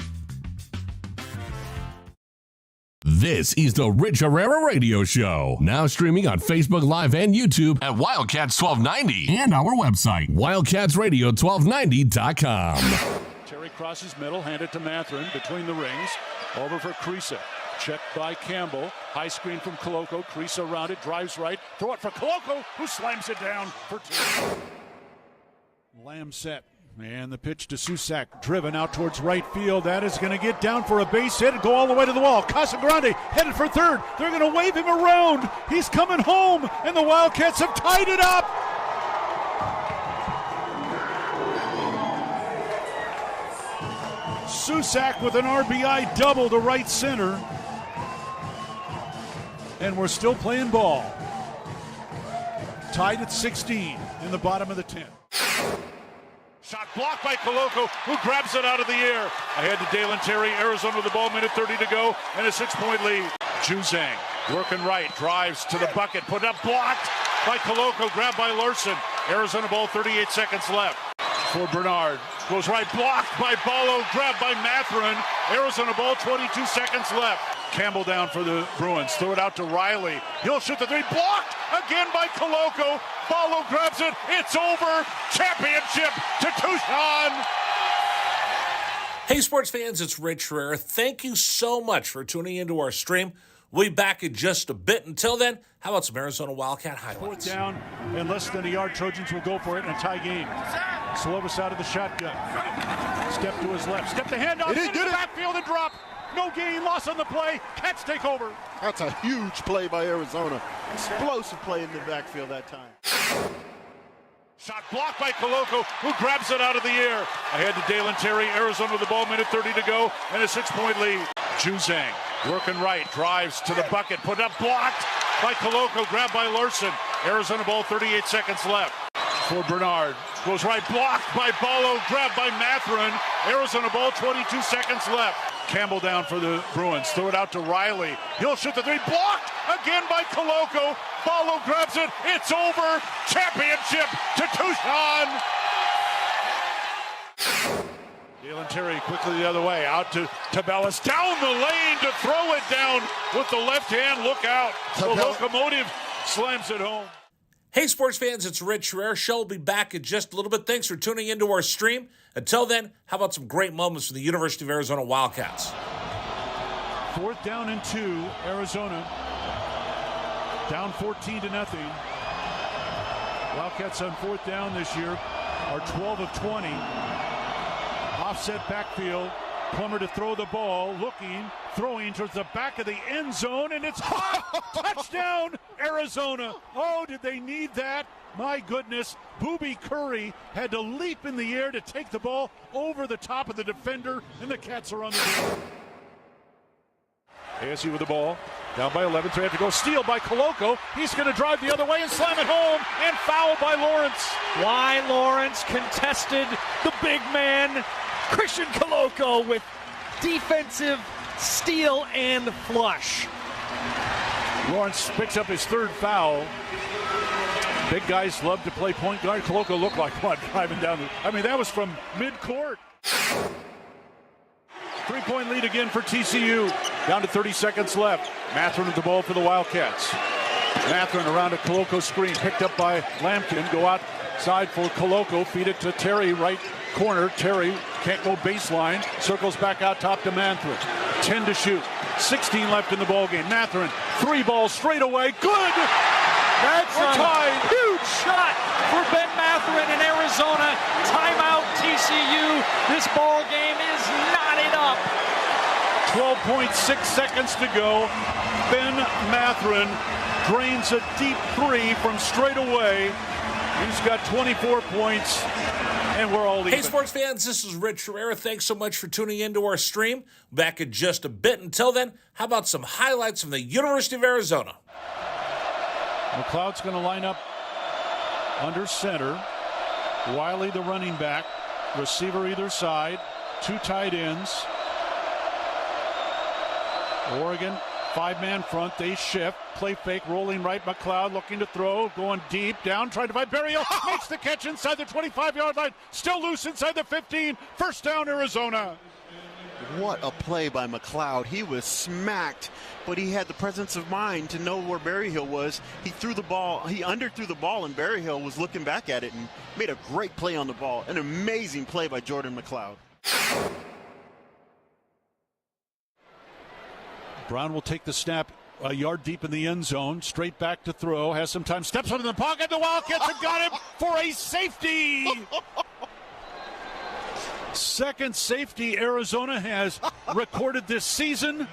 S3: This is the Rich Herrera Radio Show. Now streaming on Facebook Live and YouTube at Wildcats 1290 and our website, wildcatsradio1290.com.
S4: Terry crosses middle, hand it to Matherin between the rings. Over for Creasa. Checked by Campbell. High screen from Koloko. Creasa around it, drives right. Throw it for Koloko, who slams it down for two. Lamb set. And the pitch to Susak, driven out towards right field. That is going to get down for a base hit and go all the way to the wall. Casagrande headed for third. They're going to wave him around. He's coming home, and the Wildcats have tied it up. Susak with an RBI double to right center. And we're still playing ball. Tied at 16 in the bottom of the 10th. Shot blocked by Koloko, who grabs it out of the air. Ahead to Dalen Terry, Arizona with the ball, minute 30 to go, and a 6-point lead. Juzang working right, drives to the bucket, put up, blocked by Koloko, grabbed by Larson. Arizona ball, 38 seconds left. For Bernard, goes right, blocked by Ballo, grabbed by Matherin. Arizona ball, 22 seconds left. Campbell down for the Bruins, throw it out to Riley. He'll shoot the three, blocked again by Koloko. Ballo grabs it, it's over. Championship to Tucson.
S1: Hey, sports fans, it's Rich Herrera. Thank you so much for tuning into our stream. We'll be back in just a bit. Until then, how about some Arizona Wildcat highlights?
S4: Fourth down and less than a yard. Trojans will go for it in a tie game. Slovis out of the shotgun. Step to his left. Step the handoff. It is good. Backfield and drop. No gain, loss on the play. Cats take over.
S5: That's a huge play by Arizona. Explosive play in the backfield that time.
S4: Shot blocked by Koloko, who grabs it out of the air. Ahead to Dalen Terry, Arizona with the ball, minute 30 to go, and a 6-point lead. Juzang working right, drives to the bucket, put up, blocked by Koloko, grabbed by Larson. Arizona ball, 38 seconds left. For Bernard, goes right, blocked by Ballo, grabbed by Matherin. Arizona ball, 22 seconds left. Campbell down for the Bruins. Throw it out to Riley. He'll shoot the three. Blocked again by Koloko. Follow grabs it. It's over. Championship to Tucson. Dalen Terry quickly the other way. Out to Tabellis. Down the lane to throw it down with the left hand. Look out. The Locomotive slams it home.
S11: Hey, sports fans, it's Rich Herrera. Show will be back in just a little bit. Thanks for tuning into our stream. Until then, how about some great moments for the University of Arizona Wildcats?
S4: 4th down and 2, Arizona. Down 14-0. Wildcats on 4th down this year are 12 of 20. Offset backfield. Plummer to throw the ball, throwing towards the back of the end zone, and it's touchdown, Arizona. Oh, did they need that? My goodness, Booby Curry had to leap in the air to take the ball over the top of the defender, and the Cats are on the board. ASU with the ball, down by 11, so they have to go. Steal by Koloko. He's going to drive the other way and slam it home, and foul by Lawrence.
S6: Why Lawrence contested the big man, Christian Koloko, with defensive steal and flush.
S4: Lawrence picks up his 3rd foul. Big guys love to play point guard. Koloko looked like what, driving down that was from midcourt. 3-point lead again for TCU. Down to 30 seconds left. Matherin with the ball for the Wildcats. Matherin around a Koloko screen, picked up by Lampkin. Go outside for Koloko. Feed it to Terry, right corner. Terry can't go baseline. Circles back out top to Matherin. 10 to shoot. 16 left in the ballgame. Matherin, 3 balls straight away. Good!
S6: That's
S4: We're tied.
S6: A huge shot for Ben Matherin in Arizona. Timeout TCU. This ball game is knotted up.
S4: 12.6 seconds to go. Ben Matherin drains a deep 3 from straight away. He's got 24 points, and we're all even.
S11: Hey, sports fans, this is Rich Herrera. Thanks so much for tuning into our stream. Back in just a bit. Until then, how about some highlights from the University of Arizona?
S4: McLeod's going to line up under center. Wiley, the running back. Receiver either side. 2 tight ends. Oregon, 5-man front. They shift. Play fake, rolling right. McLeod looking to throw. Going deep. Down, trying to find Berrios. Makes the catch inside the 25-yard line. Still loose inside the 15. First down, Arizona.
S5: What a play by McLeod. He was smacked, but he had the presence of mind to know where Berryhill was. He threw the ball. He underthrew the ball, and Berryhill was looking back at it and made a great play on the ball. An amazing play by Jordan McLeod.
S4: Brown will take the snap a yard deep in the end zone. Straight back to throw. Has some time. Steps up in the pocket. The Wildcats have got him for a safety. Second safety Arizona has recorded this season.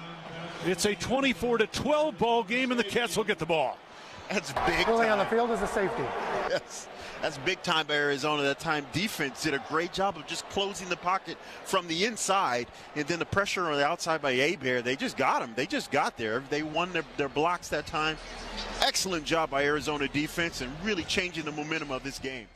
S4: It's a 24-12 ball game, and the Cats will get the ball.
S5: That's big.
S9: Really on the field is a safety.
S5: Yes. That's big time by Arizona. That time defense did a great job of just closing the pocket from the inside, and then the pressure on the outside by Abear. They just got him. They just got there. They won their blocks that time. Excellent job by Arizona defense and really changing the momentum of this game.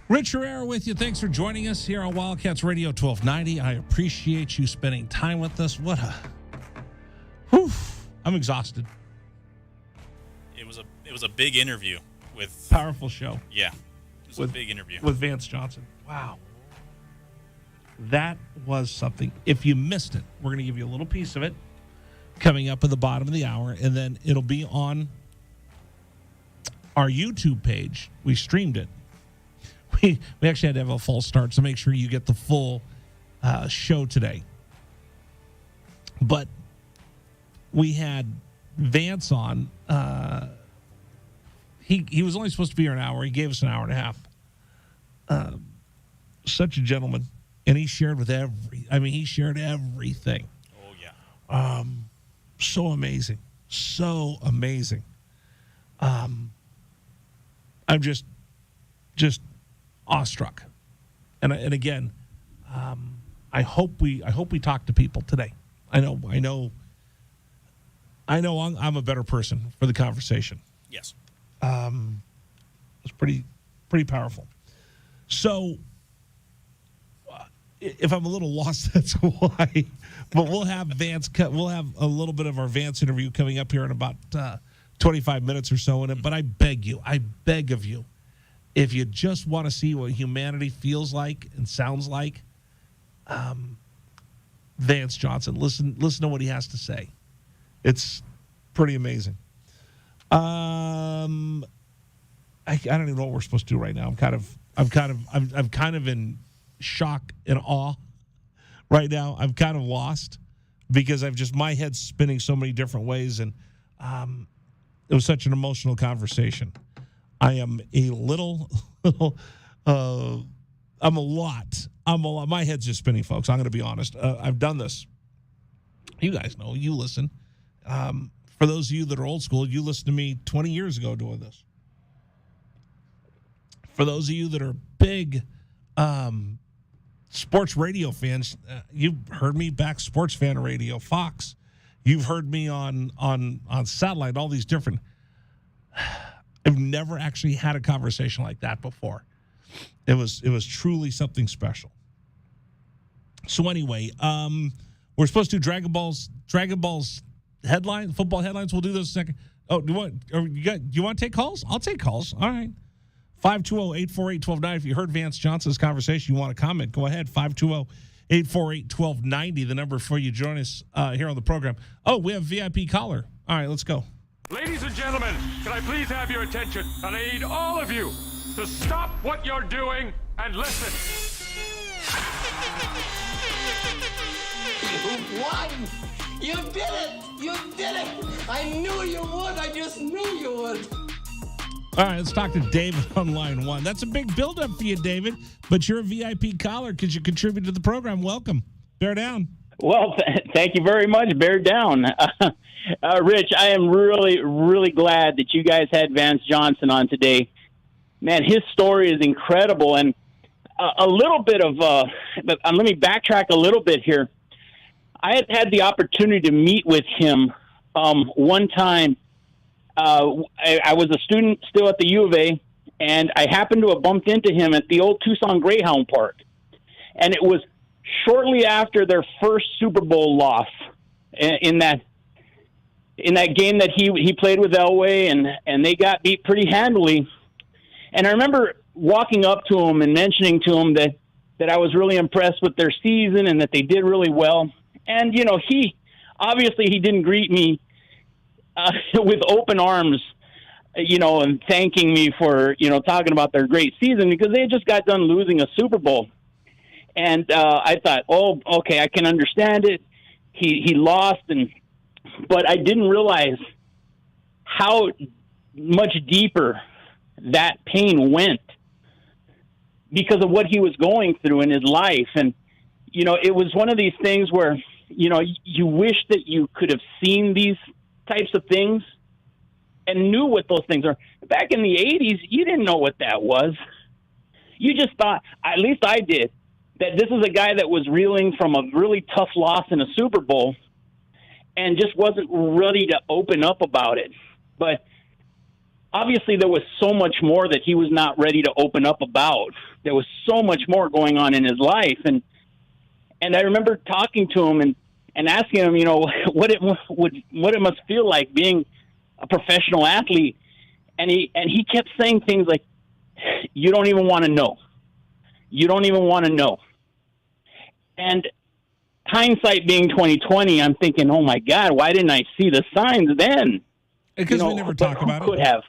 S1: Rich Herrera with you. Thanks for joining us here on Wildcats Radio 1290. I appreciate you spending time with us. I'm exhausted.
S7: It was a big interview with
S1: powerful show.
S7: Yeah, it was a big interview
S1: with Vance Johnson. Wow, that was something. If you missed it, we're going to give you a little piece of it coming up at the bottom of the hour, and then it'll be on our YouTube page. We streamed it. We actually had to have a false start, so make sure you get the full show today. But we had Vance on. He was only supposed to be here an hour. He gave us an hour and a half. such a gentleman, and he shared he shared everything.
S7: Oh yeah.
S1: So amazing. I'm just awestruck. And again, I hope we talk to people today. I know I'm a better person for the conversation.
S7: Yes.
S1: It's pretty powerful. So if I'm a little lost, that's why. But we'll have Vance. We'll have a little bit of our Vance interview coming up here in about 25 minutes or so. But I beg of you, if you just want to see what humanity feels like and sounds like, Vance Johnson, listen to what he has to say. It's pretty amazing. I don't even know what we're supposed to do right now. I'm kind of in shock and awe right now. I'm kind of lost because my head's spinning so many different ways, and it was such an emotional conversation. I am a little I'm a lot. My head's just spinning, folks. I'm going to be honest. I've done this. You guys know. You listen. For those of you that are old school, you listened to me 20 years ago doing this. For those of you that are big sports radio fans, you've heard me back Sports Fan Radio, Fox. You've heard me on satellite, all these different. I've never actually had a conversation like that before. It was truly something special. So anyway, we're supposed to do Dragon Ball's headline, football headlines. We'll do those in a second. Oh, do you want to take calls? I'll take calls. All right. 520-848-1290. If you heard Vance Johnson's conversation, you want to comment, go ahead. 520-848-1290, the number for you. Join us here on the program. Oh, we have VIP caller. All right, let's go.
S12: Ladies and gentlemen, can I please have your attention? And I need all of you to stop what you're doing and listen.
S10: You won! You did it! You did it! I knew you would! I just knew you would!
S1: All right, let's talk to David on line one. That's a big build-up for you, David, but you're a VIP caller because you contribute to the program. Welcome. Bear down.
S13: Well, thank you very much. Bear down. Rich, I am really, really glad that you guys had Vance Johnson on today. Man, his story is incredible. And a little bit of, let me backtrack a little bit here. I had the opportunity to meet with him one time. I was a student still at the U of A, and I happened to have bumped into him at the old Tucson Greyhound Park. And it was shortly after their first Super Bowl loss in that game that he played with Elway, and they got beat pretty handily. And I remember walking up to him and mentioning to him that I was really impressed with their season and that they did really well. And, you know, he didn't greet me with open arms, you know, and thanking me for, you know, talking about their great season because they had just got done losing a Super Bowl. And I thought, oh, okay, I can understand it. He lost, but I didn't realize how much deeper that pain went because of what he was going through in his life. And, you know, it was one of these things where, you know, you wish that you could have seen these types of things and knew what those things are. Back in the 80s, you didn't know what that was. You just thought, at least I did, that this is a guy that was reeling from a really tough loss in a Super Bowl and just wasn't ready to open up about it. But obviously there was so much more that he was not ready to open up about. There was so much more going on in his life. And I remember talking to him and asking him, you know, what it must feel like being a professional athlete. And he kept saying things like, you don't even want to know. You don't even want to know. And hindsight being 2020, I'm thinking, oh my God, why didn't I see the signs then?
S1: Because we never talk about it.
S13: Who could have?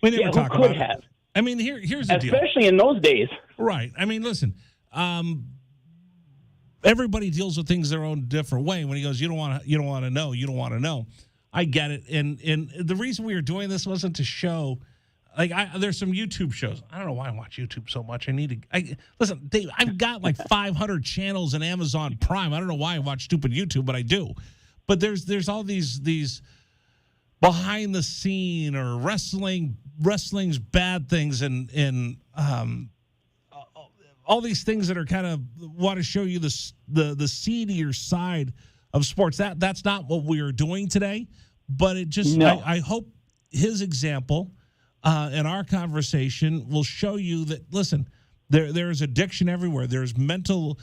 S1: We never talk about
S13: it.
S1: I mean, here's the deal.
S13: Especially in those days.
S1: Right. I mean, listen, everybody deals with things their own different way. When he goes, you don't want to know. I get it. And the reason we were doing this wasn't to show there's some YouTube shows. I don't know why I watch YouTube so much. Listen, Dave, I've got like 500 channels in Amazon Prime. I don't know why I watch stupid YouTube, but I do. But there's all these behind the scene or wrestling's bad things and all these things that are kind of want to show you the seedier side of sports. That's not what we are doing today. But it just I hope his example and our conversation will show you that, listen, there is addiction everywhere. There's mental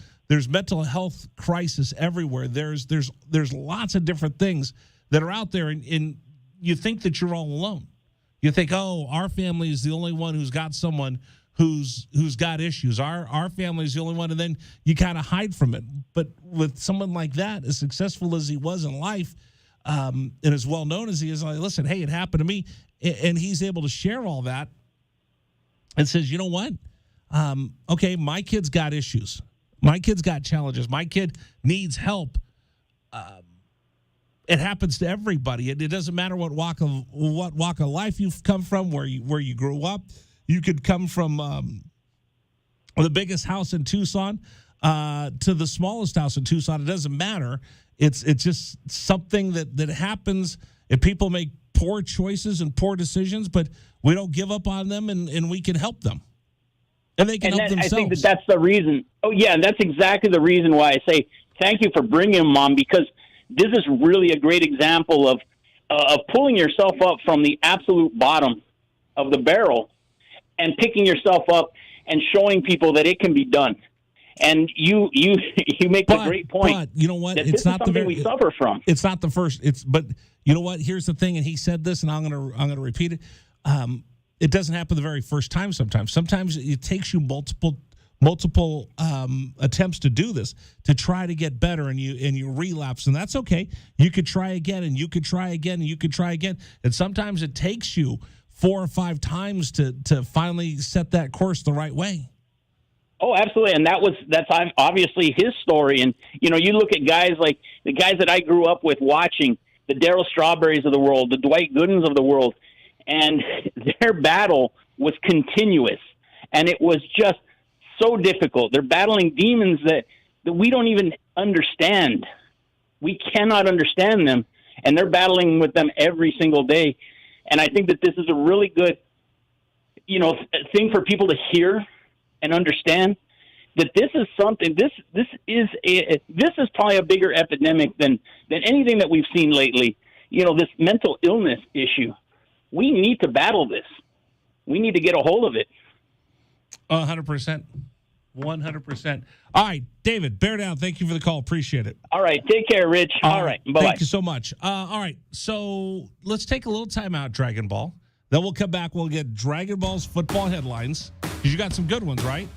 S1: health crisis everywhere. There's lots of different things that are out there, and you think that you're all alone. You think, oh, our family is the only one who's got someone who's got issues. Our family is the only one, and then you kind of hide from it. But with someone like that, as successful as he was in life, and as well known as he is, like, listen, hey, it happened to me, and he's able to share all that and says, you know what? Okay, my kid's got issues. My kid's got challenges. My kid needs help. It happens to everybody. It doesn't matter what walk of life you've come from, where you grew up. You could come from the biggest house in Tucson to the smallest house in Tucson. It doesn't matter. It's just something that happens, and people make poor choices and poor decisions, but we don't give up on them, and we can help them. And they can help themselves. I think
S13: that's the reason. Oh, yeah, that's exactly the reason why I say thank you for bringing him on, because this is really a great example of pulling yourself up from the absolute bottom of the barrel and picking yourself up and showing people that it can be done. And you make the great point.
S1: But you know what?
S13: It's not something we suffer from.
S1: It's not the first. But you know what? Here's the thing, and he said this, and I'm gonna repeat it. It doesn't happen the very first time. Sometimes it takes you multiple attempts to do this, to try to get better, and you relapse, and that's okay. You could try again, and you could try again, and you could try again, and sometimes it takes you 4 or 5 times to finally set that course the right way.
S13: Oh, absolutely, and that's obviously his story. And you look at guys like the guys that I grew up with watching, the Darryl Strawberries of the world, the Dwight Goodens of the world, and their battle was continuous, and it was just so difficult. They're battling demons that we don't even understand. We cannot understand them, and they're battling with them every single day. And I think that this is a really good, thing for people to hear and understand, that this is something. This is probably a bigger epidemic than anything that we've seen lately. This mental illness issue. We need to battle this. We need to get a hold of it.
S1: 100%. 100%. All right, David, bear down. Thank you for the call. Appreciate it.
S13: All right. Take care, Rich. All right. Bye-bye.
S1: Thank you so much. All right. So let's take a little time out, Dragon Ball. Then we'll come back. We'll get Dragon Ball's football headlines, because you got some good ones, right?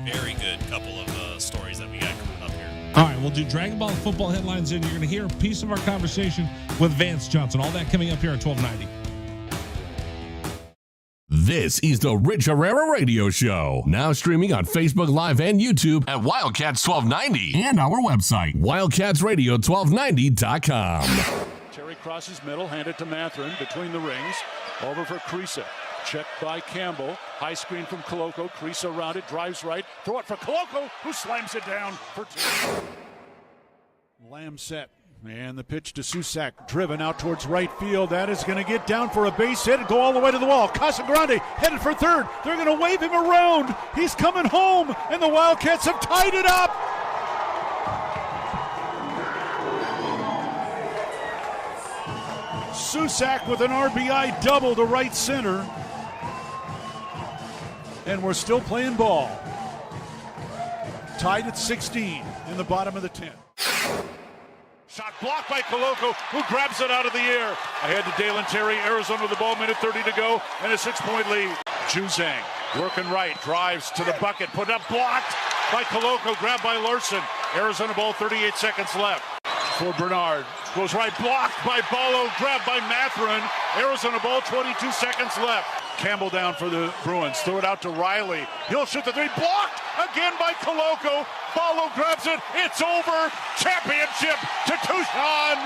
S7: Very good couple of stories that we got coming up here.
S1: All right. We'll do Dragon Ball football headlines, and you're going to hear a piece of our conversation with Vance Johnson. All that coming up here at 1290.
S3: This is the Rich Herrera Radio Show. Now streaming on Facebook Live and YouTube at Wildcats 1290 and our website, wildcatsradio1290.com.
S4: Terry crosses middle, hand it to Mathurin between the rings. Over for Krisa. Checked by Campbell. High screen from Koloko. Krisa around it, drives right. Throw it for Koloko, who slams it down for 2. Lamb set. And the pitch to Susak, driven out towards right field. That is going to get down for a base hit and go all the way to the wall. Casagrande headed for third. They're going to wave him around. He's coming home, and the Wildcats have tied it up. Susak with an RBI double to right center. And we're still playing ball. Tied at 16 in the bottom of the 10th. Shot blocked by Koloko, who grabs it out of the air. Ahead to Dalen Terry, Arizona with the ball, minute 30 to go, and a 6-point lead. Juzang working right, drives to the bucket, put up, blocked by Koloko, grabbed by Larson. Arizona ball, 38 seconds left. For Bernard, goes right, blocked by Ballo, grabbed by Mathurin. Arizona ball, 22 seconds left. Campbell down for the Bruins, throw it out to Riley. He'll shoot the 3, blocked again by Koloko. Ballo grabs it, it's over. Championship to Tucson.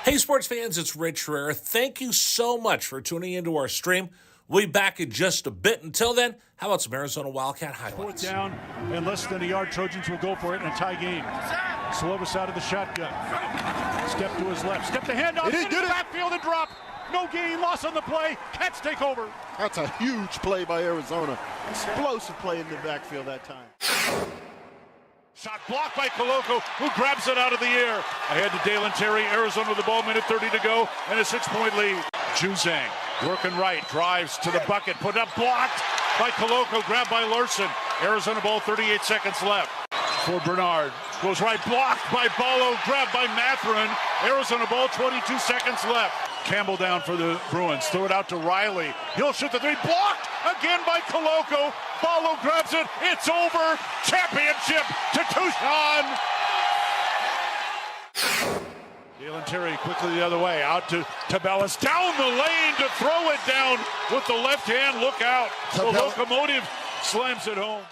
S11: Hey, sports fans, it's Rich Herrera. Thank you so much for tuning into our stream. We'll be back in just a bit. Until then, how about some Arizona Wildcat highlights?
S4: 4th down and less than a yard. Trojans will go for it in a tie game. Slovis out of the shotgun. Step to his left. Step the handoff. Into the backfield and drop. No gain. Loss on the play. Cats take over.
S5: That's a huge play by Arizona. Explosive play in the backfield that time.
S4: Shot blocked by Koloko, who grabs it out of the air. Ahead to Dalen Terry. Arizona with the ball, minute 30 to go, and a 6-point lead. Juzang working right, drives to the bucket, put up, blocked by Koloko, grabbed by Larson. Arizona ball, 38 seconds left. For Bernard, goes right, blocked by Ballo, grabbed by Matherin. Arizona ball, 22 seconds left. Campbell down for the Bruins, throw it out to Riley. He'll shoot the three, blocked again by Koloko. Ballo grabs it, it's over. Championship to Tucson. Dalen Terry quickly the other way, out to Tabellas, down the lane to throw it down with the left hand. Look out. The locomotive slams it home.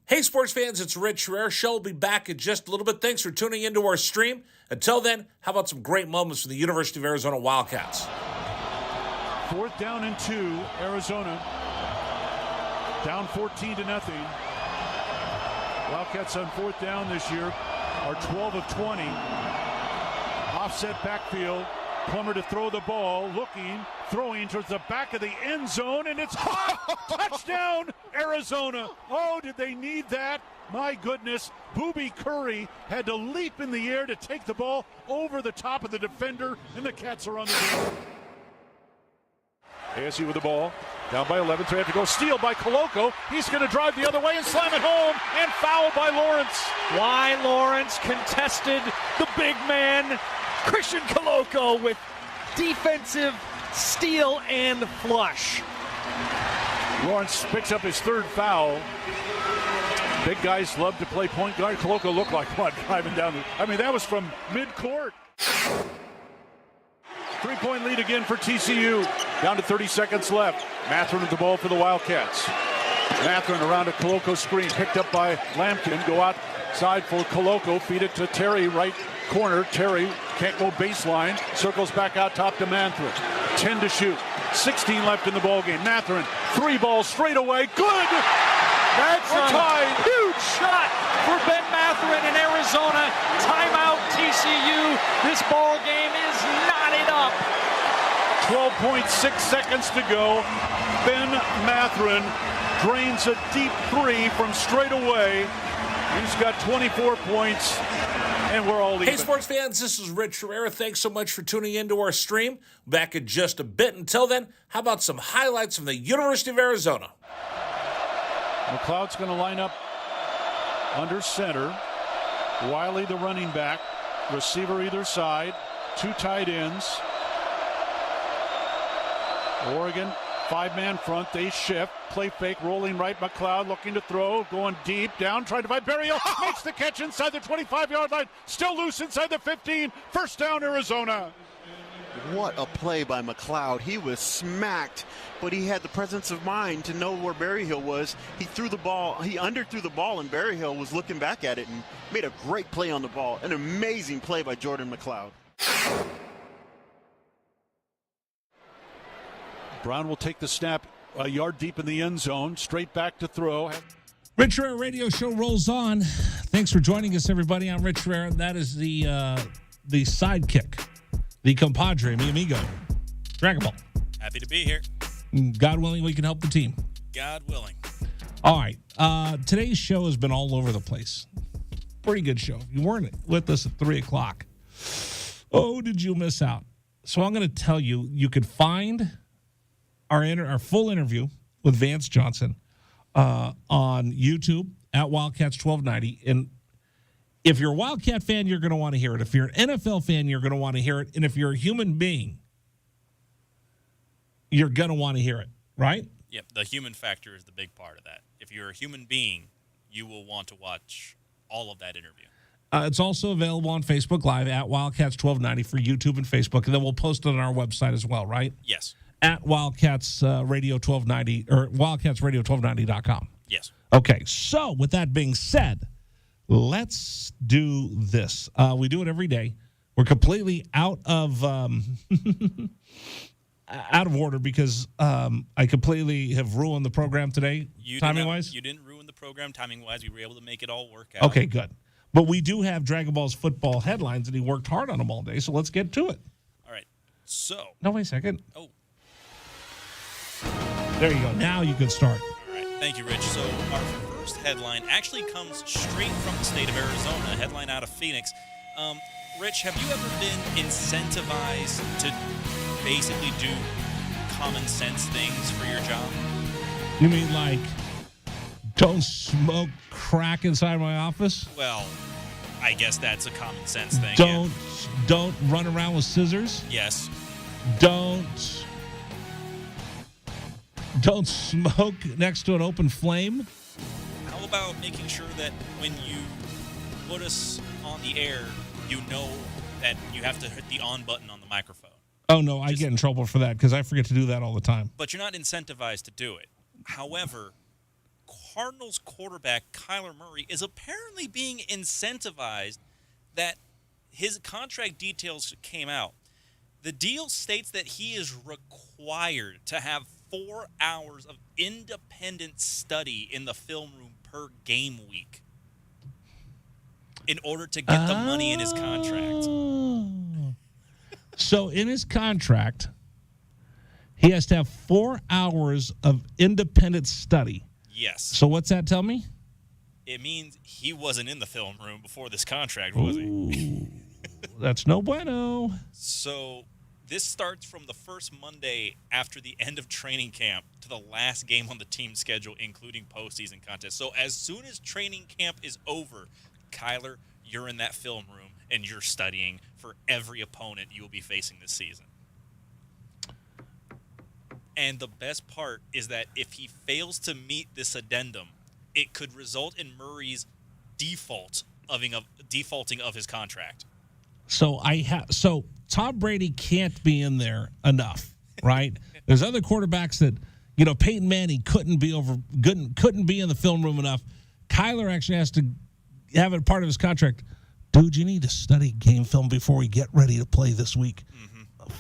S11: Hey, sports fans, it's Rich Herrera. Show will be back in just a little bit. Thanks for tuning into our stream. Until then, how about some great moments from the University of Arizona Wildcats?
S4: 4th down and 2, Arizona. Down 14-0. Wildcats on 4th down this year are 12 of 20. Offset backfield. Plummer to throw the ball, looking, throwing towards the back of the end zone, and it's caught. Touchdown, Arizona. Oh, did they need that? My goodness. Booby Curry had to leap in the air to take the ball over the top of the defender, and the Cats are on the field. ASU with the ball, down by 11, so they have to go. Steal by Koloko. He's going to drive the other way and slam it home, and foul by Lawrence.
S6: Why Lawrence contested the big man, Christian Koloko, with defensive steal and flush.
S4: Lawrence picks up his 3rd foul. Big guys love to play point guard. Koloko looked like what, driving down that was from midcourt. 3-point lead again for TCU. Down to 30 seconds left. Matherin with the ball for the Wildcats. Matherin around a Koloko screen, picked up by Lampkin. Go outside for Koloko, feed it to Terry, right corner. Terry can't go baseline, circles back out top to Matherin. 10 to shoot, 16 left in the ballgame. Matherin, 3 balls straight away, good!
S6: That's
S4: We're tied.
S6: Huge shot for Ben Matherin in Arizona. Timeout TCU. This ball game is knotted up.
S4: 12.6 seconds to go. Ben Matherin drains a deep 3 from straight away. He's got 24 points, and we're all even.
S11: Hey, sports fans, this is Rich Herrera. Thanks so much for tuning into our stream. Back in just a bit. Until then, how about some highlights from the University of Arizona?
S4: McLeod's going to line up under center. Wiley, the running back. Receiver either side. 2 tight ends. Oregon, 5-man front. They shift. Play fake, rolling right. McLeod looking to throw. Going deep. Down, trying to find Berryhill. Makes the catch inside the 25-yard line. Still loose inside the 15. First down, Arizona.
S5: What a play by McLeod. He was smacked, but he had the presence of mind to know where Berryhill was. He threw the ball. He underthrew the ball, and Berryhill was looking back at it and made a great play on the ball. An amazing play by Jordan McLeod.
S4: Brown will take the snap a yard deep in the end zone. Straight back to throw.
S1: Rich Herrera Radio Show rolls on. Thanks for joining us, everybody. I'm Rich Herrera. That is the sidekick, the compadre, mi amigo, Dragon Ball.
S7: Happy to be here.
S1: God willing, we can help the team.
S7: God willing.
S1: All right. Today's show has been all over the place. Pretty good show. You weren't with us at 3 o'clock. Oh, did you miss out? So I'm going to tell you, you could find our full interview with Vance Johnson on YouTube at Wildcats 1290. And if you're a Wildcat fan, you're going to want to hear it. If you're an NFL fan, you're going to want to hear it. And if you're a human being, you're going to want to hear it, right?
S7: Yep, the human factor is the big part of that. If you're a human being, you will want to watch all of that interview.
S1: It's also available on Facebook Live at Wildcats 1290 for YouTube and Facebook. And then we'll post it on our website as well, right?
S7: Yes.
S1: At Wildcats Radio 1290 or WildcatsRadio1290.com.
S7: Yes.
S1: Okay, so with that being said, let's do this. We do it every day. We're completely out of order because I completely have ruined the program today, timing-wise.
S7: You didn't ruin the program timing-wise. We were able to make it all work out.
S1: Okay, good. But we do have Dragon Ball's football headlines, and he worked hard on them all day, so let's get to it.
S7: All right. So.
S1: No, wait a second.
S7: Oh.
S1: There you go. Now you can start.
S7: All right. Thank you, Rich. So our first headline actually comes straight from the state of Arizona, a headline out of Phoenix. Rich, have you ever been incentivized to basically do common sense things for your job?
S1: You mean like don't smoke crack inside my office?
S7: Well, I guess that's a common sense thing.
S1: Don't run around with scissors?
S7: Yes.
S1: Don't smoke next to an open flame?
S7: How about making sure that when you put us on the air, you know that you have to hit the on button on the microphone?
S1: Oh, no, I get in trouble for that because I forget to do that all the time.
S7: But you're not incentivized to do it. However, Cardinals quarterback Kyler Murray is apparently being incentivized that his contract details came out. The deal states that he is required to have 4 hours of independent study in the film room per game week in order to get the money in his contract.
S1: So in his contract, he has to have 4 hours of independent study.
S7: Yes.
S1: So what's that tell me?
S7: It means he wasn't in the film room before this contract, was he?
S1: That's no bueno.
S7: So this starts from the first Monday after the end of training camp to the last game on the team schedule, including postseason contests. So as soon as training camp is over, Kyler, you're in that film room and you're studying for every opponent you will be facing this season. And the best part is that if he fails to meet this addendum, it could result in Murray's defaulting of his contract.
S1: So Tom Brady can't be in there enough, right? There's other quarterbacks that, Peyton Manning couldn't be in the film room enough. Kyler actually has to have it part of his contract. Dude, you need to study game film before we get ready to play this week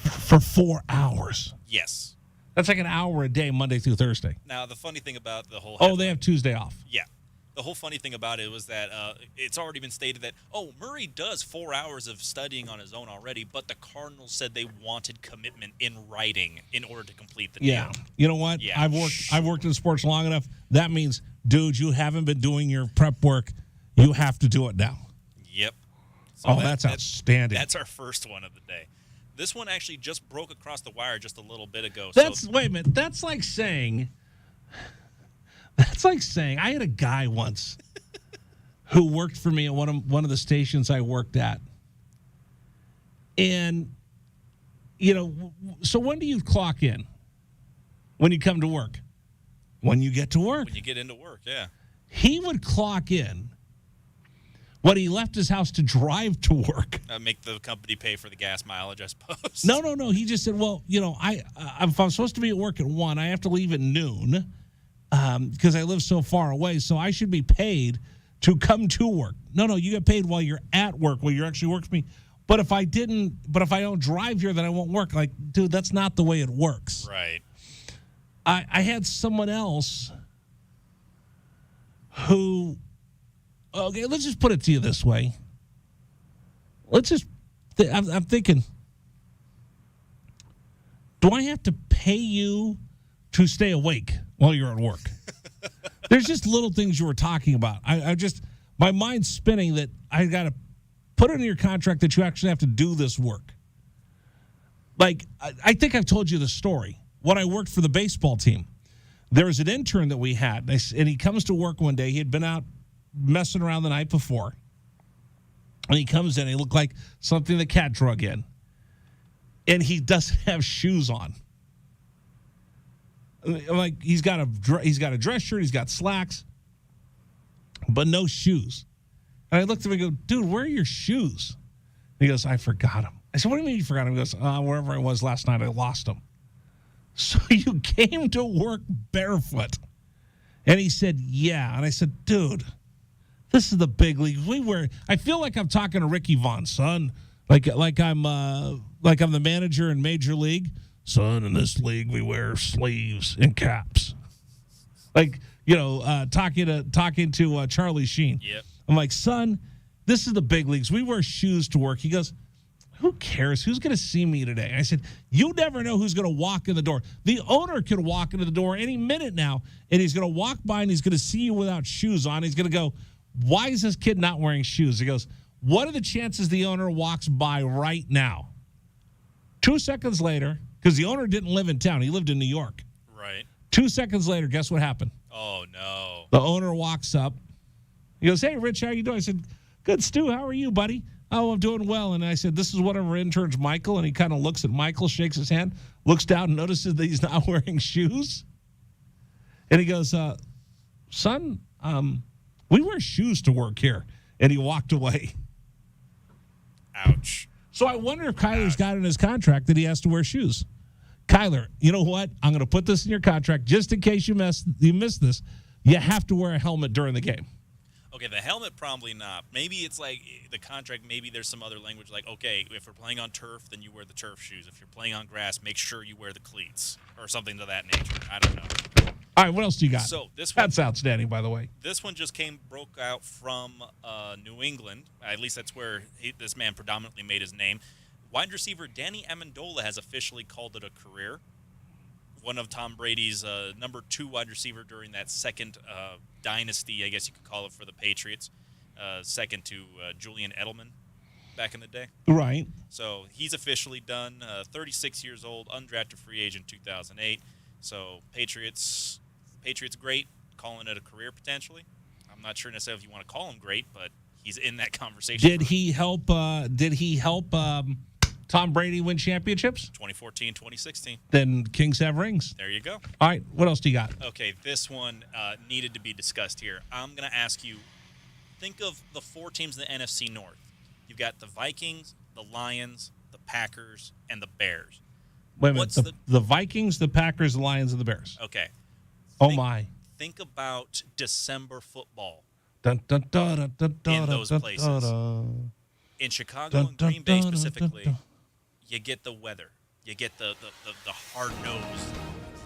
S1: for 4 hours.
S7: Yes.
S1: That's like an hour a day, Monday through Thursday.
S7: Now, the funny thing about the whole
S1: headline, they have Tuesday off.
S7: Yeah. The whole funny thing about it was that it's already been stated that, Murray does 4 hours of studying on his own already, but the Cardinals said they wanted commitment in writing in order to complete the deal.
S1: Yeah. You know what?
S7: Yeah.
S1: I've worked in sports long enough. That means, dude, you haven't been doing your prep work. You have to do it now.
S7: Yep. So
S1: that's outstanding.
S7: That's our first one of the day. This one actually just broke across the wire just a little bit ago.
S1: Wait a minute. That's like saying I had a guy once who worked for me at one of the stations I worked at. And, so when do you clock in? When you come to work? When you get to work.
S7: When you get into work, yeah.
S1: He would clock in when he left his house to drive to work.
S7: Make the company pay for the gas mileage, I suppose.
S1: No. He just said, well, if I'm supposed to be at work at 1, I have to leave at noon because I live so far away, so I should be paid to come to work. No, you get paid while you're at work, while you're actually working for me. But if I don't drive here, then I won't work. Like, dude, that's not the way it works.
S7: Right.
S1: I had someone else who... Okay, let's just put it to you this way. I'm thinking, do I have to pay you to stay awake while you're at work? There's just little things you were talking about. My mind's spinning that I got to put it in your contract that you actually have to do this work. Like, I think I've told you the story. When I worked for the baseball team, there was an intern that we had, and he comes to work one day. He had been out messing around the night before, and he comes in. He looked like something the cat drug in, and he doesn't have shoes on. Like he's got a dress shirt, he's got slacks, but no shoes. And I looked at him and go, "Dude, where are your shoes?" And he goes, "I forgot them." I said, "What do you mean you forgot them?" He goes, "Wherever I was last night, I lost them." So you came to work barefoot? And he said, "Yeah." And I said, "Dude, this is the big league. I feel like I'm talking to Ricky Vaughn, son. Like I'm the manager in Major League. Son, in this league we wear sleeves and caps. Like, talking to Charlie Sheen.
S7: Yep.
S1: I'm like, son, this is the big leagues. We wear shoes to work. He goes, who cares? Who's going to see me today? I said, you never know who's going to walk in the door. The owner could walk into the door any minute now, and he's going to walk by and he's going to see you without shoes on. He's going to go, why is this kid not wearing shoes? He goes, what are the chances the owner walks by right now? 2 seconds later, because the owner didn't live in town. He lived in New York.
S7: Right.
S1: 2 seconds later, guess what happened?
S7: Oh, no.
S1: The owner walks up. He goes, hey, Rich, how you doing? I said, good, Stu. How are you, buddy? Oh, I'm doing well. And I said, this is one of our interns, Michael. And he kind of looks at Michael, shakes his hand, looks down, and notices that he's not wearing shoes. And he goes, son, we wear shoes to work here. And he walked away.
S7: Ouch.
S1: So I wonder if Kyler's got in his contract that he has to wear shoes. Kyler, you know what? I'm going to put this in your contract just in case you miss this. You have to wear a helmet during the game.
S7: Okay, the helmet probably not. Maybe it's like the contract, maybe there's some other language like, okay, if we're playing on turf, then you wear the turf shoes. If you're playing on grass, make sure you wear the cleats or something to that nature. I don't know.
S1: All right, what else do you got?
S7: So this one,
S1: that's outstanding, by the way.
S7: This one just broke out from New England. At least that's where this man predominantly made his name. Wide receiver Danny Amendola has officially called it a career. One of Tom Brady's number 2 wide receiver during that second dynasty, I guess you could call it, for the Patriots. Second to Julian Edelman back in the day.
S1: Right.
S7: So he's officially done. 36 years old, undrafted free agent 2008. So Patriots great, calling it a career potentially. I'm not sure necessarily if you want to call him great, but he's in that conversation.
S1: Did he help Tom Brady win championships?
S7: 2014, 2016.
S1: Then Kings have rings.
S7: There you go.
S1: All right, what else do you got?
S7: Okay, this one needed to be discussed here. I'm going to ask you, think of the 4 teams in the NFC North. You've got the Vikings, the Lions, the Packers, and the Bears.
S1: Wait a minute. The Vikings, the Packers, the Lions, and the Bears.
S7: Okay.
S1: My.
S7: Think about December football
S1: Dun, dun, dun, dun, dun, dun,
S7: in those
S1: dun,
S7: places.
S1: dun, dun.
S7: In Chicago
S1: Dun,
S7: and
S1: dun,
S7: Green Bay
S1: dun, dun,
S7: specifically,
S1: dun, dun.
S7: you get the weather. You get the hard-nosed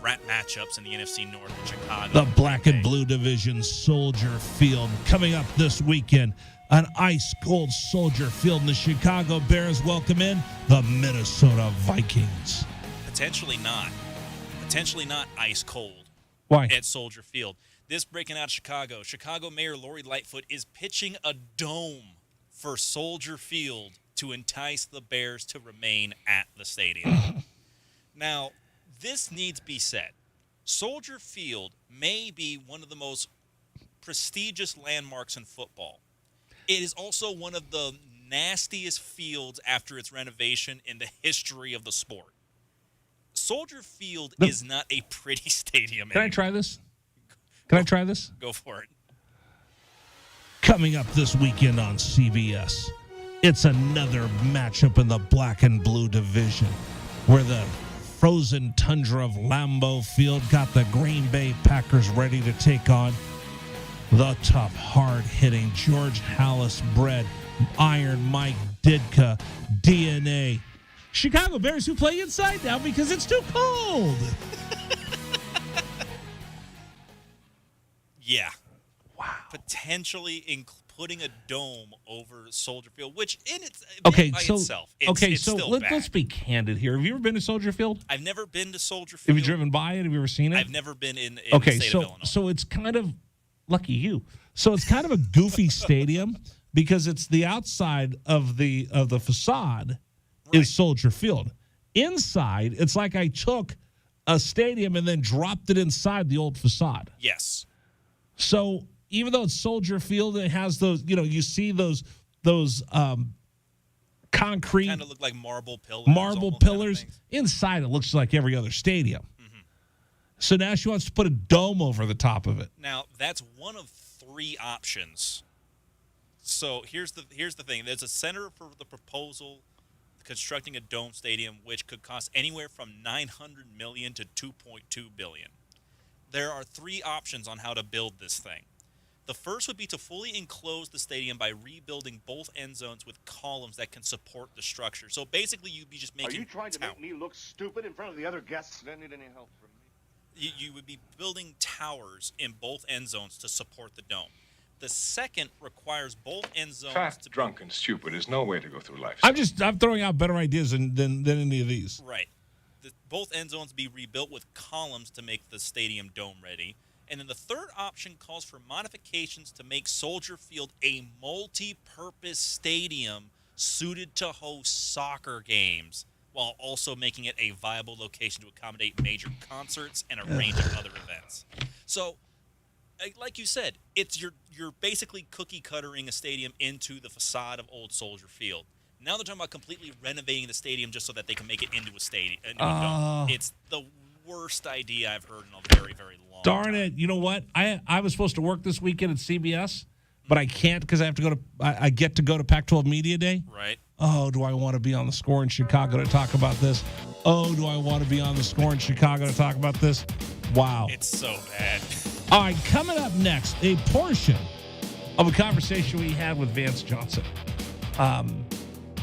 S7: rat matchups in the NFC North in Chicago.
S1: The black and blue division, Soldier Field. Coming up this weekend, an ice-cold Soldier Field, and the Chicago Bears welcome in the Minnesota Vikings.
S7: Potentially not ice cold.
S1: Why?
S7: At Soldier Field. This breaking out of Chicago. Chicago Mayor Lori Lightfoot is pitching a dome for Soldier Field to entice the Bears to remain at the stadium. Now, this needs to be said. Soldier Field may be one of the most prestigious landmarks in football. It is also one of the nastiest fields after its renovation in the history of the sport. Soldier Field is not a pretty stadium
S1: Can I try this? Can I try this?
S7: Go for it.
S1: Coming up this weekend on CBS, it's another matchup in the black and blue division where the frozen tundra of Lambeau Field got the Green Bay Packers ready to take on the tough, hard-hitting George Hallis-bred Iron Mike Ditka DNA Chicago Bears who play inside now because it's too cold.
S7: Yeah. Wow. Potentially putting a dome over Soldier Field, which in its itself, it's still bad.
S1: Let's be candid here. Have you ever been to Soldier Field?
S7: I've never been to Soldier Field.
S1: Have you driven by it? Have you ever seen it?
S7: I've never been in the state of Illinois.
S1: So it's kind of lucky you. So it's kind of a goofy stadium because it's the outside of the facade is Soldier Field. Inside, it's like I took a stadium and then dropped it inside the old facade.
S7: Yes.
S1: So even though it's Soldier Field, it has those, you see those concrete.
S7: Kind of look like marble pillars.
S1: Marble pillars. Kind of inside, it looks like every other stadium. Mm-hmm. So now she wants to put a dome over the top of it.
S7: Now, that's one of 3 options. So here's the thing. There's a center for the proposal constructing a dome stadium, which could cost anywhere from $900 million to $2.2 billion. There are 3 options on how to build this thing. The first would be to fully enclose the stadium by rebuilding both end zones with columns that can support the structure. So basically, you'd be just making.
S14: Are you trying to make me look stupid in front of the other guests that need any help from me?
S7: You would be building towers in both end zones to support the dome. The second requires both end zones.
S15: Fat, drunk, and stupid is no way to go through life.
S1: I'm throwing out better ideas than any of these.
S7: Right. Both end zones be rebuilt with columns to make the stadium dome ready. And then the third option calls for modifications to make Soldier Field a multi-purpose stadium suited to host soccer games, while also making it a viable location to accommodate major concerts and a range of other events. So, like you said, you're basically cookie-cuttering a stadium into the facade of old Soldier Field. Now they're talking about completely renovating the stadium just so that they can make it into a stadium. It's the worst idea I've heard in a very, very long time.
S1: Darn it. You know what? I was supposed to work this weekend at CBS, but I can't because I have to go to I get to go to Pac-12 Media Day.
S7: Right.
S1: Oh, do I want to be on the Score in Chicago to talk about this? Oh, do I want to be on the Score in Chicago to talk about this? Wow.
S7: It's so bad.
S1: All right, coming up next, a portion of a conversation we had with Vance Johnson.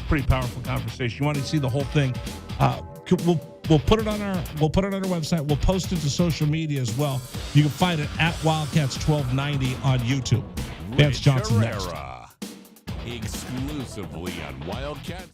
S1: Pretty powerful conversation. You want to see the whole thing? We'll put it on our website. We'll post it to social media as well. You can find it at Wildcats 1290 on YouTube. Vance Johnson next.
S3: Exclusively on Wildcats.